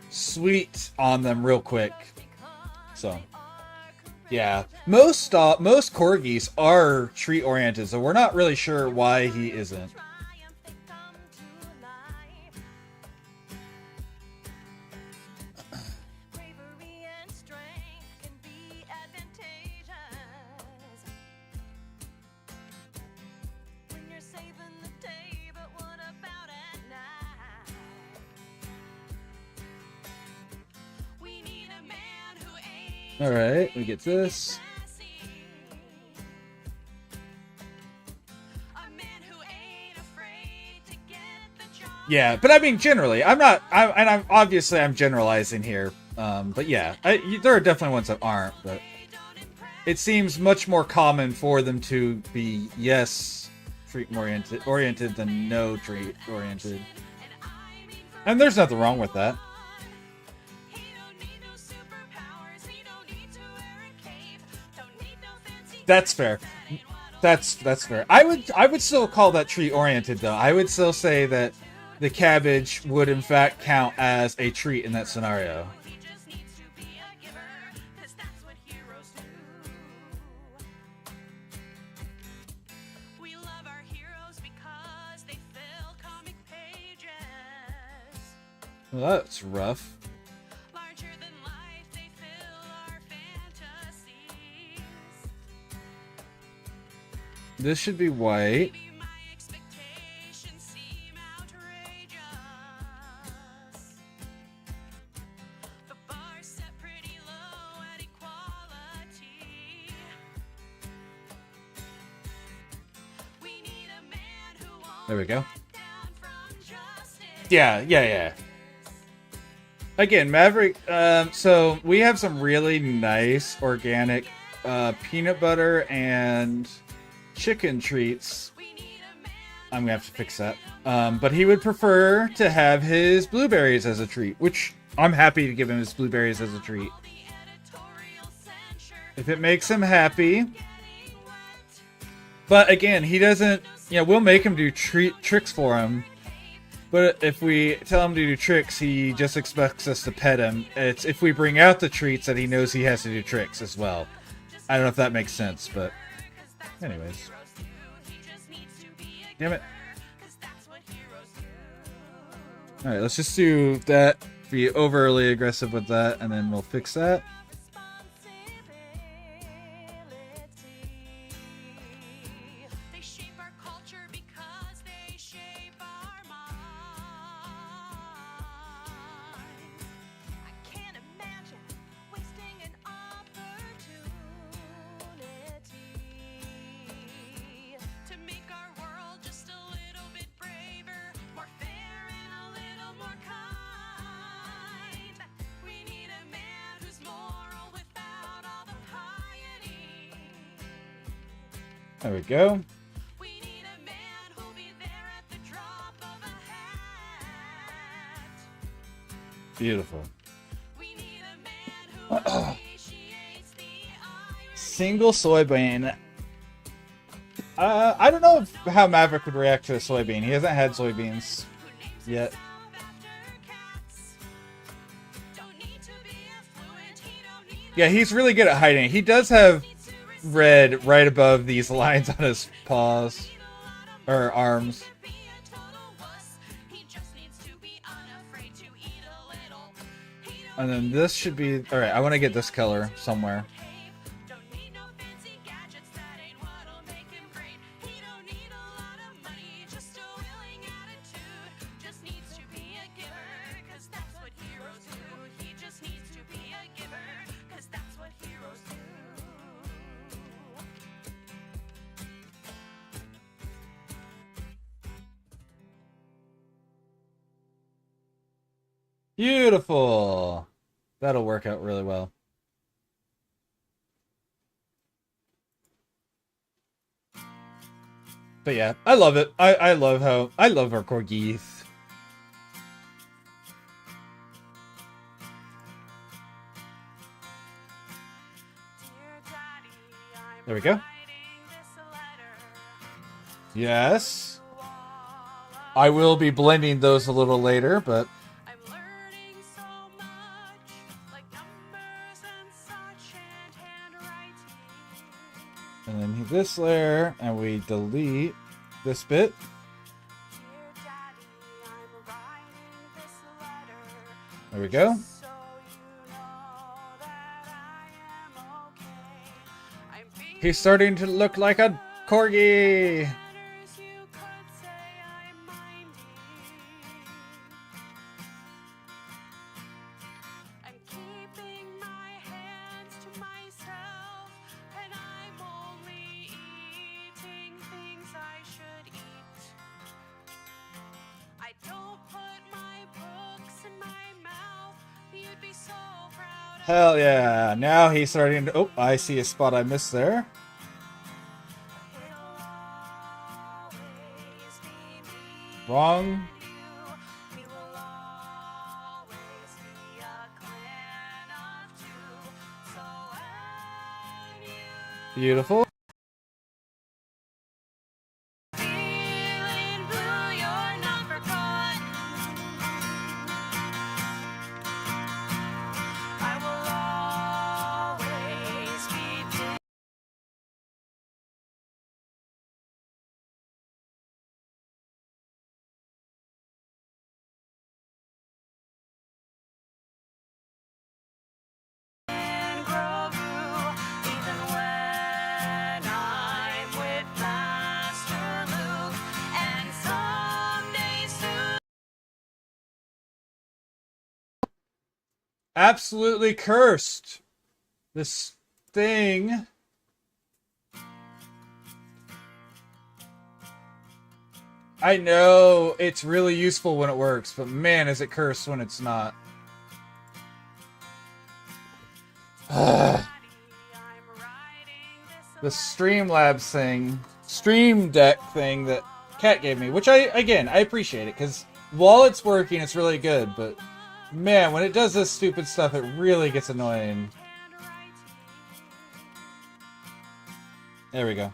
Sweet on them real quick. So yeah, most corgis are treat oriented, so we're not really sure why he isn't. All right, we get this. Yeah, but I mean, generally, I'm obviously generalizing here. But yeah, there are definitely ones that aren't, but it seems much more common for them to be yes treat oriented than no treat oriented. And there's nothing wrong with that. That's fair. That's fair. I would still call that treat oriented though. I would still say that the cabbage would in fact count as a treat in that scenario. Well, that's rough. This should be white. There we go. Yeah. Again, Maverick, so we have some really nice organic peanut butter and chicken treats. I'm gonna have to fix that. But he would prefer to have his blueberries as a treat, which I'm happy to give him his blueberries as a treat. If it makes him happy. But again, he doesn't, we'll make him do tricks for him. But if we tell him to do tricks, he just expects us to pet him. It's if we bring out the treats that he knows he has to do tricks as well. I don't know if that makes sense, but anyways. Damn it. Alright, let's just do that. Be overly aggressive with that, and then we'll fix that. There we go. Beautiful. Single soybean. I don't know how Maverick would react to a soybean. He hasn't had soybeans yet. Yeah, he's really good at hiding. He does have red right above these lines on his paws or arms. And then this should be all right. I want to get this color somewhere. Beautiful. work out really well. But yeah, I love it. I love our corgis. There we go. Yes. I will be blending those a little later, but I'm learning so much, like numbers and such and handwriting. and then this layer, and we delete this bit. Dear Daddy, I'm writing this letter There we go. so you know that I am okay. I'm being He's starting to look like a corgi. letters you could say I'm minding. I'm keeping my hands to myself, and I'm only eating things I should eat. I don't put my books in my mouth. You'd be so proud of Hell yeah. Now he's starting to... Oh, I see a spot I missed there. It'll always be me Wrong. and you. We will always be a clan of two. So when you Beautiful. feeling blue, you're not forgotten. I will always be there. And grow through, even when I'm with Master Luke, and someday soon. Absolutely cursed. This thing... I know it's really useful when it works, but man, is it cursed when it's not. The Streamlabs thing, Stream Deck thing that Kat gave me, which I appreciate it, because while it's working, it's really good, but man, when it does this stupid stuff, it really gets annoying. There we go.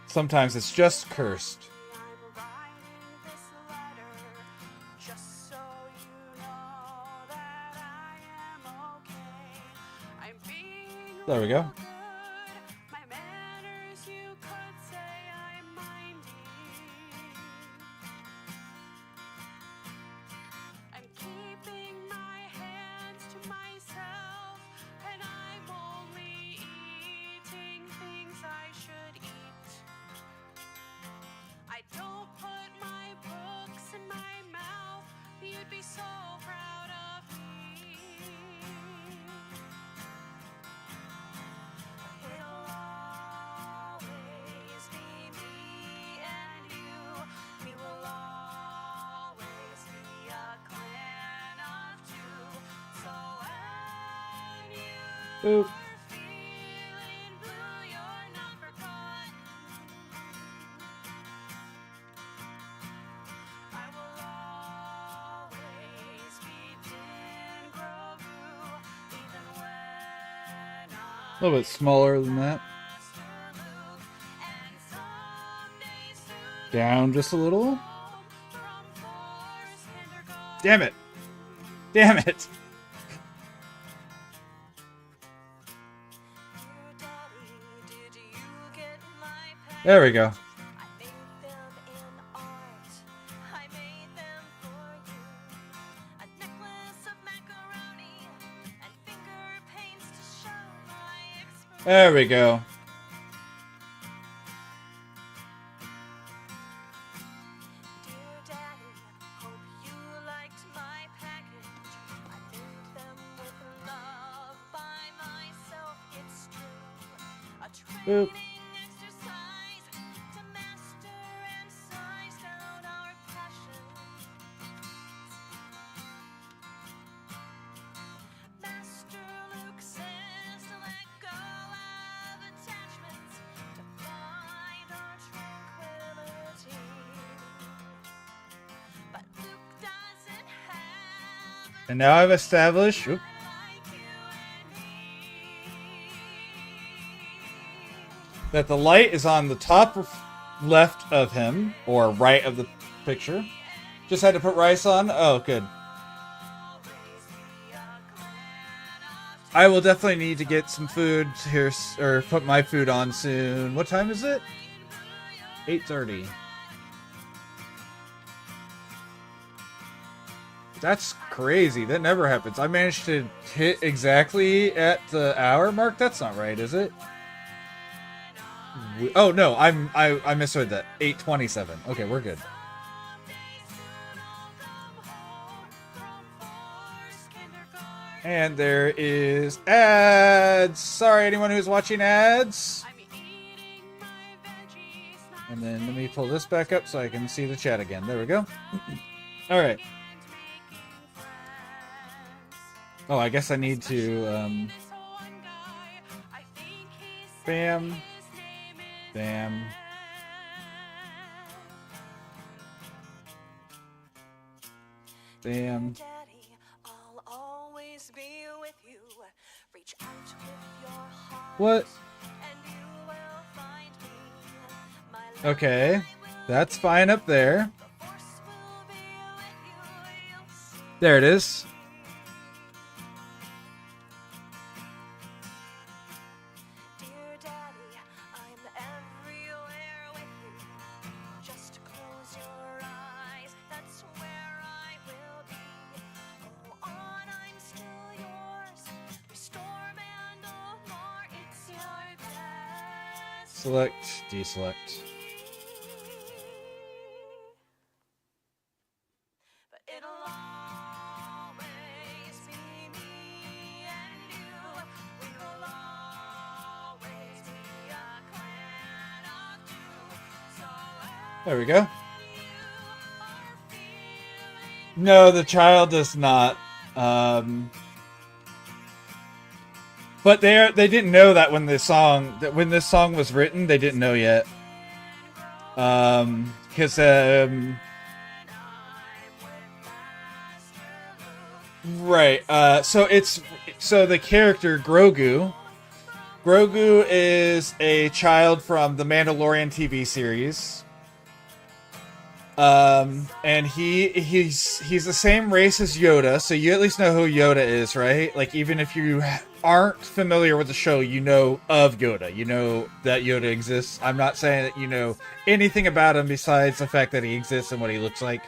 Sometimes it's just cursed. I'm writing this letter just so you know that I am okay. I'm being There we go. good. My manners, you could say I'm minding. I'm keeping my hands to myself, and I'm only eating things I should eat. I don't put my books in my mouth. You'd be so proud of me. It'll always be me and you. We will always be a clan of two. So when you Boop. are feeling blue, you're not forgotten. I will always be Din Grogu, even when A little bit smaller than that. Master Luke, and someday soon Down just a little. home from Force Kindergarten. Damn it. Damn it. Dear Daddy, did you get my package? There we go. I made them in art. I made them for you. A necklace of macaroni and finger paints to show my expression. There we go. Dear Daddy, hope you liked my package. I made them with love by myself, it's true. A Boop. training exercise to master and size down our passions. And now I've established that the light is on the top left of him, or right of the picture. Just had to put rice on. Oh, good. I will definitely need to get some food here, or put my food on soon. What time is it? 8:30. That's crazy. That never happens. I managed to hit exactly at the hour mark. That's not right, is it? Oh no, I misread that. 8:27. Okay, we're good. And there is ads. Sorry, anyone who's watching ads. And then let me pull this back up so I can see the chat again. There we go. All right. Oh, I guess I need to, bam. Bam. Bam. What? Okay. That's fine up there. There it is. Select, deselect. There we go. No, the child does not. But they didn't know that when this song was written, they didn't know yet. Because right. So the character Grogu is a child from the Mandalorian TV series. And he's the same race as Yoda, so you at least know who Yoda is, right? Like, even if you aren't familiar with the show, you know of Yoda. You know that Yoda exists. I'm not saying that you know anything about him besides the fact that he exists and what he looks like.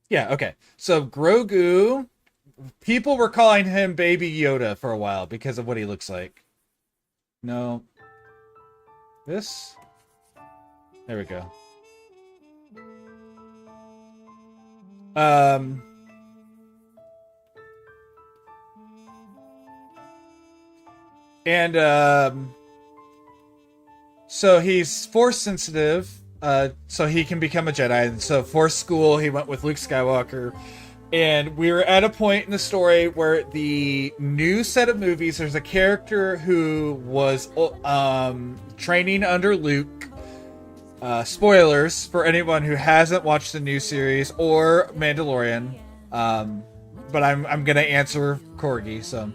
Yeah, okay. So Grogu, people were calling him Baby Yoda for a while because of what he looks like. No. This? There we go. So he's Force sensitive, so he can become a Jedi. And so Force school, he went with Luke Skywalker. And we're at a point in the story where the new set of movies, there's a character who was training under Luke. Spoilers for anyone who hasn't watched the new series or Mandalorian. But I'm gonna answer Corgi, so.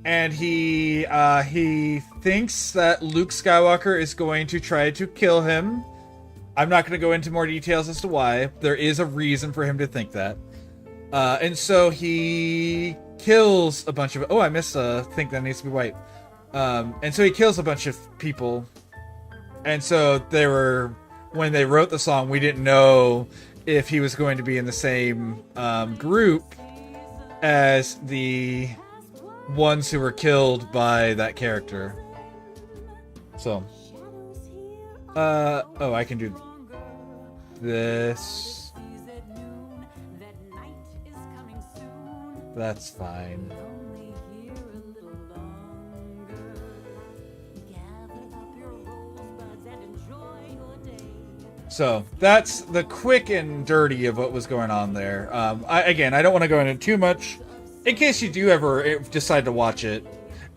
And he thinks that Luke Skywalker is going to try to kill him. I'm not going to go into more details as to why. There is a reason for him to think that. And so he kills a bunch of... Oh, I missed a thing that needs to be white. And so he kills a bunch of people. And so they were... When they wrote the song, we didn't know if he was going to be in the same group as the ones who were killed by that character. So... oh, I can do this. That's fine. So, that's the quick and dirty of what was going on there. I don't want to go into too much. In case you do ever decide to watch it,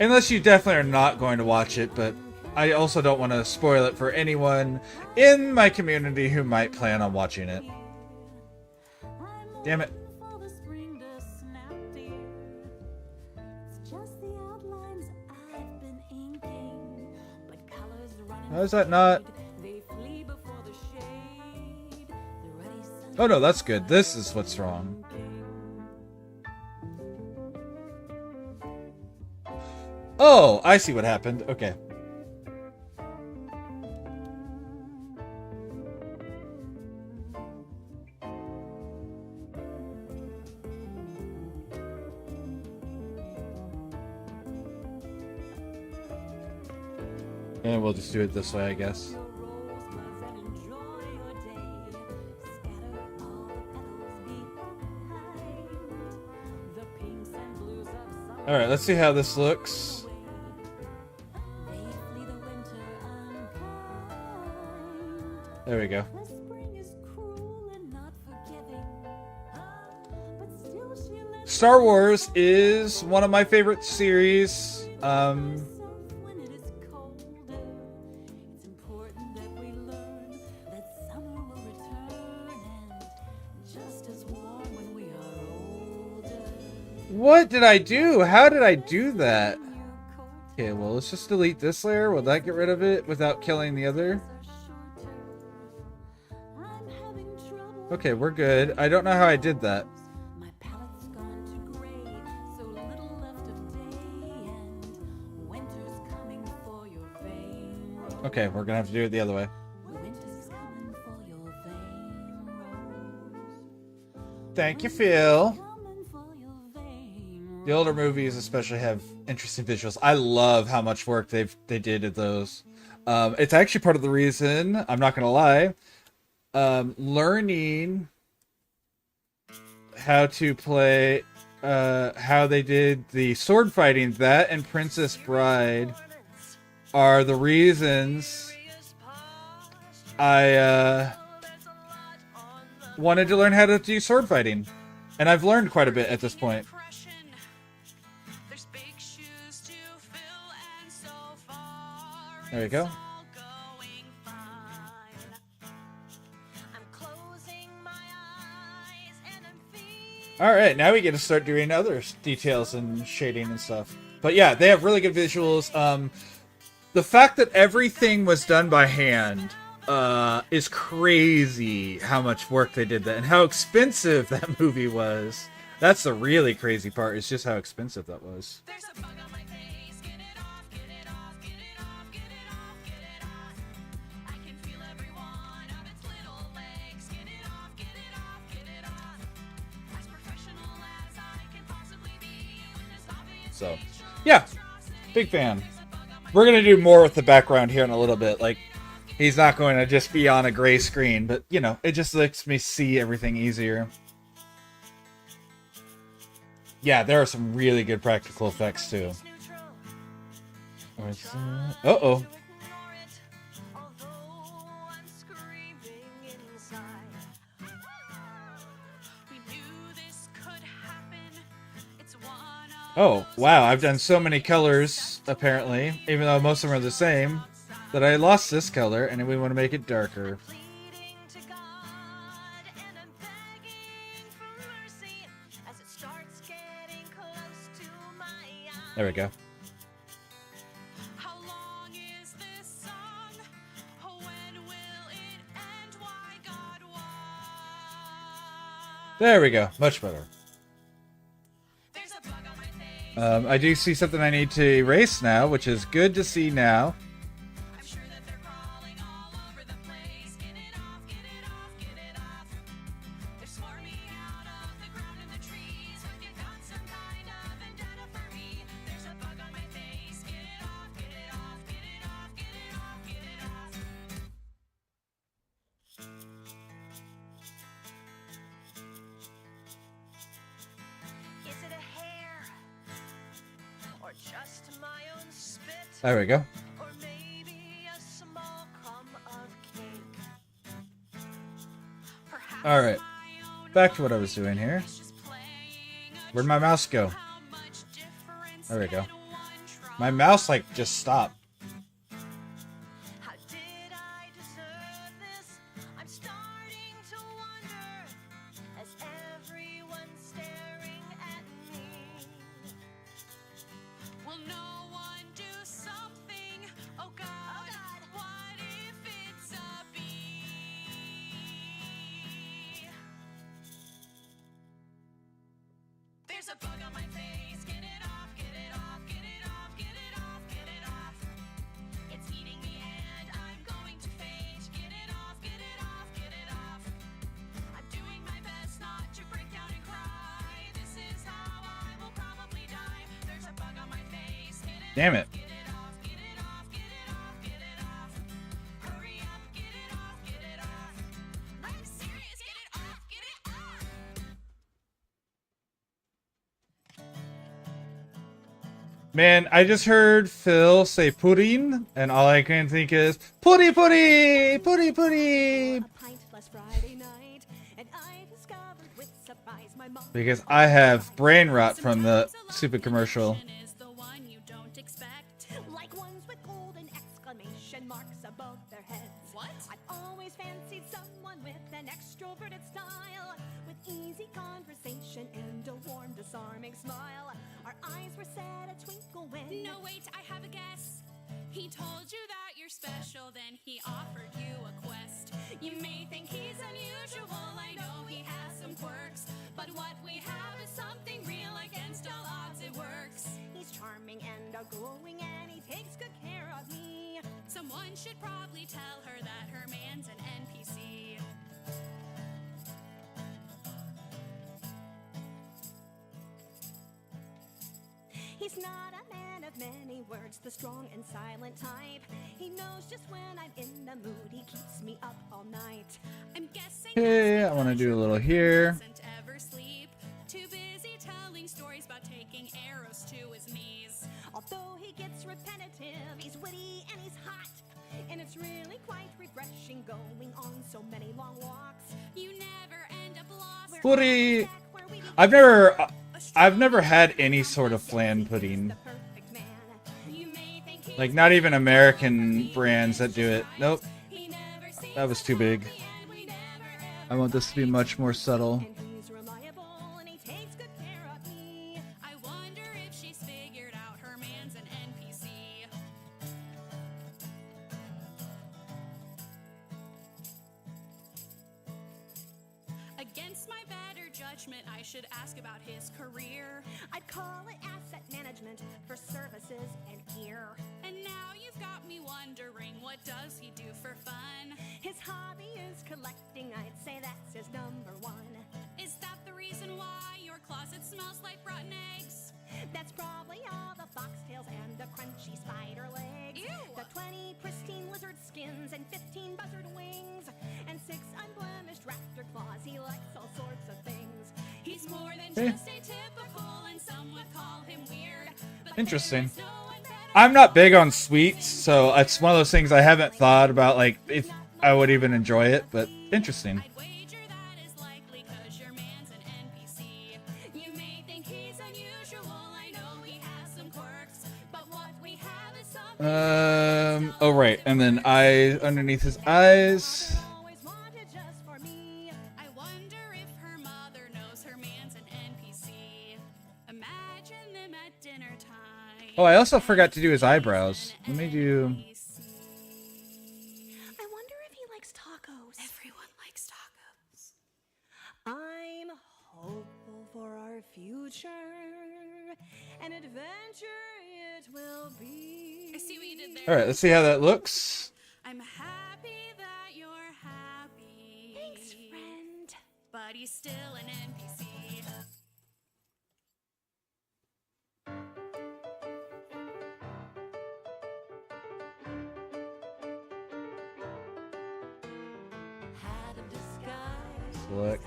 Unless you definitely are not going to watch it, but I also don't want to spoil it for anyone in my community who might plan on watching it. Damn it. How is that not? Oh no, that's good. This is what's wrong. Oh, I see what happened. Okay. And we'll just do it this way, I guess. Alright, let's see how this looks. There we go. Star Wars is one of my favorite series. What did I do? How did I do that? Okay, well, let's just delete this layer. Will that get rid of it without killing the other? Okay, we're good. I don't know how I did that. Okay, we're gonna have to do it the other way. Thank you, Phil. The older movies especially have interesting visuals. I love how much work they did at those. It's actually part of the reason, I'm not gonna lie, learning how to play, how they did the sword fighting, that and Princess Bride are the reasons I wanted to learn how to do sword fighting. And I've learned quite a bit at this point. There we go. Alright, now we get to start doing other details and shading and stuff. But yeah, they have really good visuals. The fact that everything was done by hand is crazy how much work they did that and how expensive that movie was. That's the really crazy part, is just how expensive that was. So, yeah, big fan. We're going to do more with the background here in a little bit. Like, he's not going to just be on a gray screen, but, you know, it just lets me see everything easier. Yeah, there are some really good practical effects, too. Uh-oh. Oh, wow, I've done so many colors, apparently, even though most of them are the same, that I lost this color, and we want to make it darker. There we go. There we go, much better. I do see something I need to erase now, which is good to see now. There we go. Alright. Back to what I was doing here. Where'd my mouse go? There we go. My mouse like just stopped. How did I deserve this? I'm starting to wonder as everyone's staring at me. Will no one do something? Oh God, what if it's a bee? There's a bug on my face. Get it off, get it off, get it off, get it off, get it off. It's eating me and I'm going to faint. Get it off, get it off, get it off. I'm doing my best not to break down and cry. This is how I will probably die. There's a bug on my face. Get it Damn it. off, get it off, get it off, get it off, get it off. Hurry up, get it off, get it off. I'm serious, get it off, get it off. Man, I just heard Phil say pudding, and all I can think is putty putty putty putty. A pint last Friday night, and I discovered with surprise my mom. Because I have brain rot from the stupid commercial. Is the one you don't expect. Like ones with golden exclamation marks above their heads. What? I've always fancied someone with an extroverted style, with easy conversation and a warm, disarming smile. Our eyes were set a twinkle when. No, wait, I have a guess. He told you that you're special, then he offered you a quest. You may think he's unusual, I know he has some quirks, but what we have is something real. Against all odds it works. He's charming and outgoing, and he takes good care of me. Someone should probably tell her that her man's an NPC. He's not a man of many words, the strong and silent type. He knows just when I'm in the mood, he keeps me up all night. I'm guessing Okay, I want to do a little here. doesn't ever sleep. Too busy telling stories about taking arrows to his knees. Although he gets repetitive, he's witty and he's hot. And it's really quite refreshing going on so many long walks. You never end up lost. Putty. Back where we began. I've never had any sort of flan pudding. The perfect man. You may think he's Like not even American brands that do it. Nope, he never sees that was too big. the end. We never I want this to be much more subtle. And he's reliable and he takes good care of me. I wonder if she's figured out her man's an NPC. Against my better judgment, I should ask about his career. I'd call it asset management for services and gear. And now you've got me wondering, what does he do for fun? His hobby is collecting, I'd say that's his number one. Is that the reason why your closet smells like rotten eggs? That's probably all the foxtails and the crunchy spider legs. Ew. The 20 pristine lizard skins and 15 buzzard wings. And 6 unblemished raptor claws, he likes all sorts of things. He's more than Eh. just atypical, and some would call him weird. But Interesting. there's no one better. I'm not big on sweets, so it's one of those things I haven't thought about, like, if I would even enjoy it, but interesting. I'd wager that is likely 'cause your man's an NPC. You may think he's unusual, I know he has some quirks, but what we have is something Oh right, and then eyes underneath his eyes. Always wanted just for me. I wonder if her mother knows her man's an NPC. Imagine them at dinner time. Oh, I also forgot to do his eyebrows. Let me do. I wonder if he likes tacos. Everyone likes tacos. I'm hopeful for our future. An adventure it will be. I see what you did there. All right, let's see how that looks. I'm happy that you're happy. Thanks, friend. But he's still an NPC. Select.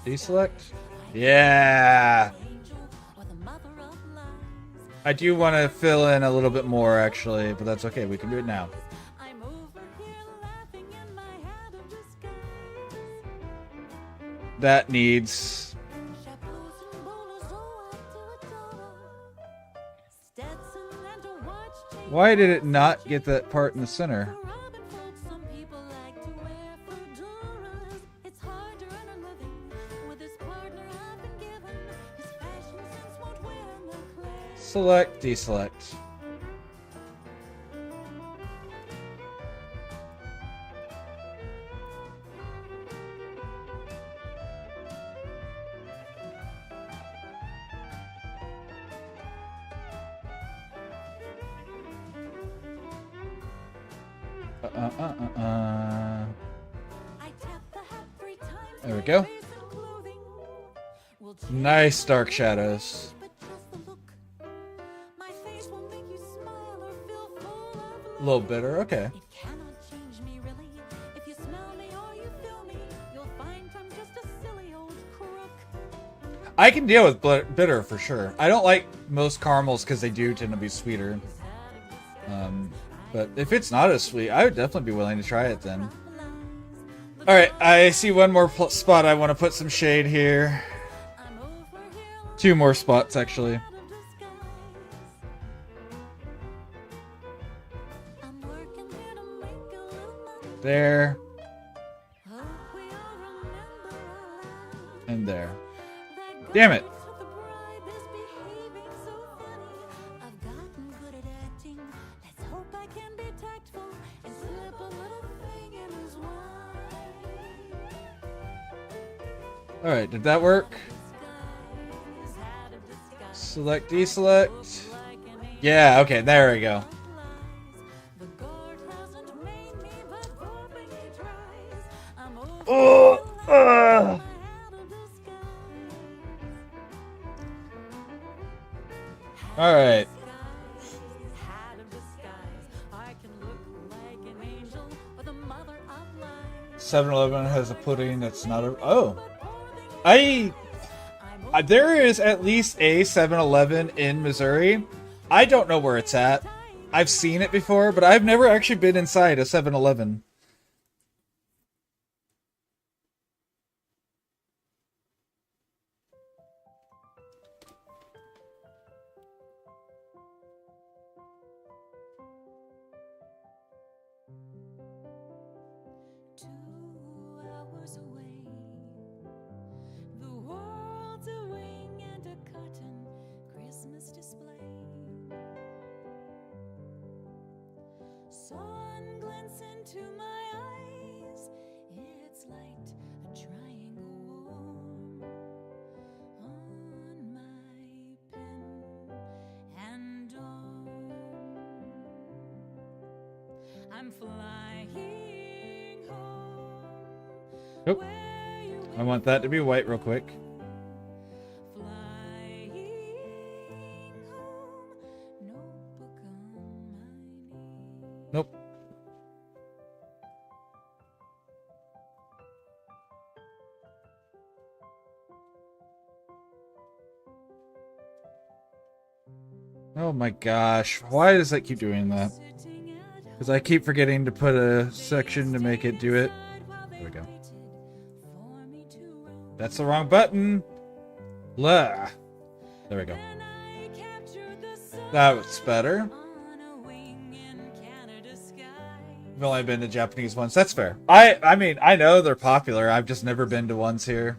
Deselect. Yeah. I do want to fill in a little bit more, actually, but that's okay. We can do it now. I'm over here laughing in my hat of disguise. That needs. Chapeaus and bolos, oh, I do adore her. Stetson and a Why did it not get that part in the center? Robin folds, some people like to wear fedoras. It's hard to earn a living with this partner I've been given. His fashion sense won't wear the clothes. Select, deselect. I tap the hat 3 times. There we go. Face and clothing will change Nice dark shadows. but just the look. My face will make you smile or feel full of A little bitter, okay. It cannot change me really. If you smell me or you feel me, you'll find I'm just a silly old crook. I can deal with bitter for sure. I don't like most caramels because they do tend to be sweeter. But if it's not as sweet, I would definitely be willing to try it then. Alright, I see one more spot I want to put some shade here. I'm over here 2 more spots actually. out of disguise. I'm working here to make a little money. There Hope we all remember our lives. and there. That Damn it. girl with the bride is behaving so funny. I've gotten good at acting. Let's hope I can be tactful and slip a little thing in his wine. Alright, did that work? Disguise, out of disguise, Select, deselect. like an angel Yeah, okay, there we go. lies. The guard hasn't made me, but hoping he tries. I'm over Oh, the line, out of disguise. Alright. Hat of disguise. I can look like an angel or the mother of lies. 7-Eleven has a pudding that's not a... Oh. But poor thing I'm There is at least a 7-Eleven in Missouri. I don't know where it's at. I've seen it before, but I've never actually been inside a 7-Eleven. Two hours away, the world's a wing and a curtain Christmas display. Sun glints into my eyes, it's light, a triangle warm on my pen and arm. I'm flying home. Nope. Where you I want that to be white real quick. flying home. Notebook on my knee. Nope. Oh my gosh. Why does that keep doing that? Sitting at Because I keep forgetting to put a section to make it do it. There we go. for me to roam. That's the wrong button. Blah. There we go. Then I captured the sun That's better. on a wing in Canada sky. I've only been to Japanese ones. That's fair. I mean, I know they're popular. I've just never been to ones here.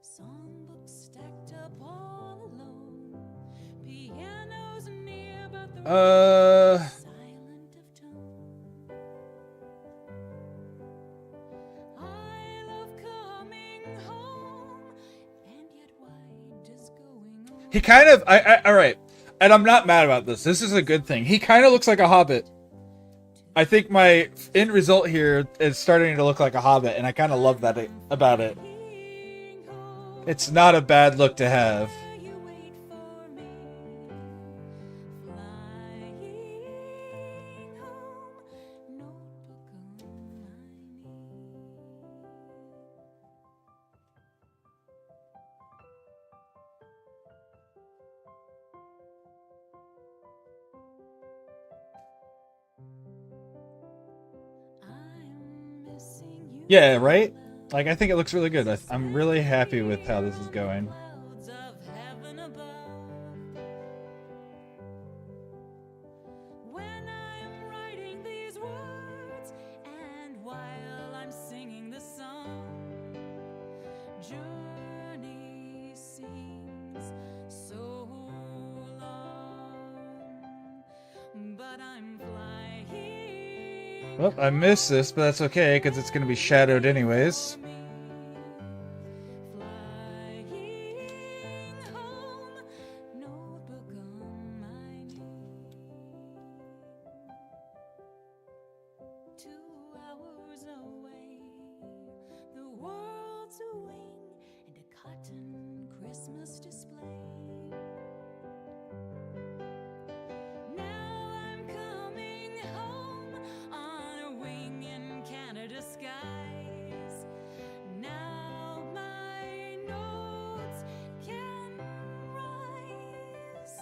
Songbooks stacked up all alone. Pianos near, but the silent of tone. I love coming home, and yet why does going on? He kind of, all right, and I'm not mad about this. This is a good thing. He kind of looks like a hobbit. I think my end result here is starting to look like a hobbit, and I kind of love that about it. It's not a bad look to have. You wait for me, flying home, notebook on my knee. I'm missing you. Yeah, right? Like, I think it looks really good. I'm really happy with how this is going. Clouds of heaven above. but I'm flying. Well, I missed this, but that's okay, because it's going to be shadowed anyways. For me. Flying home, notebook on my knee. 2 hours away, the world's a wing and a cotton Christmas display. Now I'm coming home on a wing in Canada skies. Now my notes can rise.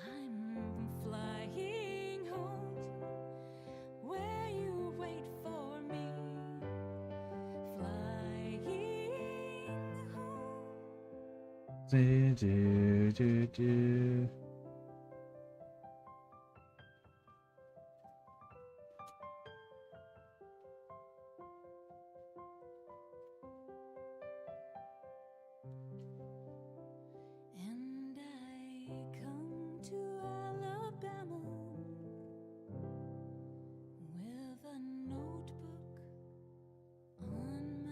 I'm flying home where you wait for me. Flying home. Do, do, do, do. And I come to Alabama with a notebook on my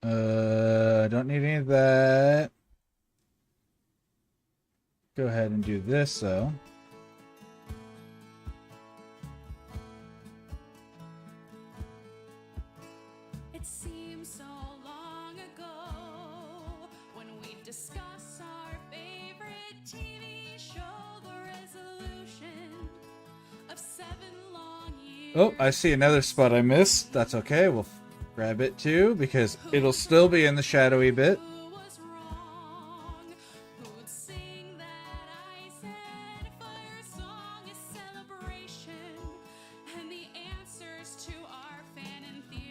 I don't need any of that. Go ahead and do this, though. It seems so long ago when we discuss our favorite TV show, the resolution of 7 long years. Oh, I see another spot I missed. That's okay. We'll grab it too, because it'll still be in the shadowy bit. Who was wrong? Who'd sing that I said fire song, a celebration, and the answers to our fan and theories.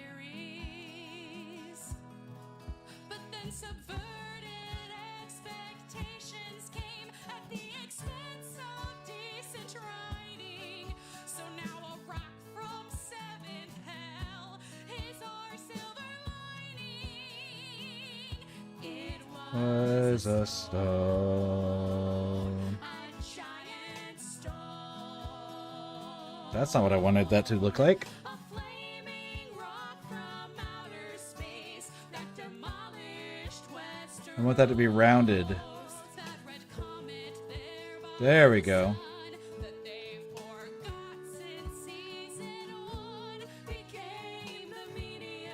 But then subverted expectations came at the expense of decent writing. So now a rock from 7th hell is our silver lining. It Was a stone. a giant stone. That's not what I wanted that to look like. A flaming rock from outer space that demolished Western I want that to be rounded. coast. That red comet there by There we the go. sun that they forgot since season 1 became the meteor.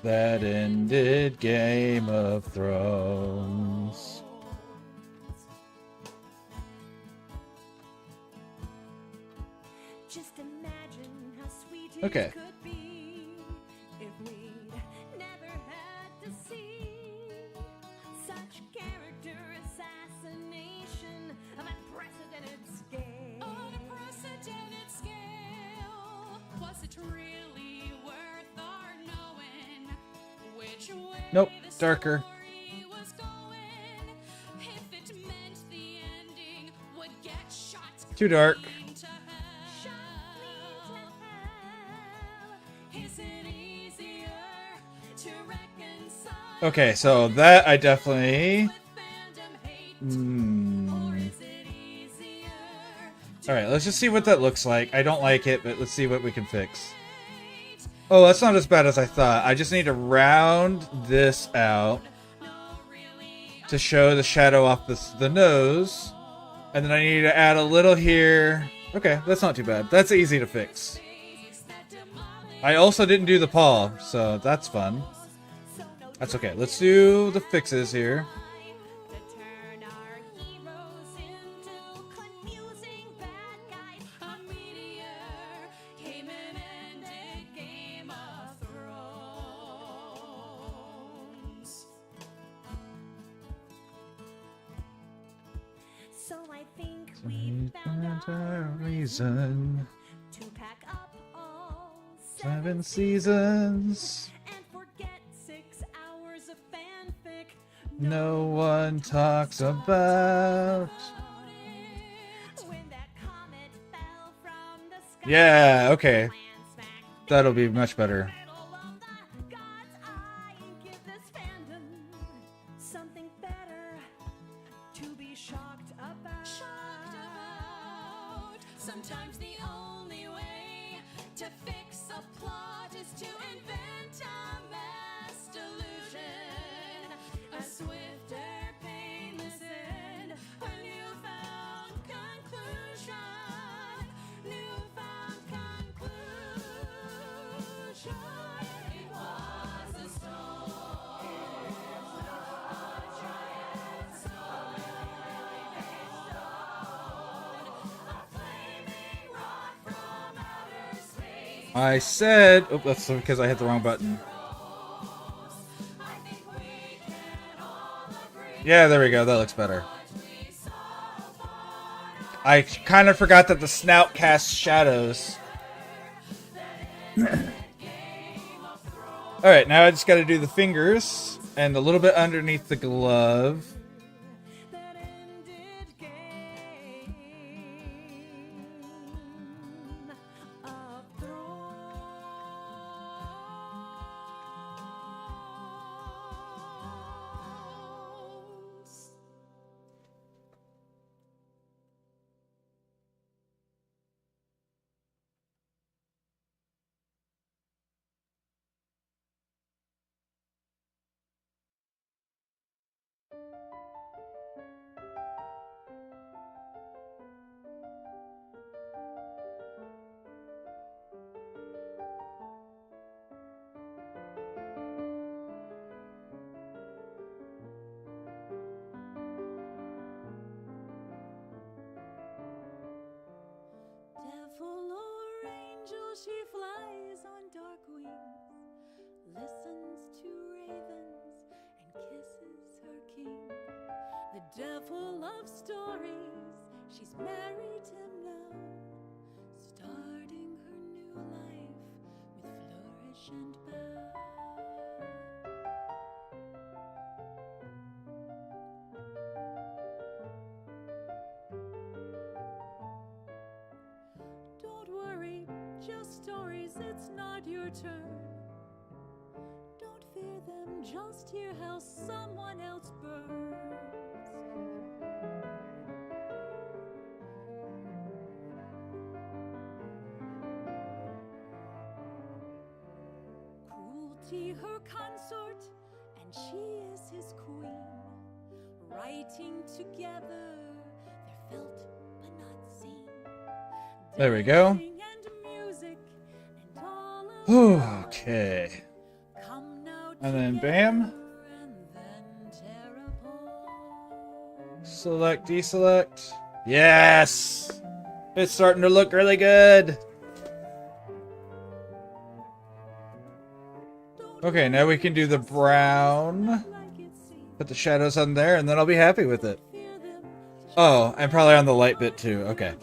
That ended Game of Thrones. Just imagine how sweet Okay. it could be if we'd never had to see such character assassination of unprecedented scale. Unprecedented scale. Was it really worth our knowing which way Nope, the darker. story was going? If it meant the ending would get shot Too dark. clean to hell. Is it easier to reconcile Okay, so that I definitely. with fandom hate? Or Hmm. is it easier All right, let's just see what that looks like. I don't like it, but let's see what we can fix. hate? Oh, that's not as bad as I thought. I just need to round this out No, really, to show the shadow off the nose. And then I need to add a little here. Okay, that's not too bad. That's easy to fix. face that demolished I also didn't do the paw, so that's fun. So no That's okay. Let's do the fixes here. to turn our heroes into confusing bad guys. a meteor came and ended Game of Thrones. So I think we found Our our reason. to pack up all 7 seasons. and forget 6 hours of fanfic No one talks about. when that comet fell from the sky. Yeah, okay. Land smack That'll be much better. middle of the God's eye. Give this fandom something better to be shocked about. Sometimes the only way to fix a plot is to invent a mass delusion, a swifter, painless end, a newfound conclusion, newfound conclusion. It was a storm, a giant stone, a flaming rock from outer space. I said, oh, that's because I hit the wrong button. I think we can all agree Yeah, there we go. That looks better. what we saw far I kind of forgot that the snout casts shadows. Alright, now I just gotta do the fingers and a little bit underneath the glove. That ended game of Thrones. Devil or angel, she flies on dark wings, listens to ravens and kisses her king. The devil of stories, she's married him now, starting her new life with flourish and bow. Don't worry, just stories, it's not your turn. Don't fear them, just hear how someone else burns. Cruelty her consort, and she is his queen. Writing together, they're felt but not seen. There we go. Dancing and music and all of Okay. come now And then together bam. and then tear apart. Select, deselect. Yes! It's starting to look really good. Okay, now we can do the brown. Like it seems, Put the shadows on there, and then I'll be happy with it. fear them, Oh, and probably on the light bit too. Okay.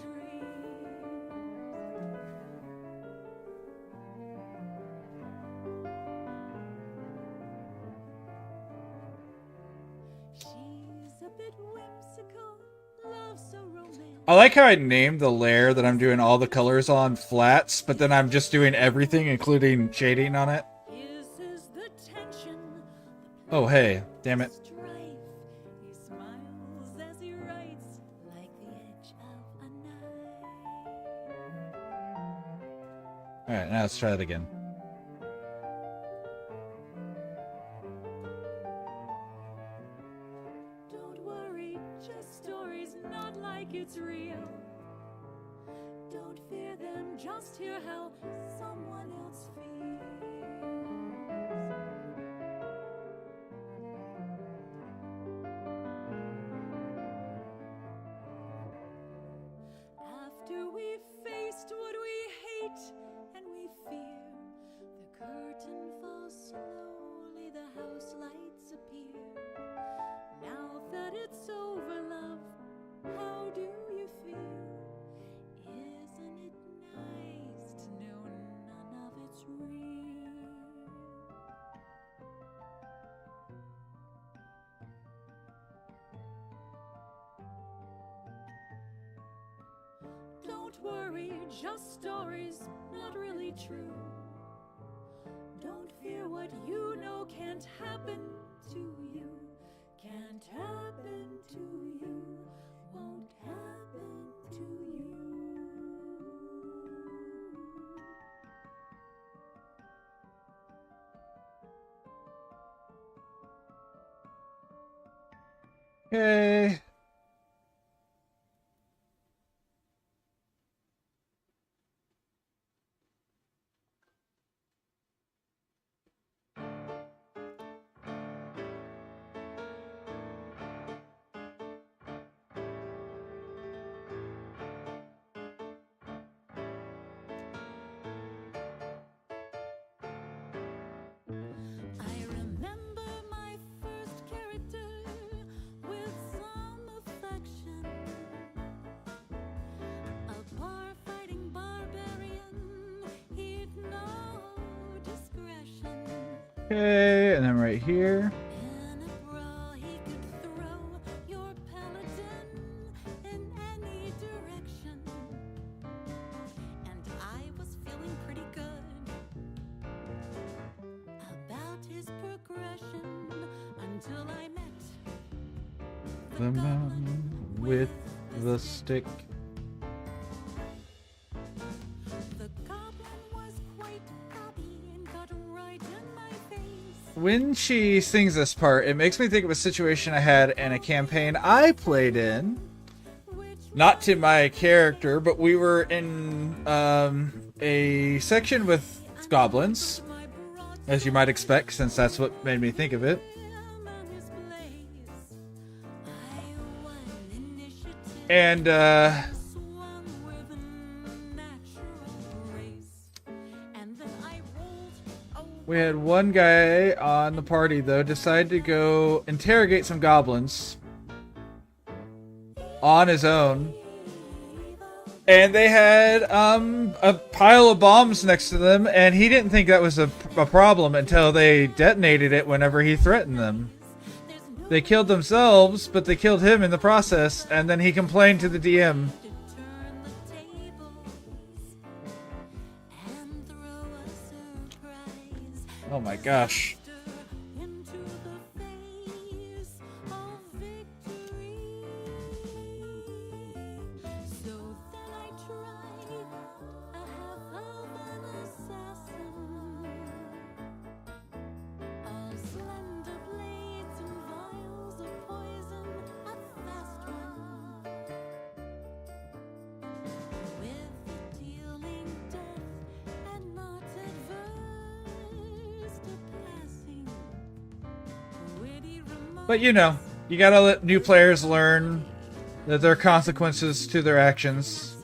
she's a bit whimsical, loves so romantic. I like how I named the layer that I'm doing all the colors on flats, but then I'm just doing everything, including shading on it. His is the tension, Oh, hey. Damn it. strife. He smiles as he writes, like the edge of a knife. Alright, now let's try it again. Don't worry, just stories, not like it's real. Don't fear them, just hear how someone else feels. After we faced what we hate and we fear, the curtain falls slowly, the house lights appear. Now that it's over, love, how do you feel? Isn't it nice to know none of it's real? scary, just stories, not really true. Don't fear what you know can't happen to you. Can't happen to you. Won't happen to you. Okay. I remember my first character with some affection. A bar-fighting barbarian, he'd no discretion. Okay, and then right here. In a brawl he could throw your paladin in any direction. And I was feeling pretty good about his progression until I met The man with the stick. the goblin. Was quite happy and got right in my face. When she sings this part, it makes me think of a situation I had in a campaign I played in. Not to my character, but we were in a section with goblins, as you might expect, since that's what made me think of it. And we had one guy on the party, though, decide to go interrogate some goblins on his own. And they had a pile of bombs next to them, and he didn't think that was a problem until they detonated it whenever he threatened them. They killed themselves, but they killed him in the process, and then he complained to the DM. Oh my gosh. But you know, you gotta let new players learn that there are consequences to their actions.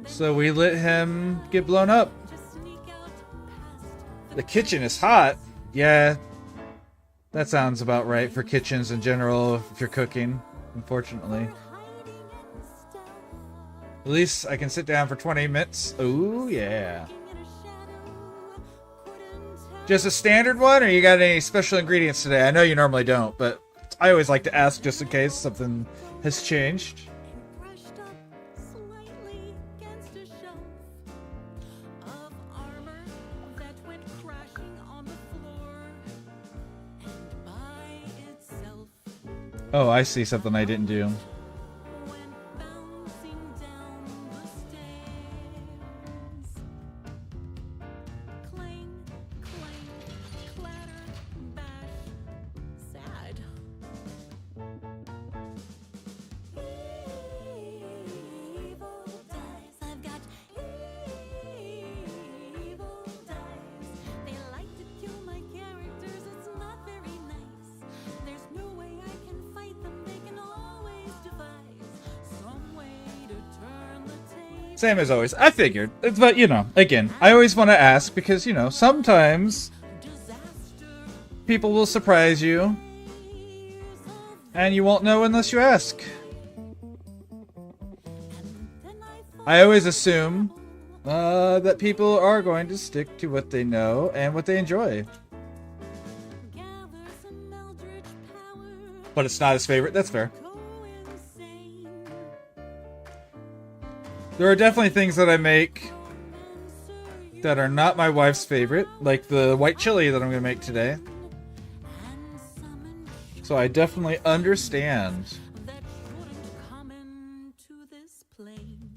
So we let him get blown up. The kitchen is hot. Yeah, that sounds about right for kitchens in general if you're cooking, unfortunately. At least I can sit down for 20 minutes. Ooh, yeah. Just a standard one, or you got any special ingredients today? I know you normally don't, but I always like to ask just in case something has changed. Oh, I see something I didn't do. Same as always. I figured. But, you know, again, I always want to ask because, you know, sometimes people will surprise you and you won't know unless you ask. I always assume that people are going to stick to what they know and what they enjoy. But it's not his favorite. That's fair. There are definitely things that I make that are not my wife's favorite, like the white chili that I'm going to make today. So I definitely understand. That wouldn't come into this plane.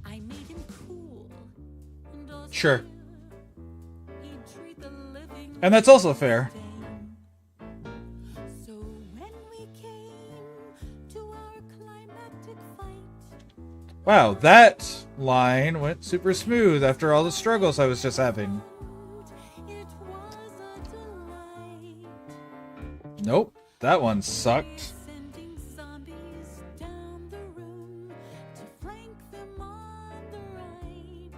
I made him cool and austere. Sure. He'd treat the living And that's also fair. so when we came to our climactic fight, Wow, that line went super smooth after all the struggles I was just having. it was a delight. Nope, that one sucked. Sending zombies down the room to flank them on the right.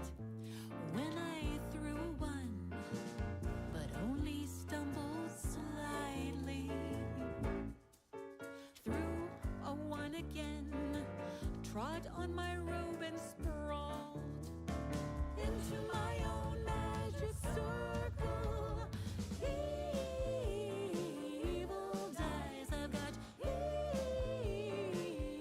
When I threw one, but only stumbled slightly. Threw a one again, trod on my robe and sprawled into my own magic circle. Evil dice, I've got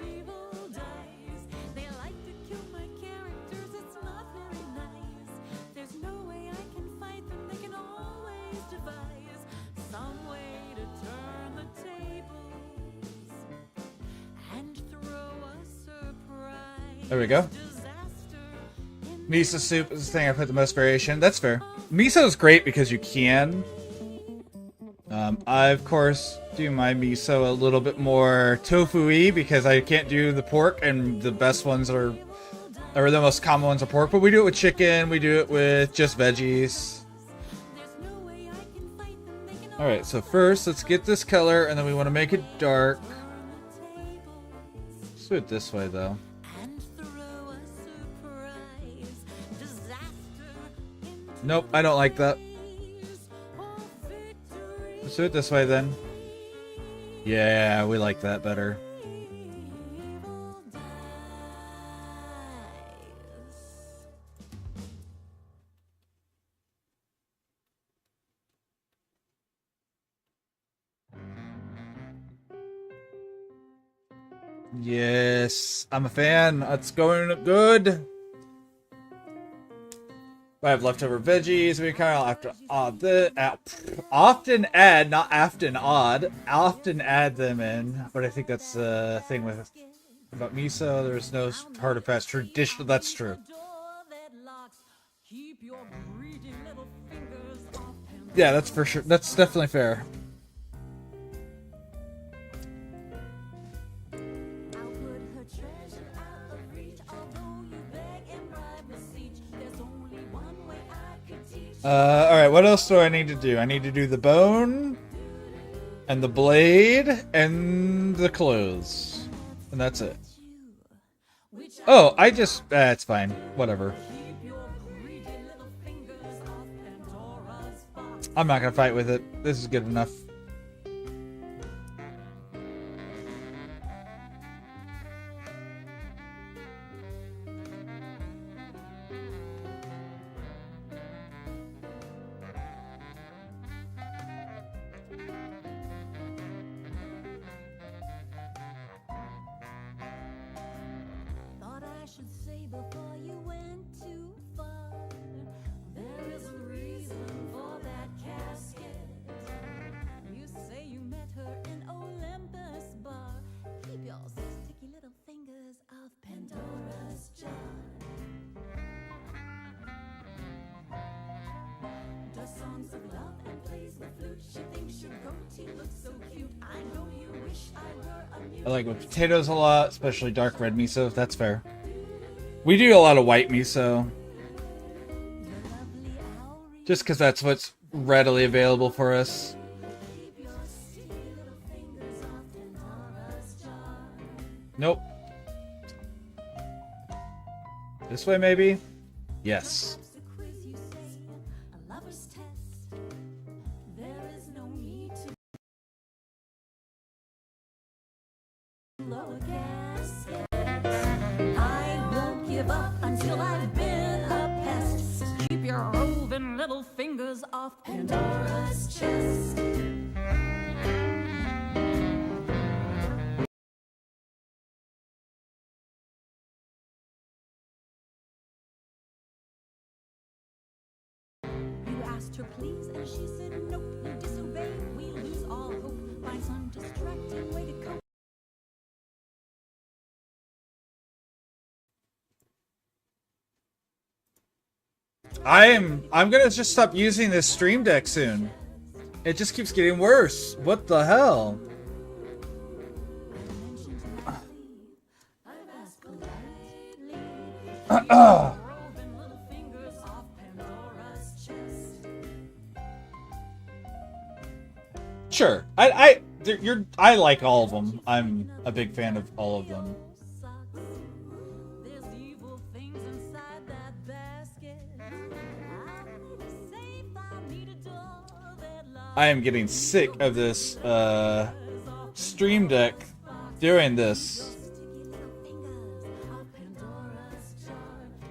evil dice. They like to kill my characters, it's not very nice. There's no way I can fight them, they can always devise some way to turn the tables and throw a surprise. There we go. Miso soup is the thing I put the most variation. That's fair. Miso is great because you can. I, of course, do my miso a little bit more tofu-y because I can't do the pork, and the best ones are, or the most common ones are pork. But we do it with chicken. We do it with just veggies. Alright, so first, let's get this color, and then we want to make it dark. Let's do it this way, though. Nope, I don't like that. Let's do it this way then. Yeah, we like that better. Yes, I'm a fan. It's going good. I have leftover veggies. We kind of have to often add, not often odd, often add them in. But I think that's the thing with about miso. There's no hard and fast tradition. That's true. Yeah, that's for sure. That's definitely fair. Alright, what else do I need to do? I need to do the bone, and the blade, and the clothes. And that's it. Oh, I just... it's fine. Whatever. I'm not gonna fight with it. This is good enough. Before you went too far, there is a reason for that casket. You say you met her in Olympus bar. Keep your sticky little fingers off Pandora's jar. Does songs of love and plays the flute. She thinks your goatee looks so cute. I know you wish I were a mute. I like with potatoes a lot, especially dark red miso. That's fair. We do a lot of white miso. Just because that's what's readily available for us. Nope. This way, maybe? Yes. Until I've been a pest. Keep your roving little fingers off Pandora's chest. her please, and she said nope. You disobey, we lose all hope. Find some distracting way to cope. I'm gonna just stop using this stream deck soon. It just keeps getting worse. What the hell? Sure. I like all of them. I'm a big fan of all of them. There's evil things inside that basket. I need a safe, I need a door that locks. I am getting sick of this stream deck doing this.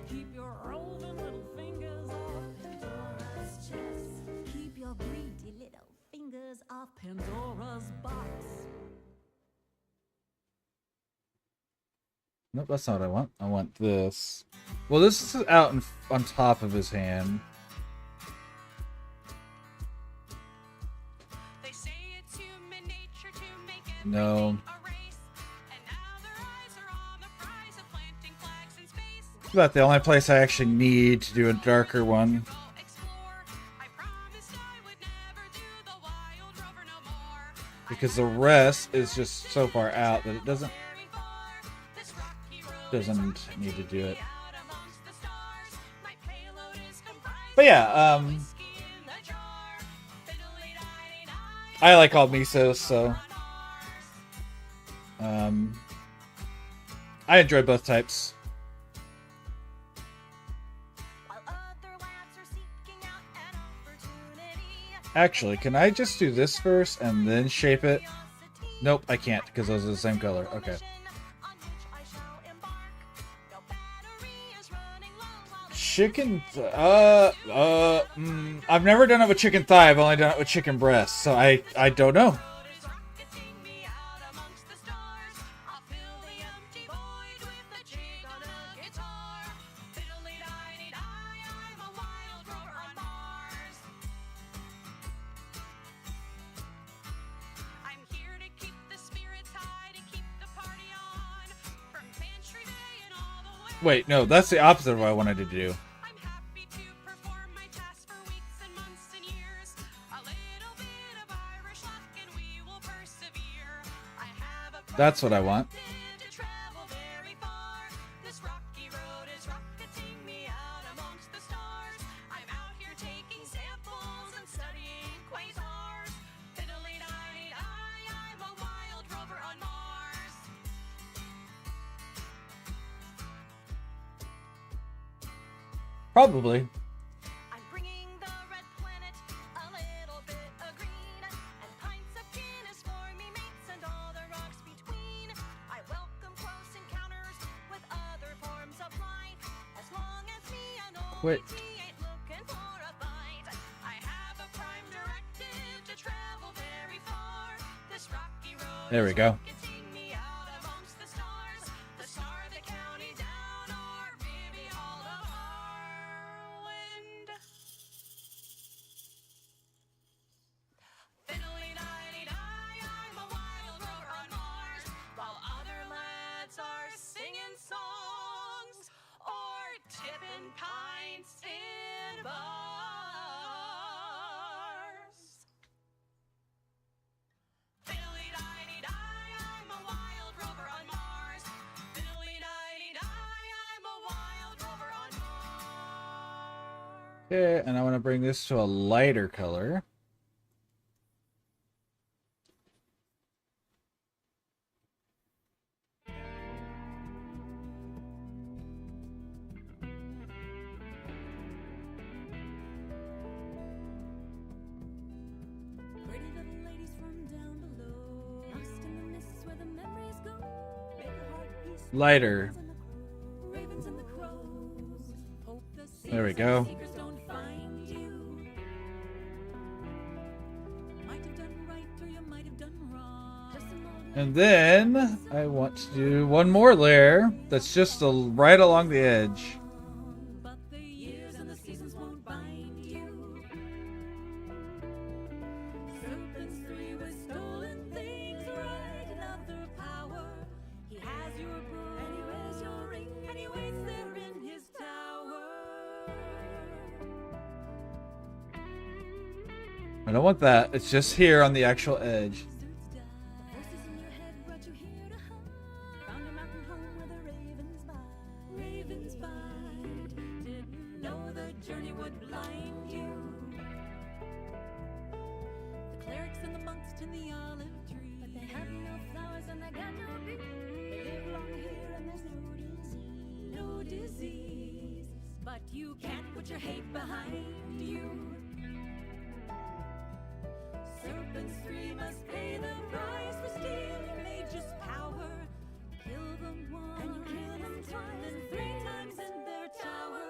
Keep your roving little fingers off Pandora's chest. Keep your greedy little fingers off Pandora's box. Nope, that's not what I want. I want this. Well, this is out on top of his hand. They say it's human nature to make No. everything a race, and now their eyes are on the prize of planting flags in space. It's about the only place I actually need to do a darker one. Explore. I promised I would never do the wild rover no more. Because the rest is just so far out that it doesn't This rocky road doesn't need to do it. out amongst the stars. My payload is comprised But yeah, of whiskey in the jar. Fiddly-di-di-di, I like all misos, so on Mars. I enjoy both types. While other lads are seeking out an opportunity. Actually, can I just do this first and then shape it? Curiosity, Nope, I can't because those are the same color. Okay. mission on which I shall embark. No battery is running low while the Chicken. I've never done it with chicken thigh. I've only done it with chicken breast, so I don't know. Road is rocketing me out amongst the stars. I'll fill the empty void with a jig on a guitar. Fiddly-di-di-di, I'm a wild rover on Mars. I'm here to keep the spirits high, to keep the party on. From Pantry Day and all the way. Wait, no, that's the opposite of what I wanted to do. I'm happy to perform my task for weeks and months and years. A little bit of Irish luck and we will persevere. I have a That's what I want. to travel very far. This rocky road is rocketing me out amongst the stars. I'm out here taking samples and studying quasars. Fiddly-di-di-di, I'm a wild rover on Mars. Probably. I'm bringing the red planet a little bit of green and pints of Guinness for me mates and all the rocks between. I welcome close encounters with other forms of life as long as me and old Quit. ain't looking for a fight. I have a prime directive to travel very far. This rocky road There we is go. rocketing me out amongst the stars. The star that counted down, or maybe all of Ireland. Fiddly-di-di-di, I'm a wild rover on Mars, while other lads are singing songs or tipping pints in bars. Fiddly-di-di-di, I'm a wild rover on Mars. Fiddly-di-di-di, I'm a wild rover on Mars. Okay, and I want to bring this to a lighter color. Pretty little ladies from down below, lost in the mists where the memories go. Make a heart peace. Lighter. Ravens and the crows. Hope the There we seekers go. and the seekers don't find you. Might have done right or you might have done wrong. Just an old And then I want to do one more layer that's just right along the edge. but the years and the seasons won't bind you. I don't want that. It's just here on the actual edge. Voices in your head brought you here to hide. Found a mountain home where the ravens bide. Ravens bide. Didn't know the journey would blind you. The clerics and the monks tend the olive tree, but they have no flowers and they got no bee. They live long here and there's no disease. No disease. But you can't put your hate behind you. Serpents three must pay the price for stealing mage's power. Kill them once, and you kill them twice, and 3 times in their tower.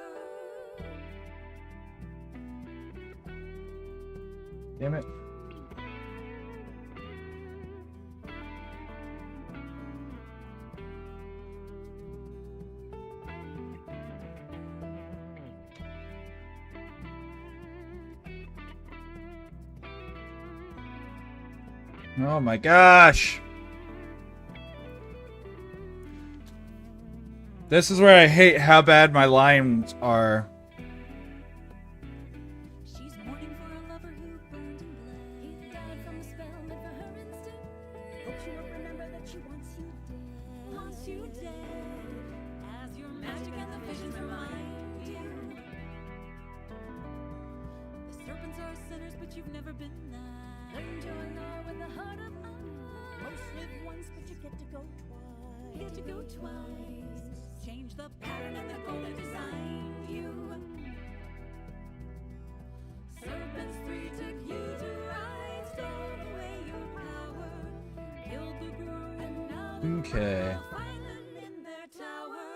Damn it. Oh my gosh. This is where I hate how bad my lines are. She's mourning for a lover who burned and bled. He died from a spell made for her instead. Hopes you won't remember that she wants you dead. Wants you dead. As your magic and the visions remind you. The serpents are sinners, but you've never been nice. Learn your law with the heart of ice. Most live once, but you get to go twice. Get to go twice. Change the pattern and the goal they designed you. Serpents three took you to ride, stole away your power, killed the groom, and now the Okay. world find them in their tower.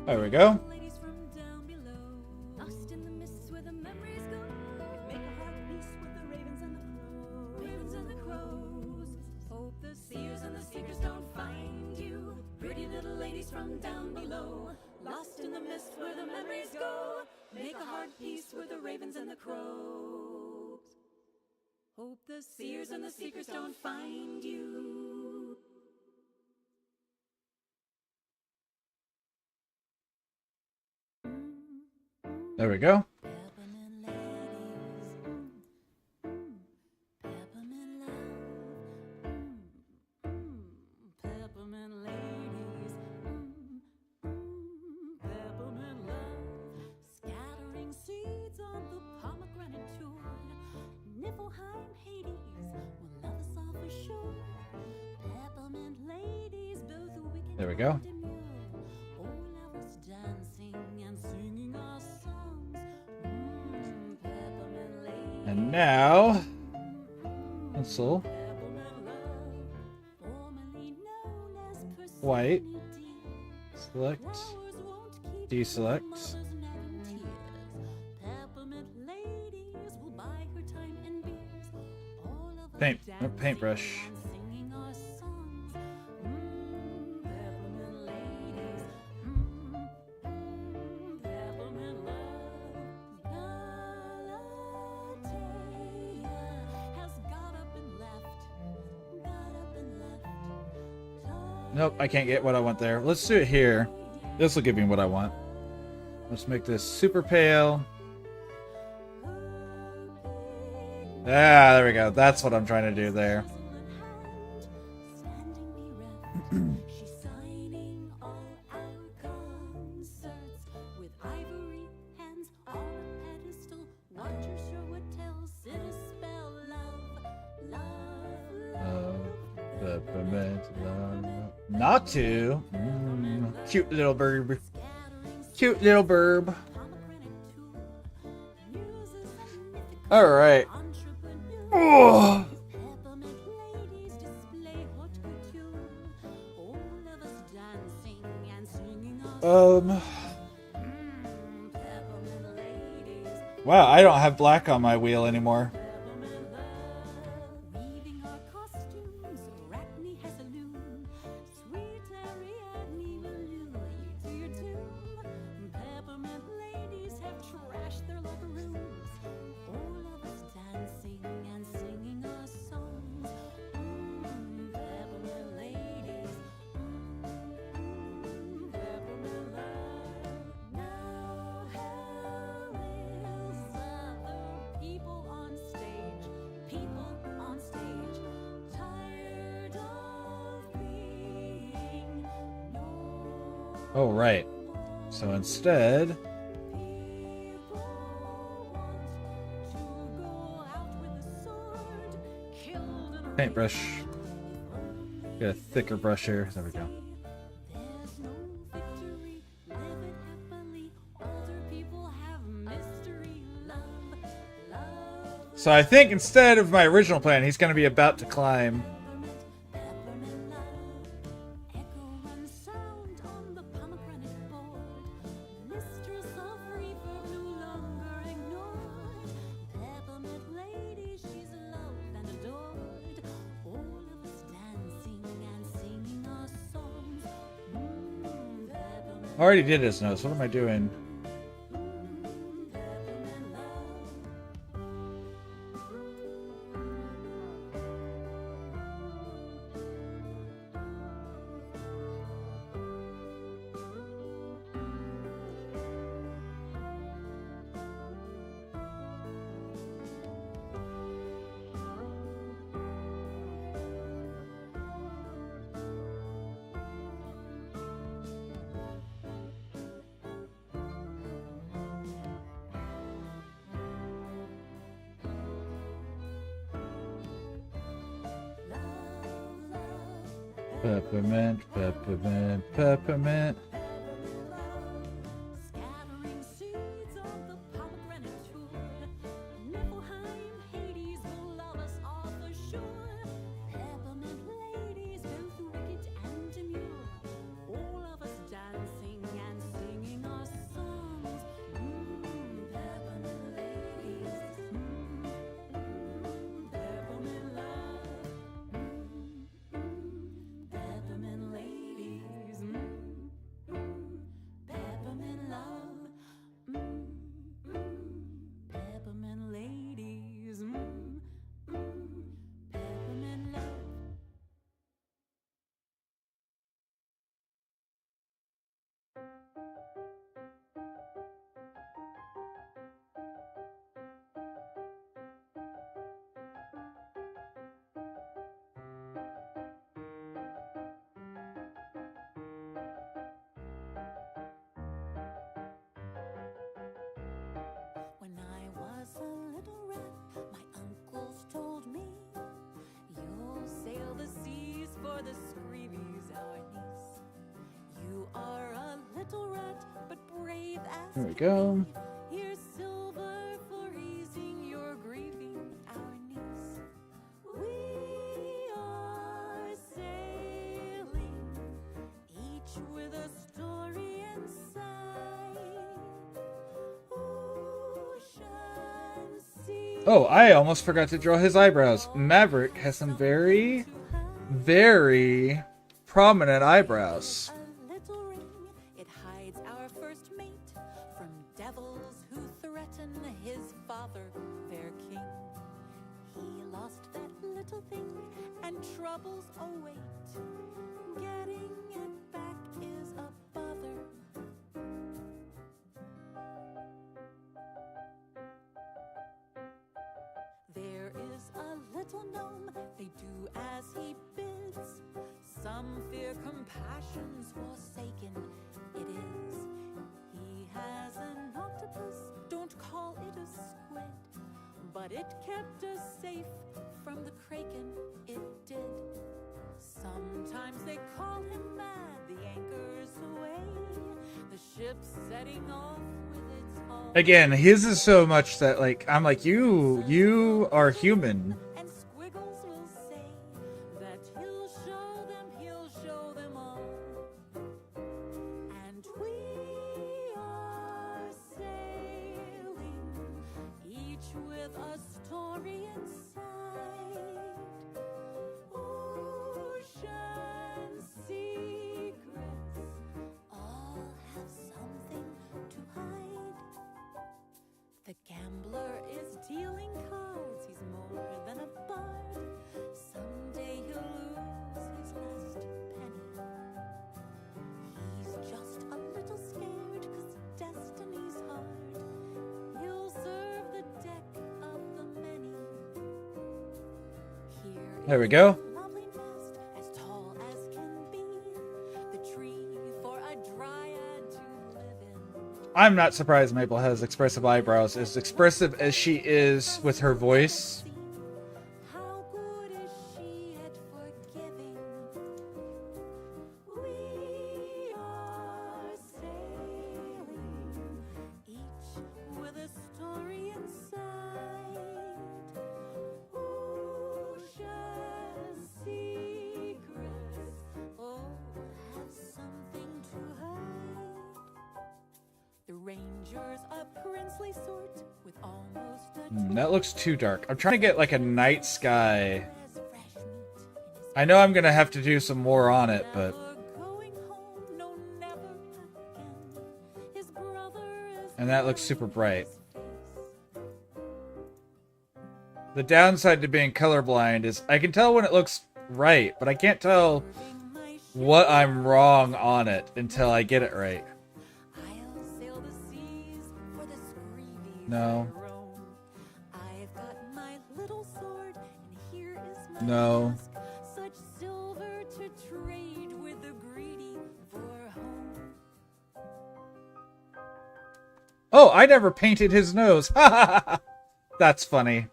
There we go. Ladies from down below, lost in the mists where the memories go. Make a heart peace with the ravens and the crows. Ravens and the crows. Hope the seers and the seekers don't find you. Pretty little ladies from down below, lost in the mist where the memories go. Make a heart peace with the ravens and the crows. Hope the seers and the seekers don't find you. There we go. Peppermint ladies, peppermint love, peppermint ladies, peppermint love, scattering seeds on the pomegranate tour. Niflheim, Hades, will love us all for sure. Peppermint ladies, both wicked There we go. and demure. Olaf was dancing and singing our songs. Peppermint ladies. And now, pencil, Peppermint love, formerly known as white, Persephone. select, Flowers won't keep deselect. mother's nagging tears. Peppermint ladies will buy her time and beers. All of us dancing Paintbrush. and singing our songs. Peppermint ladies. Peppermint love. Galatea has got up and left. Got up and left. Nope, I can't get what I want there. Let's do it here. This will give me what I want. Let's make this super pale. Ah, there we go. That's what I'm trying to do there. She's signing all our concerts with ivory hands on a pedestal. Watch her show what tells it a spell. Love. Peppermint love. Not to. Cute little burb. Cute little burb. All right. Oh. Peppermint ladies display haute couture. All of us dancing and singing our peppermint ladies. Wow, I don't have black on my wheel anymore. Peppermint love. Weaving our costumes, Arachne has a loom. Sweet Ariadne will lure you to your tomb. Peppermint ladies have trashed their locker rooms. All of us dancing and singing our songs. Peppermint ladies. Peppermint love. Now hell is Oh, right. So instead... Paintbrush. Get a thicker brush here. There we go. So I think instead of my original plan, he's going to be about to climb. I already did his nose. What am I doing? Peppermint, peppermint, peppermint. Scattering seeds of the pomegranate tour. Niflheim, Hades will love us all for sure. Peppermint ladies, both wicked and demure. All of us dancing and singing our songs. Peppermint ladies. Peppermint love. Peppermint ladies, peppermint love, peppermint ladies, peppermint love. When I was a little rat, my uncles told me, you'll sail the seas for the Screebies, our niece. You are a little rat, but brave as There we can go. be. Here's silver for easing your grieving, our niece. We are sailing, each with a story inside. Ocean sea. Oh, I almost forgot to draw his eyebrows. Maverick has some very, very prominent eyebrows. A little ring, it hides our first mate from devils who threaten his father, their king. He lost that little thing, and troubles await. Getting it back is a bother. There is a little gnome, they do as he bids. Some fear compassion's forsaken, it is. He has an octopus, don't call it a squid. But it kept us safe from the kraken, it did. Sometimes they call him mad, the anchor's away. The ship's setting off with its hull. Again, his is so much that, like, I'm like, you are human. And Squiggles will say that he'll show them all. And we are sailing, each with a story inside. Ocean secrets all have something to hide. The gambler is dealing cards, he's more than a bard. Someday he'll lose his last penny. He's just a little scared, 'cause destiny's hard. He'll serve the deck of the many. Here There we is go. a lovely nest, as tall as can be. The tree for a dry I'm not surprised Maple has expressive eyebrows. As expressive as she is with her voice. How good is she at forgiving? We are sailing, each with a story inside. Ocean secrets, oh, have something to hide. The Rangers of princely sort with almost a That looks too dark. I'm trying to get like a night sky. as fresh meat in his I know I'm gonna have to do some more on it, but never going home, no, never again. His brother is and that looks super bright. The downside to being colorblind is I can tell when it looks right, but I can't tell my ship. what I'm wrong on it until I get it right. I'll sail the seas for the screevies No. I roam. I've got my little sword, and here is my No. tusk. Such silver to trade with the greedy for home. Oh, I never painted his nose. That's funny.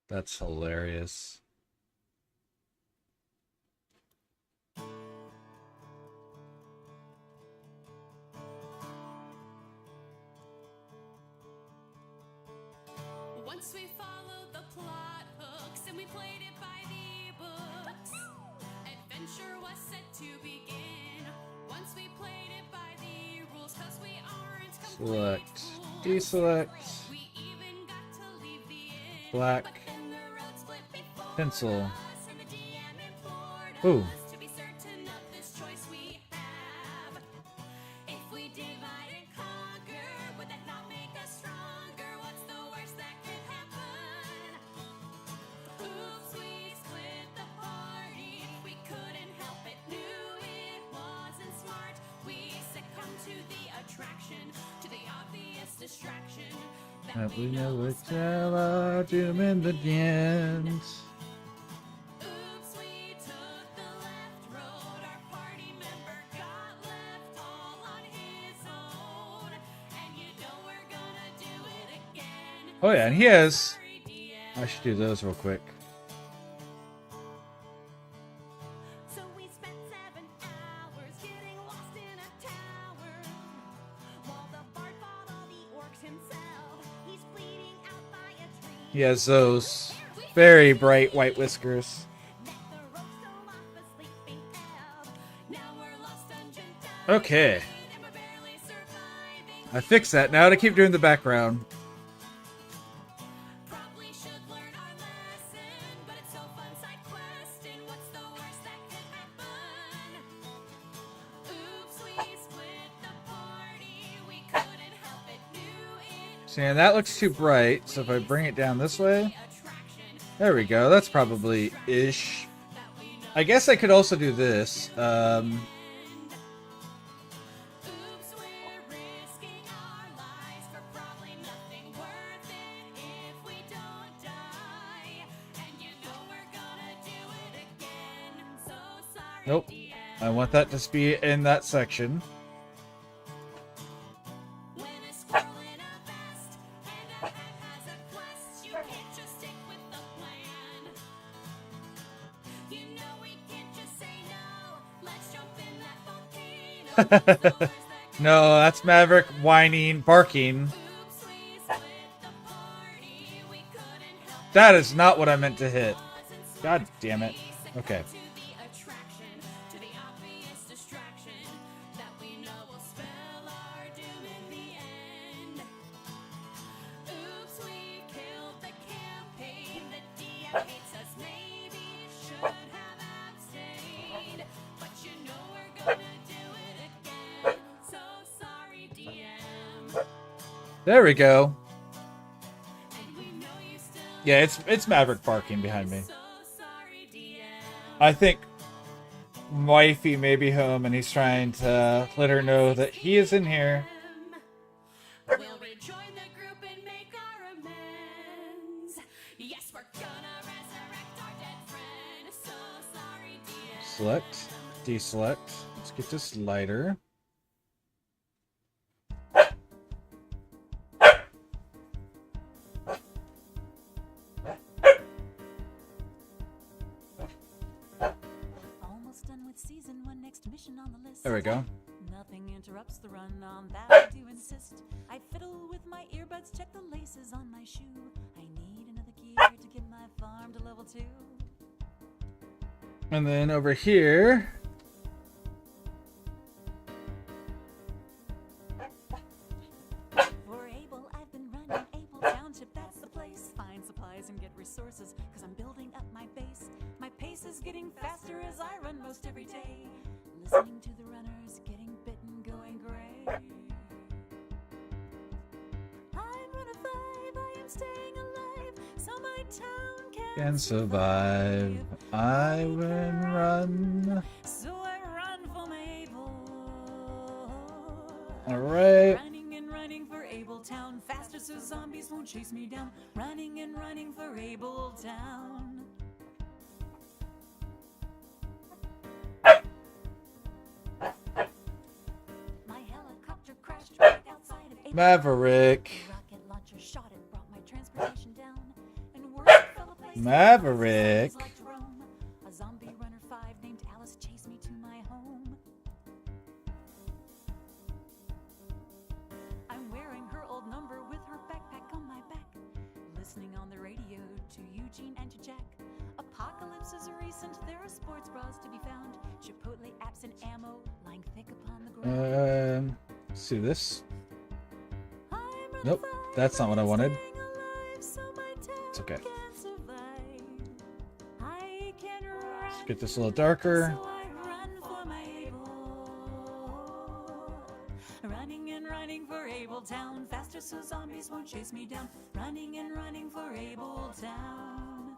That's hilarious. Once we followed the plot hooks and we played it by the books. Adventure was set to begin. Once we played it by the rules, 'cause we aren't complete Select. fools. Deselect. We even got to leave the inn. Black. But then the road split before Pencil. us, and the DM implored Ooh. us to be certain of this choice we have. If we divide and conquer, would that not make us stronger? What's the worst that could happen? Oops, we split the party. We couldn't help it, knew it wasn't smart. We succumbed to the attraction, to the obvious distraction That we know would tell our doom in the end. Oops, we took the left road. Our party member got left all on his own. And you know we're gonna do it again. Oh yeah, and he has. Sorry, DM. I should do those real quick. So we spent 7 hours getting lost in a tower. While the bard fought all the orcs himself, he's bleeding out by a tree. He has those very bright white whiskers. Let the rope stole off a sleeping elf. Now we're lost dungeon Okay. and we're barely surviving. I fixed that now to keep doing the background. Probably should learn our lesson, but it's so fun side questing. What's the worst that could happen? Oops, we split the party. We couldn't help it, knew it See, and that looks too bright, so if I bring it down this way, attraction there we go. That's probably ish. I guess I could also do this. Oops, we're risking our lives for probably nothing worth it if we don't die. And you know we're gonna do it again. So sorry, Nope. DM. I want that to be in that section. When a squirrel in a vest and a hat has a quest, you can't just stick with the plan. You know we can't just say no. Let's jump in that volcano. What's the worst that could No, that's Maverick whining, barking. Oops, we split the party. We couldn't help That is not what I meant to hit. it, wasn't smart. God damn it. We Okay. succumbed to the attraction, to the obvious distraction that we know will spell our doom in the end. Oops, we killed the campaign. The DM hates us. Maybe should have abstained, but you know we're gonna do it again. So sorry, DM. There we go. And we know you still. Yeah, it's Maverick barking behind me. So sorry, DM. I think wifey may be home and he's trying to let her know that he is in here. We'll rejoin the group and make our amends. select, deselect. Let's get this lighter. Almost done with season 1, next mission on the list. There we go. Nothing interrupts the run on that, I do insist. I fiddle with my earbuds, check the laces on my shoe. I need another gear to get my farm to level 2. And then over here, For Able, I've been running Able Township, that's the place. Find supplies and get resources, cause I'm building up my base. My pace is getting faster as I run most every day. Listening to the runners, getting bitten, going gray. I'm running 5, I am staying alive, so my town can survive. I will run. So I run for my Able. Alright. Running and running for Able Town, faster so zombies won't chase me down. Running and running for Able Town. My helicopter crashed right outside of Able. Maverick. Rocket launcher shot it, brought my transportation down. And worse, it fell a place Maverick. like to roam. A zombie runner 5 named Alice chased me to my home. I'm wearing her old number with her backpack on my back. Listening on the radio to Eugene and to Jack. Apocalypse is recent, there are sports bras to be found. Chipotle apps and ammo lying thick upon the ground. Let's do this. I'm running Nope, 5, that's not what I wanted. staying alive, so my town It's okay. can survive. I can run, Let's get this a little darker. so I run for my Able. Running and running for Able Town, faster so zombies won't chase me down. Running and running for Able Town.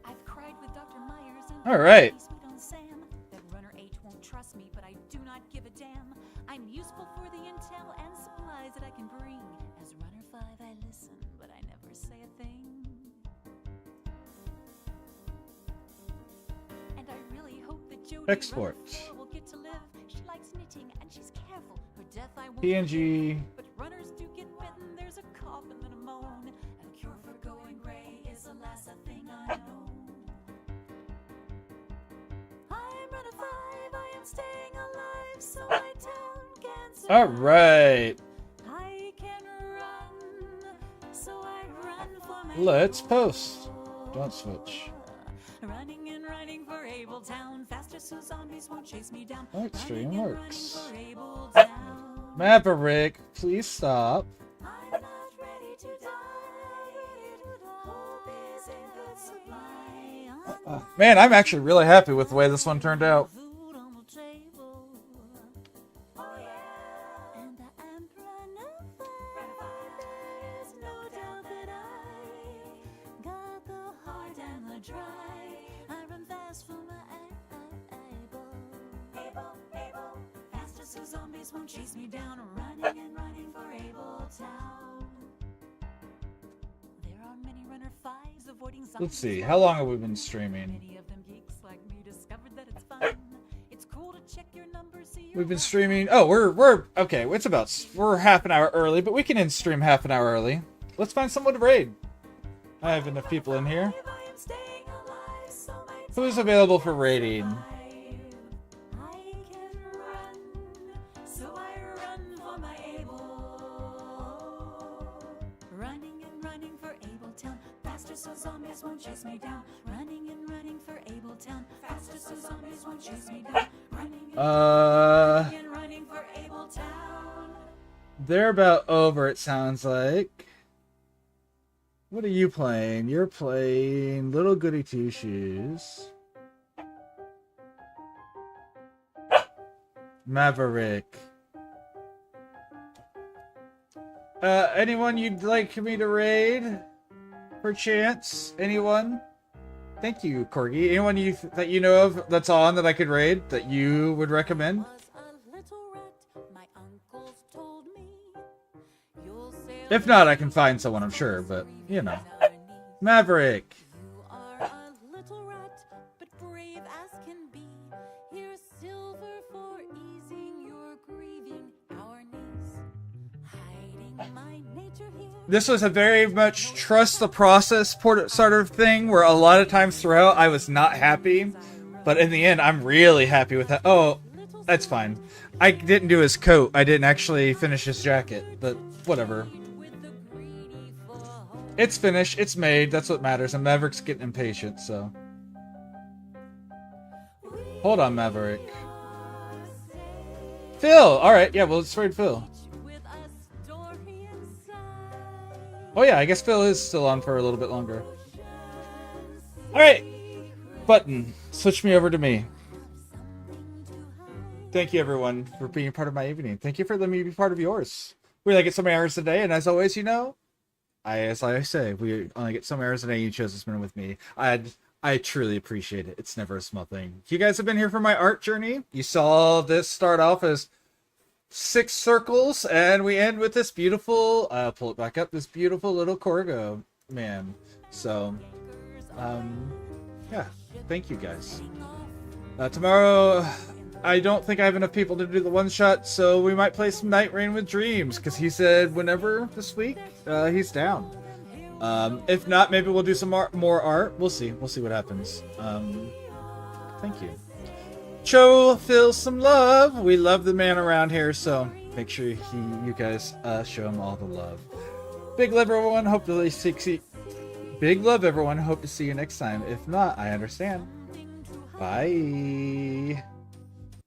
I've cried with Dr. Myers and All right. sweet on Sam. That runner 8 won't trust me, but I do not give a damn. I'm useful for the intel and supplies that I can bring. As runner 5, I listen, but I never say a thing. And I really hope that Jody Export. runner 4 will get to live. She likes knitting and she's careful. Her death I won't PNG. forgive. But runners do get bitten. There's a cough and then a moan. And the cure for going gray is alas a thing unknown. I'm running 5, I am staying alive, so my town can survive. Alright. I can run, so I run for my Let's Able. post. Don't switch. Running and running for Able Town, faster so zombies won't chase me down. Artstream Running and works. running for Able Town. Maverick, please stop. I'm not ready to die. Hope is in good supply. Man, I'm actually really happy with the way this one turned out. Food on the table. Oh yeah. And I am running 5. There's no doubt that I got the hard and the dry. I run fast for my Able. Faster so zombies won't chase me down. Running and running for Able Town. There are many runner 5s avoiding zombies. Let's see, how long have we been streaming? Many of them geeks like me discovered that it's fun. It's cool to check your numbers. So We've been streaming. Oh, we're okay. It's about we're half an hour early, but we can end stream half an hour early. Let's find someone to raid. I have enough people in here. Who's available for raiding? I can run, so I run for my Able. Running and running for Able Town, faster so zombies won't chase me down. Running and running for Able Town, faster so zombies won't chase me down. Running and running for Able Town. They're about over, it sounds like. What are you playing? You're playing Little Goody Two Shoes. Maverick. Anyone you'd like me to raid? Perchance? Anyone? Thank you, Corgi. Anyone that you know of that's on that I could raid that you would recommend? Was a little rat, my uncles told me. You'll sail If not, I can find someone, I'm sure, but you know. Maverick. You are a little rat, but brave as can be. Here's silver for easing your grieving our knees. Hiding my nature here. This was a very much trust the process sort of thing, where a lot of times throughout I was not happy, but in the end I'm really happy with that. Oh, that's fine. I didn't do his coat. I didn't actually finish his jacket, but whatever. It's finished. It's made. That's what matters. And Maverick's getting impatient, so. Hold on, Maverick. Phil! Alright, yeah, well, let's trade Phil. Oh yeah, I guess Phil is still on for a little bit longer. Alright! Button. Switch me over to me. Thank you, everyone, for being part of my evening. Thank you for letting me be part of yours. We only get so many hours a day, and as always, you know, as I say, we only get some hours a day. You chose to spend with me. I truly appreciate it. It's never a small thing. You guys have been here for my art journey. You saw this start off as 6 circles, and we end with this beautiful, pull it back up, this beautiful little Corgo man. So, yeah, thank you guys. Tomorrow, I don't think I have enough people to do the one-shot, so we might play some Night Rain with Dreams, because he said whenever this week, he's down. If not, maybe we'll do some more art. We'll see. We'll see what happens. Thank you. Show Phil some love. We love the man around here, so make sure you guys show him all the love. Big love, everyone. Hope to see. Big love, everyone. Hope to see you next time. If not, I understand. Bye.